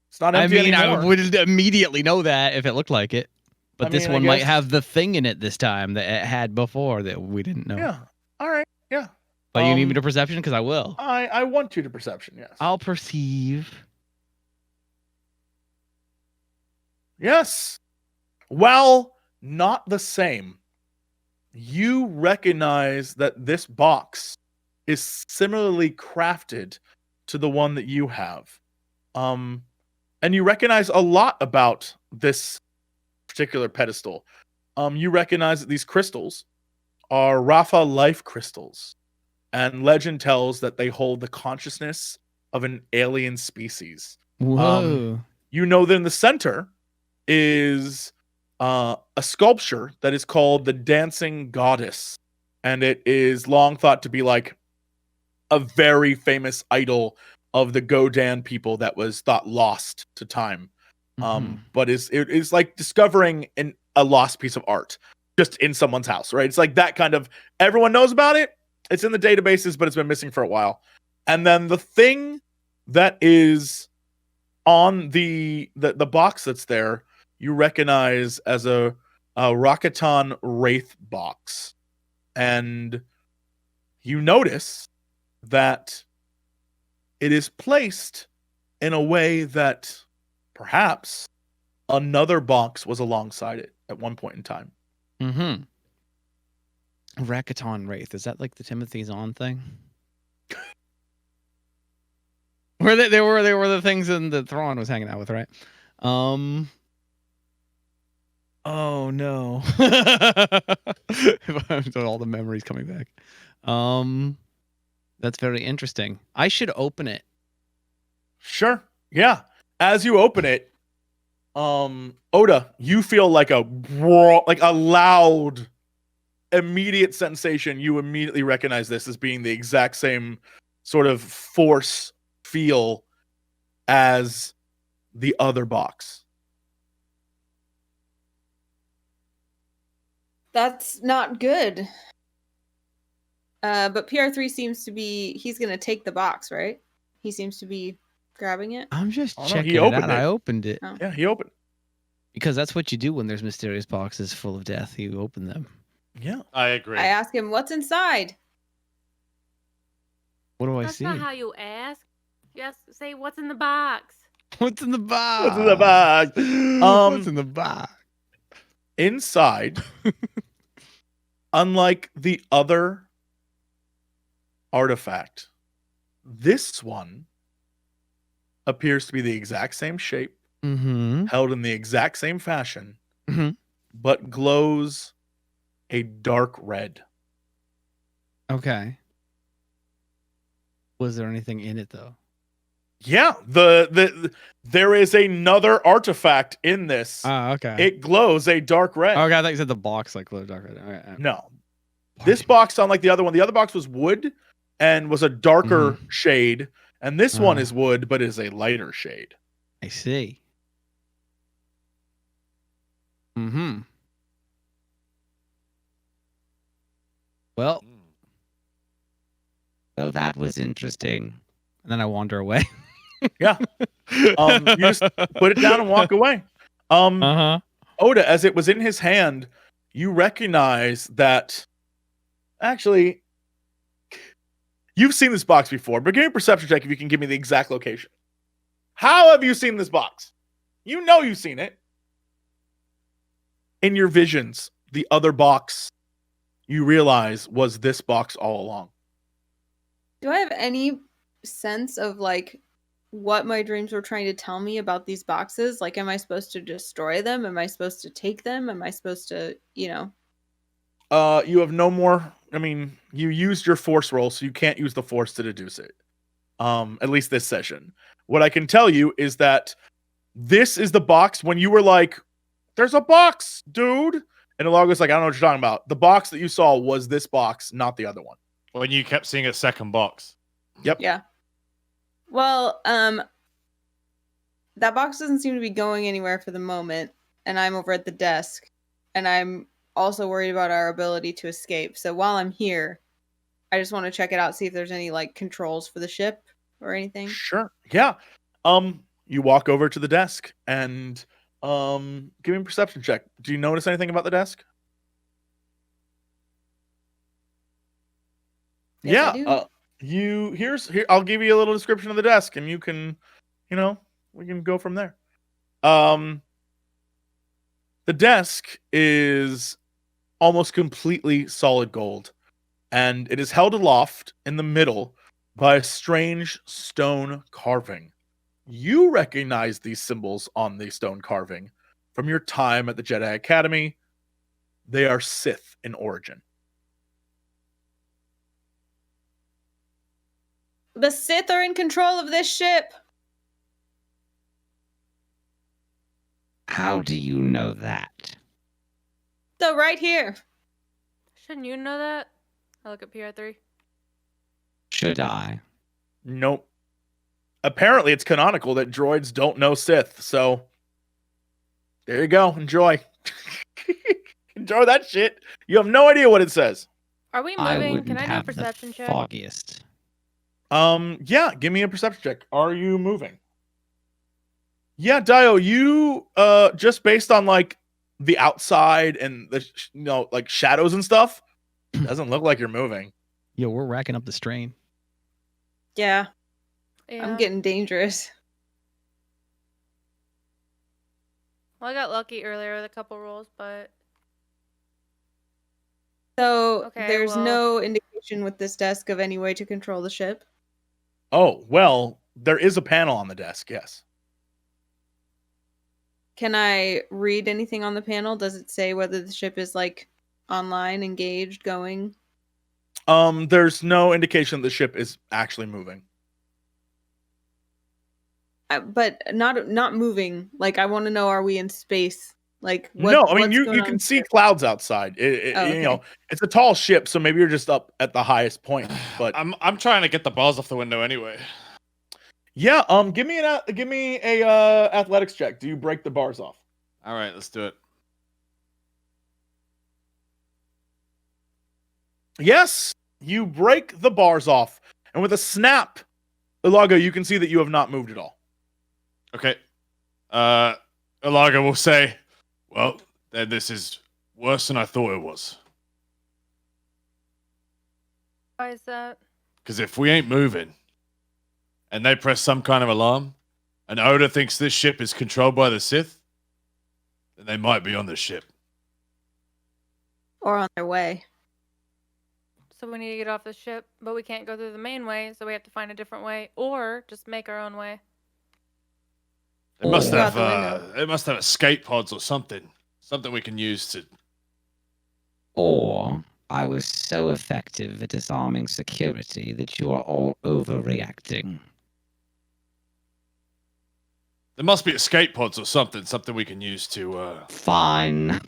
It's not I empty mean, anymore. I would immediately know that if it looked like it. But this one might have the thing in it this time that it had before that we didn't know. Yeah. All right. Yeah. But you need me to perception? Because I will. I want you to perception, yes. I'll perceive. Yes. Well, not the same. You recognize that this box is similarly crafted to the one that you have. And you recognize a lot about this particular pedestal. You recognize that these crystals are Rafa life crystals. And legend tells that they hold the consciousness of an alien species. Whoa. You know that in the center is a sculpture that is called the Dancing Goddess. And it is long thought to be like a very famous idol of the Godan people that was thought lost to time. But it is like discovering a lost piece of art just in someone's house, right? It's like that kind of, everyone knows about it. It's in the databases, but it's been missing for a while. And then the thing that is on the box that's there, you recognize as a Rakatan Wraith box. And you notice that it is placed in a way that perhaps another box was alongside it at one point in time. Rakatan Wraith. Is that like the Timothy Zahn thing? Where they were the things in the Thrawn was hanging out with, right? Oh no. All the memories coming back. That's very interesting. I should open it. Sure. Yeah. As you open it, Oda, you feel like a loud, immediate sensation. You immediately recognize this as being the exact same sort of force feel as the other box. That's not good. But PR3 seems to be, he's going to take the box, right? He seems to be grabbing it. I'm just no, checking he it opened out. it. I opened it. Oh. Yeah, he opened. Because that's what you do when there's mysterious boxes full of death. You open them. Yeah. I agree. I ask him, what's inside? What do I That's see? not how you ask. You ask, say, what's in the box? What's in the box? What's in the box? What's in the box? Inside, unlike the other artifact, this one appears to be the exact same shape, held in the exact same fashion, but glows a dark red. Okay. Was there anything in it though? Yeah, there is another artifact in this. Oh, okay. It glows a dark red. Oh, God, I thought you said the box like glowed dark red. Okay. No. This box, unlike the other one, the other box was wood and was a darker shade. And this one is wood, but is a lighter shade. I see. Well, that was interesting. And then I wander away. Yeah. You just put it down and walk away. Oda, as it was in his hand, you recognize that actually you've seen this box before, but give me a perception check if you can give me the exact location. How have you seen this box? You know you've seen it. In your visions, the other box you realize was this box all along. Do I have any sense of like what my dreams were trying to tell me about these boxes? Like, am I supposed to destroy them? Am I supposed to take them? Am I supposed to, You have no more I mean, you used your force roll, so you can't use the force to deduce it. At least this session. What I can tell you is that this is the box when you were like, there's a box, dude. And Ilago's like, I don't know what you're talking about. The box that you saw was this box, not the other one. When you kept seeing a second box. Yep. Yeah. Well, that box doesn't seem to be going anywhere for the moment, and I'm over at the desk, and I'm also worried about our ability to escape. So while I'm here, I just want to check it out, see if there's any like controls for the ship or anything. Sure. Yeah. You walk over to the desk and give me a perception check. Do you notice anything about the desk? Yes, I Yeah. Here I'll give you a little description of the desk and you can, we can go from there. The desk is almost completely solid gold, and it is held aloft in the middle by a strange stone carving. You recognize these symbols on the stone carving from your time at the Jedi Academy. They are Sith in origin. The Sith are in control of this ship. How do you know that? So right here. Shouldn't you know that? I look at PR3. Should I? Nope. Apparently, it's canonical that droids don't know Sith, so there you go. Enjoy. Enjoy that shit. You have no idea what it says. Are we I moving? wouldn't Can I do a have the perception check? foggiest. Yeah, give me a perception check. Are you moving? Yeah, Dio, you just based on like the outside and the like shadows and stuff, doesn't look like you're moving. Yo, we're racking up the strain. Yeah, Yeah. I'm getting dangerous. Well, I got lucky earlier with a couple rolls, but So Okay, there's well- no indication with this desk of any way to control the ship. Oh, well, there is a panel on the desk, yes. Can I read anything on the panel? Does it say whether the ship is like online, engaged, going? There's no indication the ship is actually moving. But not moving. Like I want to know, are we in space? Like No, I mean what's you going on can with see the- clouds outside. Oh, okay. It's a tall ship, so maybe you're just up at the highest point. But I'm trying to get the bars off the window anyway. yeah, give me a athletics check. Do you break the bars off? All right, let's do it. Yes, you break the bars off, and with a snap, Ilago, you can see that you have not moved at all. Okay. Ilaga will say, well, then this is worse than I thought it was. why is that? Because if we ain't moving, and they press some kind of alarm, and Oda thinks this ship is controlled by the Sith, then they might be on the ship. or on their way? So we need to get off the ship, but we can't go through the main way, so we have to find a different way, or just make our own way. They must Go out have the window. they must have escape pods or something. Something we can use to. Or I was so effective at disarming security that you are all overreacting. There must be escape pods or something. Something we can use to. Fine.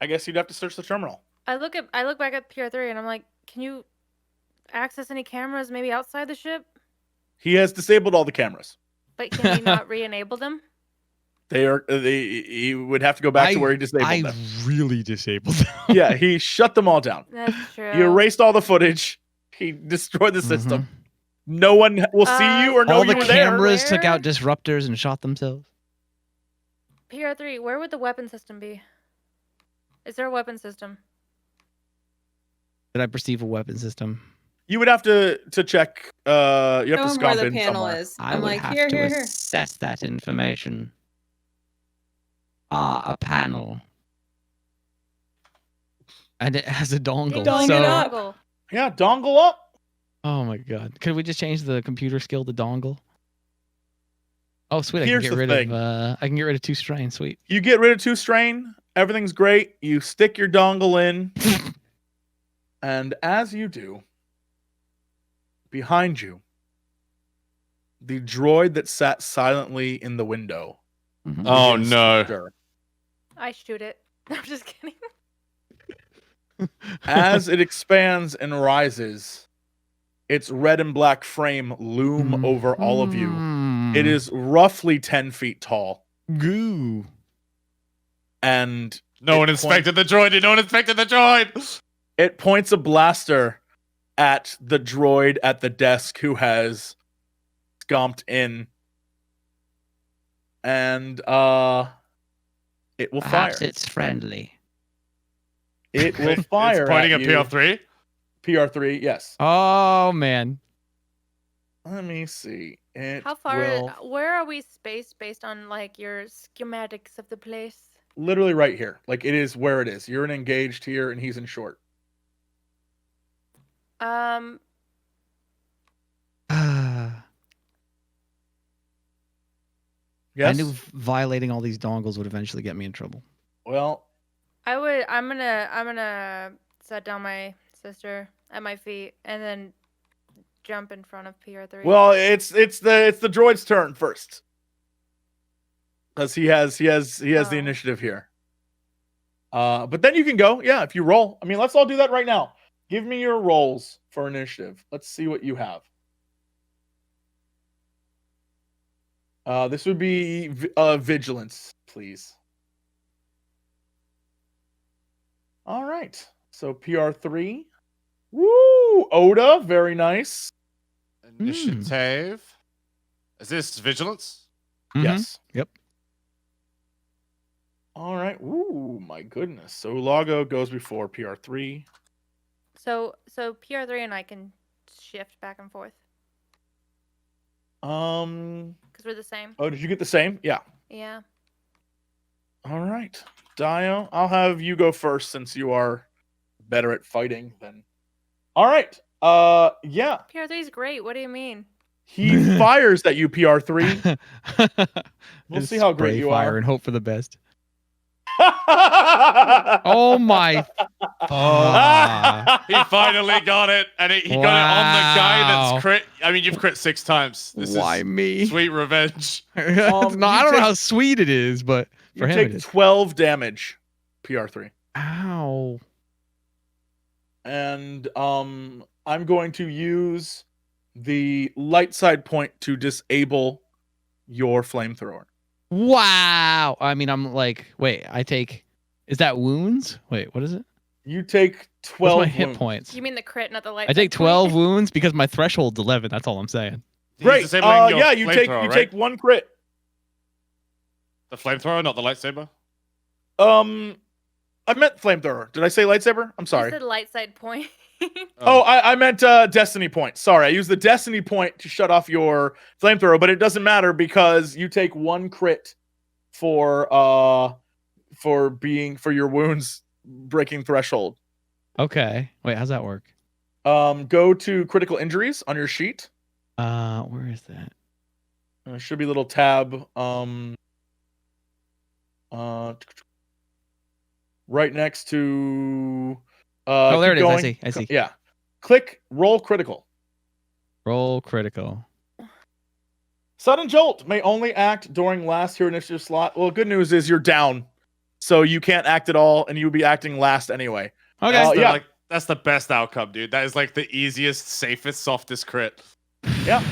I guess you'd have to search the terminal. I look back at PR3 and I'm like, can you access any cameras maybe outside the ship? He has disabled all the cameras. But can you not re-enable them? He would have to go back to where he disabled them. really disabled them. Yeah, he shut them all down. That's true. He erased all the footage. He destroyed the system. Mhm. No one will see you or know All you the were there. cameras took Where? out disruptors and shot themselves. PR3, where would the weapon system be? Is there a weapon system? Did I perceive a weapon system? You would have to check. You have Show to 'em where scomp the in panel somewhere. is. I I'm would like, have here, to here, here. assess that information. A panel. And it has a dongle. Dong so, it up. Dongle. Yeah, dongle up. oh my god. Could we just change the computer skill to dongle? Oh sweet, Here's I the can thing. get rid of 2 strain, sweet. You get rid of 2 strain. Everything's great. You stick your dongle in, and as you do, behind you, the droid that sat silently in the window. Mhm. Oh begins to no. stir. I shoot it. I'm just kidding. As it expands and rises, its red and black frame loom over all of you. It is roughly 10 feet tall. Goo. And No one inspected the droid. No one inspected the droid. it points a blaster at the droid at the desk who has scomped in. And it will Perhaps fire. it's friendly. It will fire. It's pointing at you. PR3. PR3, yes. Oh man. Let me see. It How far? will Where are we spaced based on like your schematics of the place? literally right here. Like it is where it is. You're in engaged here, and he's in short. Yes. I knew violating all these dongles would eventually get me in trouble. Well, I'm gonna set down my sister at my feet and then jump in front of PR3. well, it's the droid's turn first, because he has the Oh. initiative here. But then you can go. Yeah, if you roll. I mean, let's all do that right now. Give me your rolls for initiative. Let's see what you have. This would be vigilance, please. All right. So PR3. Woo! Oda, very nice. Initiative. Is this vigilance? Mhm. Yes. Yep. All right. Ooh, my goodness. So ULAGO goes before PR3. So PR3 and I can shift back and forth Oh, because we're the same. did you get the same? Yeah. Yeah. All right. DAEYO, I'll have you go first since you are better at fighting than. All right. Yeah. PR3 is great. What do you mean? He fires at you, PR3. We'll Just see how great spray you fire are. and hope for the best. Oh my! Ah. He finally got it, and he got it on the guy Wow. that's crit. I mean, you've crit 6 times. This Why is me? sweet revenge. No, you I don't know take- how sweet it is, but You for him it take is. 12 damage, PR3. Ow. And I'm going to use the light side point to disable your flamethrower. Wow. I mean, I'm like, wait, I take. Is that wounds? Wait, what is it? You take What's 12 my hit wounds. points? You mean the crit, not the light? I take side 12 point? wounds because my threshold's 11. That's all I'm saying. He's Great. disabling your Yeah, you take flamethrower, right? take one crit. The flamethrower, not the lightsaber. I meant flamethrower. Did I say lightsaber? I'm You sorry. said light side point. Oh, I meant destiny point. Sorry, I used the destiny point to shut off your flamethrower, but it doesn't matter because you take one crit for your wounds breaking threshold. Okay. Wait, how's that work? Go to critical injuries on your sheet. Where is that? There should be a little tab. Right next to. Oh, there keep it is. I going. see. I see. Yeah. Click roll critical. Roll critical. Sudden jolt may only act during last hero initiative slot. Well, good news is you're down, so you can't act at all, and you'll be acting last anyway. Okay. That's the, yeah. like, that's the best outcome, dude. That is like the easiest, safest, softest crit. Yeah.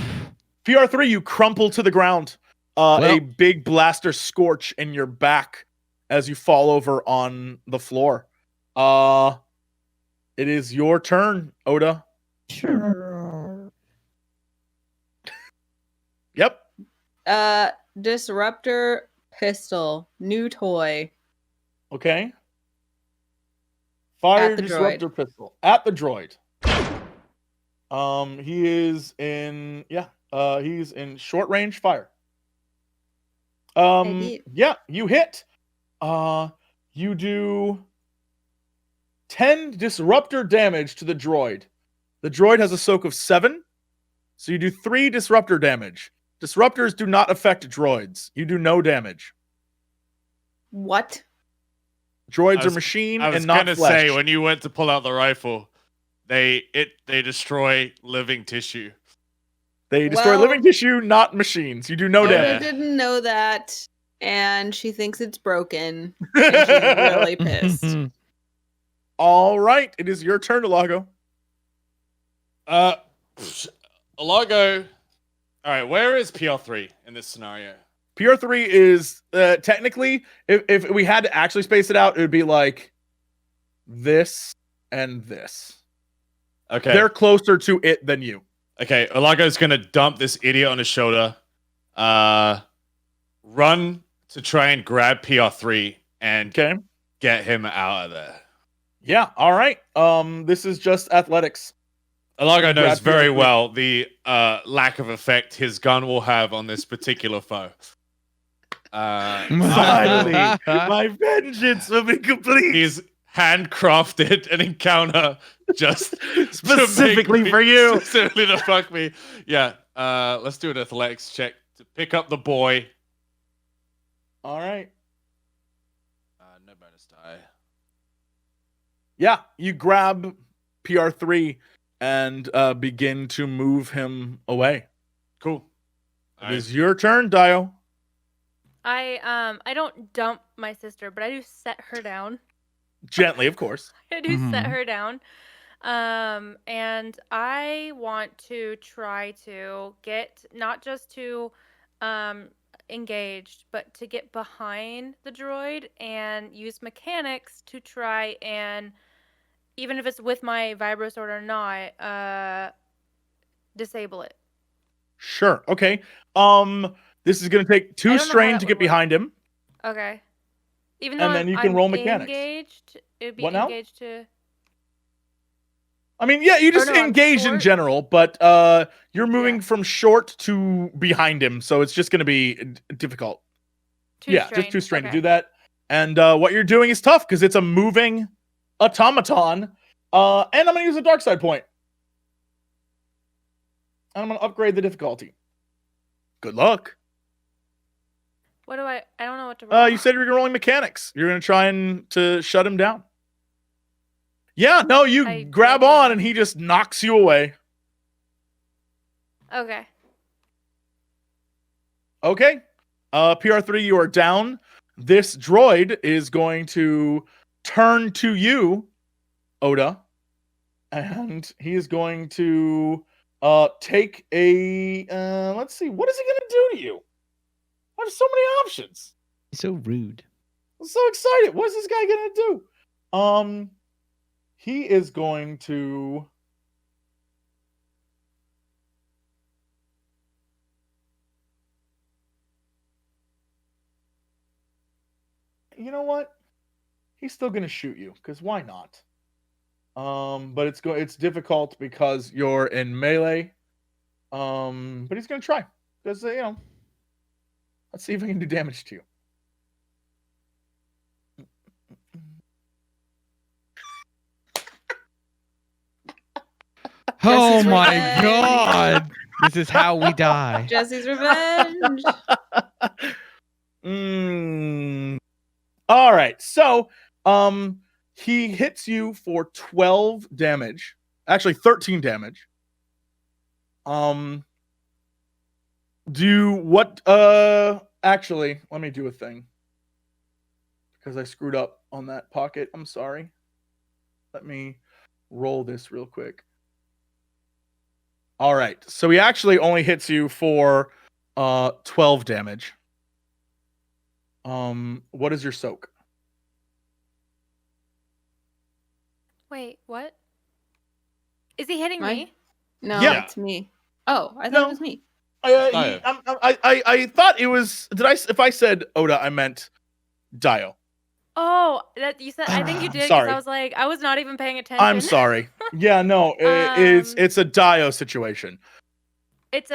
PR3, you crumple to the ground. A big blaster scorch in your back as you fall over on the floor. It is your turn, Oda. Sure. Yep. Disruptor pistol, new toy. Okay. Fire At the disruptor pistol at the droid. He is in he's in short range fire. Indeed. Yeah, you hit. You do 10 disruptor damage to the droid. The droid has a soak of 7, so you do 3 disruptor damage. Disruptors do not affect droids. You do no damage. What? Droids are machine I was and not gonna flesh. say, when you went to pull out the rifle, they destroy living tissue. They destroy Well- living tissue, not machines. You do no Oh, Oda yeah. damage. didn't know that, and she thinks it's broken. And she's really pissed. All right, it is your turn, ULAGO. ULAGO. All right, where is PR3 in this scenario? PR3 is technically, if we had to actually space it out, it would be like this and this. Okay. They're closer to it than you. Okay, ULAGO's gonna dump this idiot on his shoulder, run to try and grab PR3 and Okay. get him out of there. Yeah. All right. This is just athletics. ULAGO knows Grab very PR3. well the lack of effect his gun will have on this particular foe. Finally, my vengeance will be complete. He's handcrafted an encounter just Specifically to make for you. specifically to fuck me. Yeah. Let's do an athletics check to pick up the boy. All right. No bonus die. Yeah, you grab PR3 and begin to move him away. Cool. It is your turn, Dio. I don't dump my sister, but I do set her down. Gently, of course. I do set Mhm. her down. And I want to try to get not just to engaged, but to get behind the droid and use mechanics to try and, even if it's with my vibro sword or not, disable it. Sure. Okay. This is gonna take I 2 don't know how strain that to would get work. behind him. Okay. Even though And then you can I'm roll mechanics. engaged, it'd be What now? engaged to. I mean, yeah, you Or just no, I'm engage in short. general, but you're moving Yeah. from short to behind him, so it's just gonna be difficult. Just 2 strain to Okay. do that. And what you're doing is tough because it's a moving automaton. And I'm gonna use a dark side point. And I'm gonna upgrade the difficulty. Good luck. What do I don't know what to roll. You said you were rolling mechanics. You're gonna try and to shut him down. Yeah, no, you I grab did, yeah. on and he just knocks you away. Okay. Okay. PR3, you are down. This droid is going to turn to you, Oda, and he is going to take a let's see, what is he gonna do to you? I have so many options. So rude. I'm so excited. What is this guy gonna do? He is going to you know what? He's still gonna shoot you, because why not? But it's difficult because you're in melee. But he's gonna try. Because let's see if he can do damage to you. Oh Jesse's my revenge. god! This is how we die. Jesse's revenge. All right. So, he hits you for 12 damage. Actually, 13 damage. Actually, let me do a thing. Because I screwed up on that pocket. I'm sorry. Let me roll this real quick. All right. So he actually only hits you for 12 damage. What is your soak? Wait, what? Is he hitting My- me? No, Yeah. it's me. Oh, I thought No. it was me. I thought it was. If I said Oda, I meant Dio. Oh, that you said. I think you did. 'Cause Sorry. I was like, I was not even paying attention. I'm sorry. Yeah, no, it's a Dio situation. It's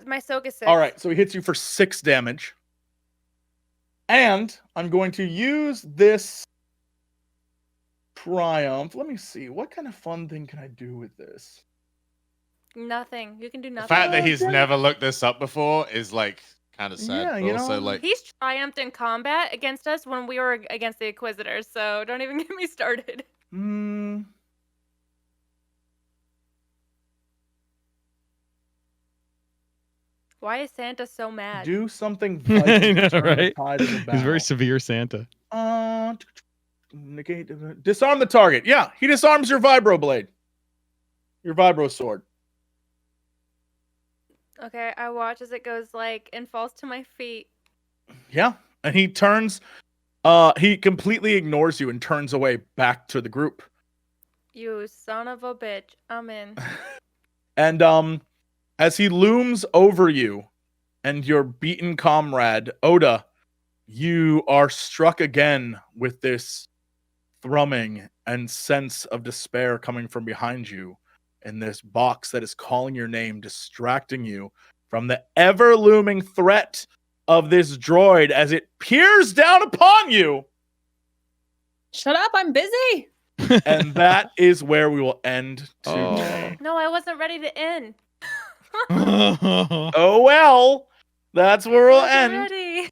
my soak is 6. All right, so he hits you for 6 damage, and I'm going to use this triumph. Let me see. What kind of fun thing can I do with this? Nothing. You can do The nothing. fact that he's Okay. never looked this up before is like kind of sad, Yeah, but you also know, like He's triumphed in combat against us when we were against the Inquisitors, so don't even get me started. mm, Why is Santa so mad? do something I vital know, to turn right? the tide of the battle. He's very severe Santa. Negate, disarm the target. Yeah, he disarms your vibro blade. Your vibro sword. Okay, I watch as it goes like and falls to my feet. Yeah. And he turns, he completely ignores you and turns away back to the group. You son of a bitch. I'm in. And as he looms over you and your beaten comrade, Oda, you are struck again with this thrumming and sense of despair coming from behind you in this box that is calling your name, distracting you from the ever looming threat of this droid as it peers down upon you. Shut up, I'm busy. And that is where we will end Oh. today. No, I wasn't ready to end. Oh well, that's where we'll Wasn't end. ready.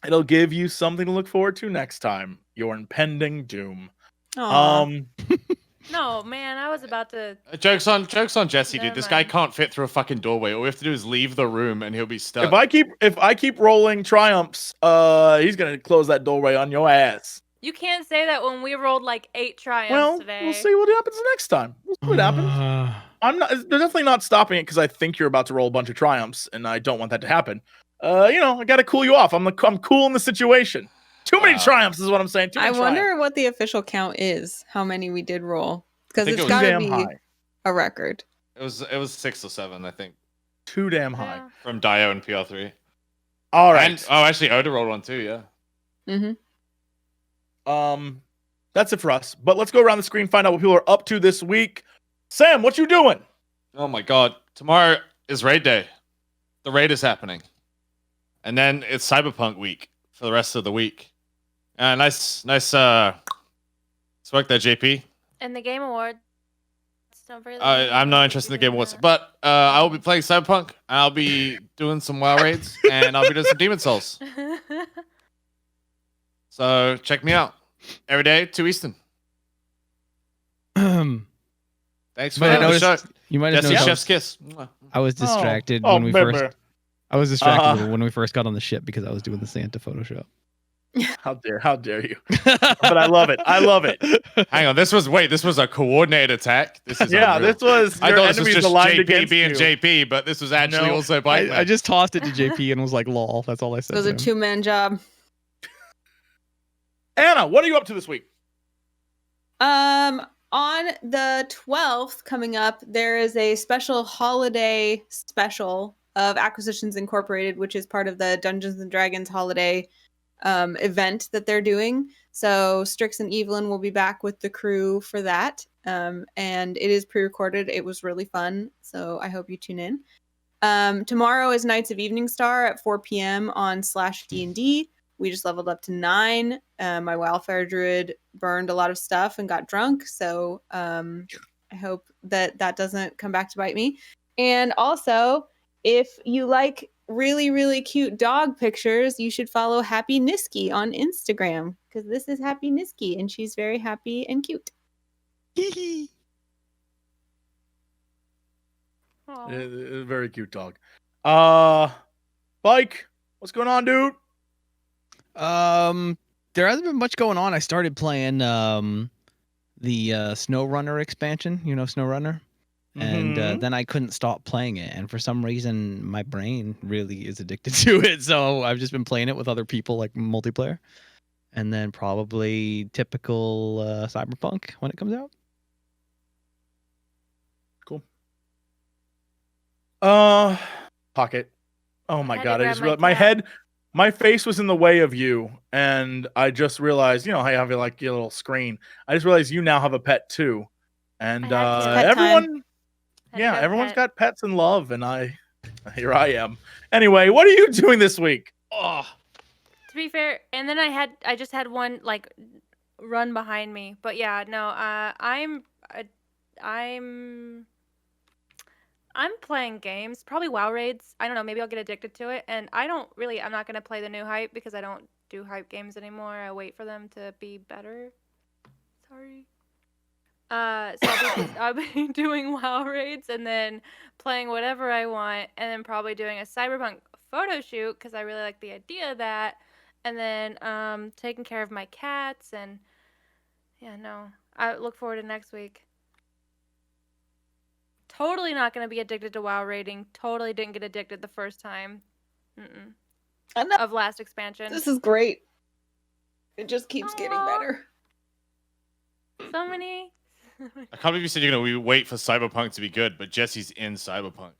It'll give you something to look forward to next time. Your impending doom. Aw. No, man, I was about to. jokes on Jesse, dude. Never This guy mind. can't fit through a fucking doorway. All we have to do is leave the room, and he'll be stuck. If I keep rolling triumphs, he's gonna close that doorway on your ass. You can't say that when we rolled like 8 triumphs Well, today. we'll see what happens next time. We'll see what happens. I'm not. They're definitely not stopping it because I think you're about to roll a bunch of triumphs, and I don't want that to happen. I gotta cool you off. I'm cool in the situation. Too many Wow. triumphs is what I'm saying. Too I many wonder triumphs. what the official count is. How many we did roll? Because think it's it was got to damn be high. a record. It was 6 or 7, I think, Too damn high. Yeah. from DAEYO and PR3. All right. And, oh, actually, Oda rolled one too. Yeah. Mm-hmm. That's it for us. But let's go around the screen, find out what people are up to this week. Sam, what you doing? Oh my god. Tomorrow is raid day. The raid is happening. And then it's Cyberpunk week for the rest of the week. Nice work there, JP. And the Game Awards. Don't forget the Game I'm not Awards, interested in the you Game did Awards. that. But I will be playing Cyberpunk. I'll be doing some WoW raids. And I'll be doing some Demon Souls. So check me out. Every day, 2 Eastern. Thanks for Might have the show. noticed- you might have Jesse, noticed chef's kiss. I was distracted Oh, when we baby. first. I was distracted when we first got on the ship because I was doing the Santa Photoshop. How dare you? But I love it. I love it. Hang on, this was a coordinated attack. This is Yeah, unreal. this was I your thought this was enemies just aligned JP against being you. JP, but this was actually No, also Bike I just tossed it to JP and was like, "Lol." That's all I said. It was to a him. 2-man job. Anna, what are you up to this week? On the 12th coming up, there is a special holiday special of Acquisitions Incorporated, which is part of the Dungeons and Dragons holiday event that they're doing. So Strix and Evelyn will be back with the crew for that. And it is pre-recorded. It was really fun. So I hope you tune in. Tomorrow is Knights of Evening Star at 4 p.m. on /D&D. We just leveled up to 9. My Wildfire Druid burned a lot of stuff and got drunk. So I hope that doesn't come back to bite me. And also, if you like really, really cute dog pictures, you should follow Happy Niski on Instagram. Because this is Happy Niski, and she's very happy and cute. Aw. Very cute dog. Bike, what's going on, dude? There hasn't been much going on. I started playing the SnowRunner expansion. You know SnowRunner, and Mhm. then I couldn't stop playing it. And for some reason, my brain really is addicted to it. So I've just been playing it with other people, like multiplayer, and then probably typical Cyberpunk when it comes out. Cool. Pocket. Oh my had to god! I grab just my realized my cat. head, my face was in the way of you, and I just realized, how you have like your little screen. I just realized you now have a pet too, and I had to. Pet everyone, Had to go everyone's pet. got pets and love, and here I am. Anyway, what are you doing this week? Oh, To be fair, and then I just had one like run behind me. But yeah, no, I'm I'm playing games, probably WoW raids. I don't know, maybe I'll get addicted to it. And I'm not going to play the new hype because I don't do hype games anymore. I wait for them to be better. Sorry. So I'll be doing WoW raids and then playing whatever I want and then probably doing a cyberpunk photo shoot because I really like the idea of that. And then taking care of my cats and yeah, no. I look forward to next week. Totally not going to be addicted to WoW raiding. Totally didn't get addicted the first time. I know. Of last expansion. This is great. It just keeps getting Aw. better. So many. I can't believe you said you're gonna wait for Cyberpunk to be good, but Jesse's in Cyberpunk.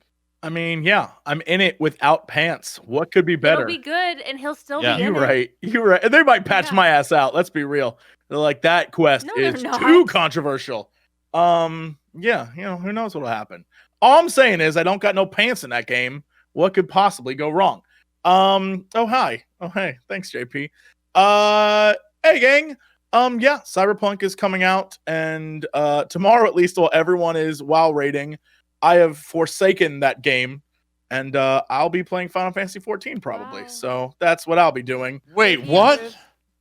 I mean, yeah, I'm in it without pants. What could be better? It'll be good, and he'll still Yeah. be in You're it. right. You're right. And they might patch Yeah. my ass out. Let's be real. They're like, that quest No, they're is not. too controversial. Yeah, who knows what'll happen. All I'm saying is I don't got no pants in that game. What could possibly go wrong? Oh hi. Oh hey. Thanks, JP. Hey gang. Yeah, Cyberpunk is coming out, and tomorrow at least, while everyone is WoW rating, I have forsaken that game, and I'll be playing Final Fantasy 14 probably. Wow. So that's what I'll be doing. Wait, what?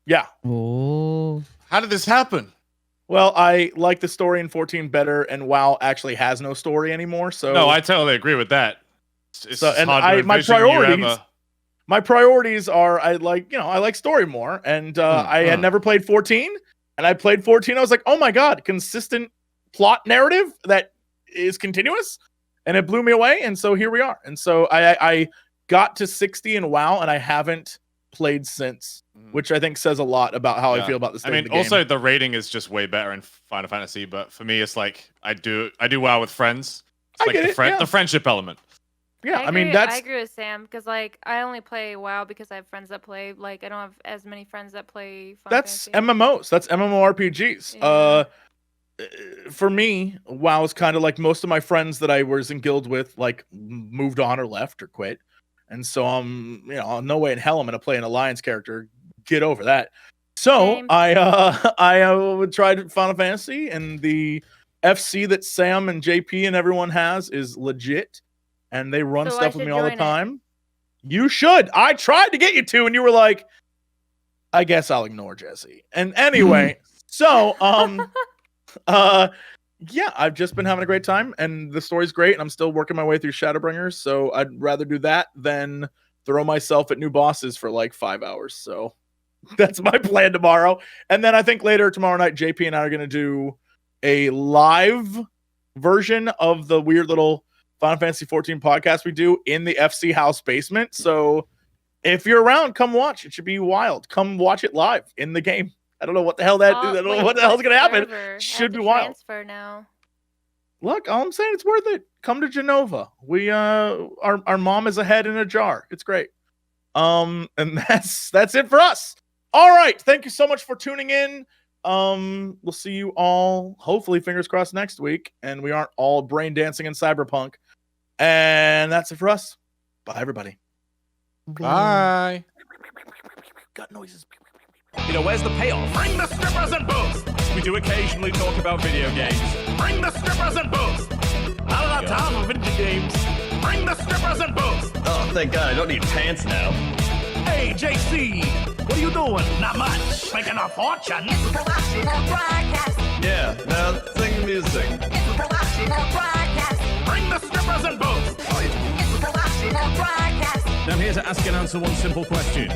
Yeah. Oh. How did this happen? Well, I like the story in 14 better, and WoW actually has no story anymore. So No, I totally agree with that. It's So- just and hard to my envision you priorities- ever- my priorities are I like story more, and I had never played 14, and I played 14. I was like, oh my god, consistent plot narrative that is continuous, and it blew me away. And so here we are. And so I got to 60 in WoW, and I haven't played since, which I think says a lot about how I Yeah. feel about the state I of mean, the game. also the rating is just way better in Final Fantasy, but for me, it's like I do WoW with friends. It's I like get it, yeah. the friendship element. yeah, I I mean that's agree with Sam because like I only play WoW because I have friends that play. Like I don't have as many friends that play. that's Fantasy. MMOs. That's MMORPGs. Yeah. For me, WoW is kind of like most of my friends that I was in guild with, like moved on or left or quit, and so I'm, no way in hell I'm gonna play an alliance character. Get over that. So Same. I would try Final Fantasy, and the FC that Sam and JP and everyone has is legit, and they run So I stuff with should me all the join it. time. You should. I tried to get you to, and you were like, I guess I'll ignore Jesse. And anyway, so yeah, I've just been having a great time, and the story's great, and I'm still working my way through Shadowbringers, so I'd rather do that than throw myself at new bosses for like 5 hours. So that's my plan tomorrow. And then I think later tomorrow night, JP and I are going to do a live version of the weird little Final Fantasy 14 podcast we do in the FC house basement. So if you're around, come watch. It should be wild. Come watch it live in the game. I don't know what the hell I don't know what the hell's going to happen. Should be wild. Transfer now. Look, all I'm saying, it's worth it. Come to Genova. We our mom is a head in a jar. It's great. And that's it for us. All right. Thank you so much for tuning in. We'll see you all, hopefully, fingers crossed, next week. And we aren't all brain dancing in Cyberpunk. And that's it for us. Bye, everybody. Bye. Got noises. Where's the payoff? Bring the strippers and booze! We do occasionally talk about video games. Bring the strippers and booze! I don't have time for video games. Bring the strippers and booze! Oh, thank God, I don't need pants now. Hey, JC! What are you doing? Not much. Making a fortune. Yeah, now sing music. Bring the strippers and booze! I'm here to ask and answer one simple question.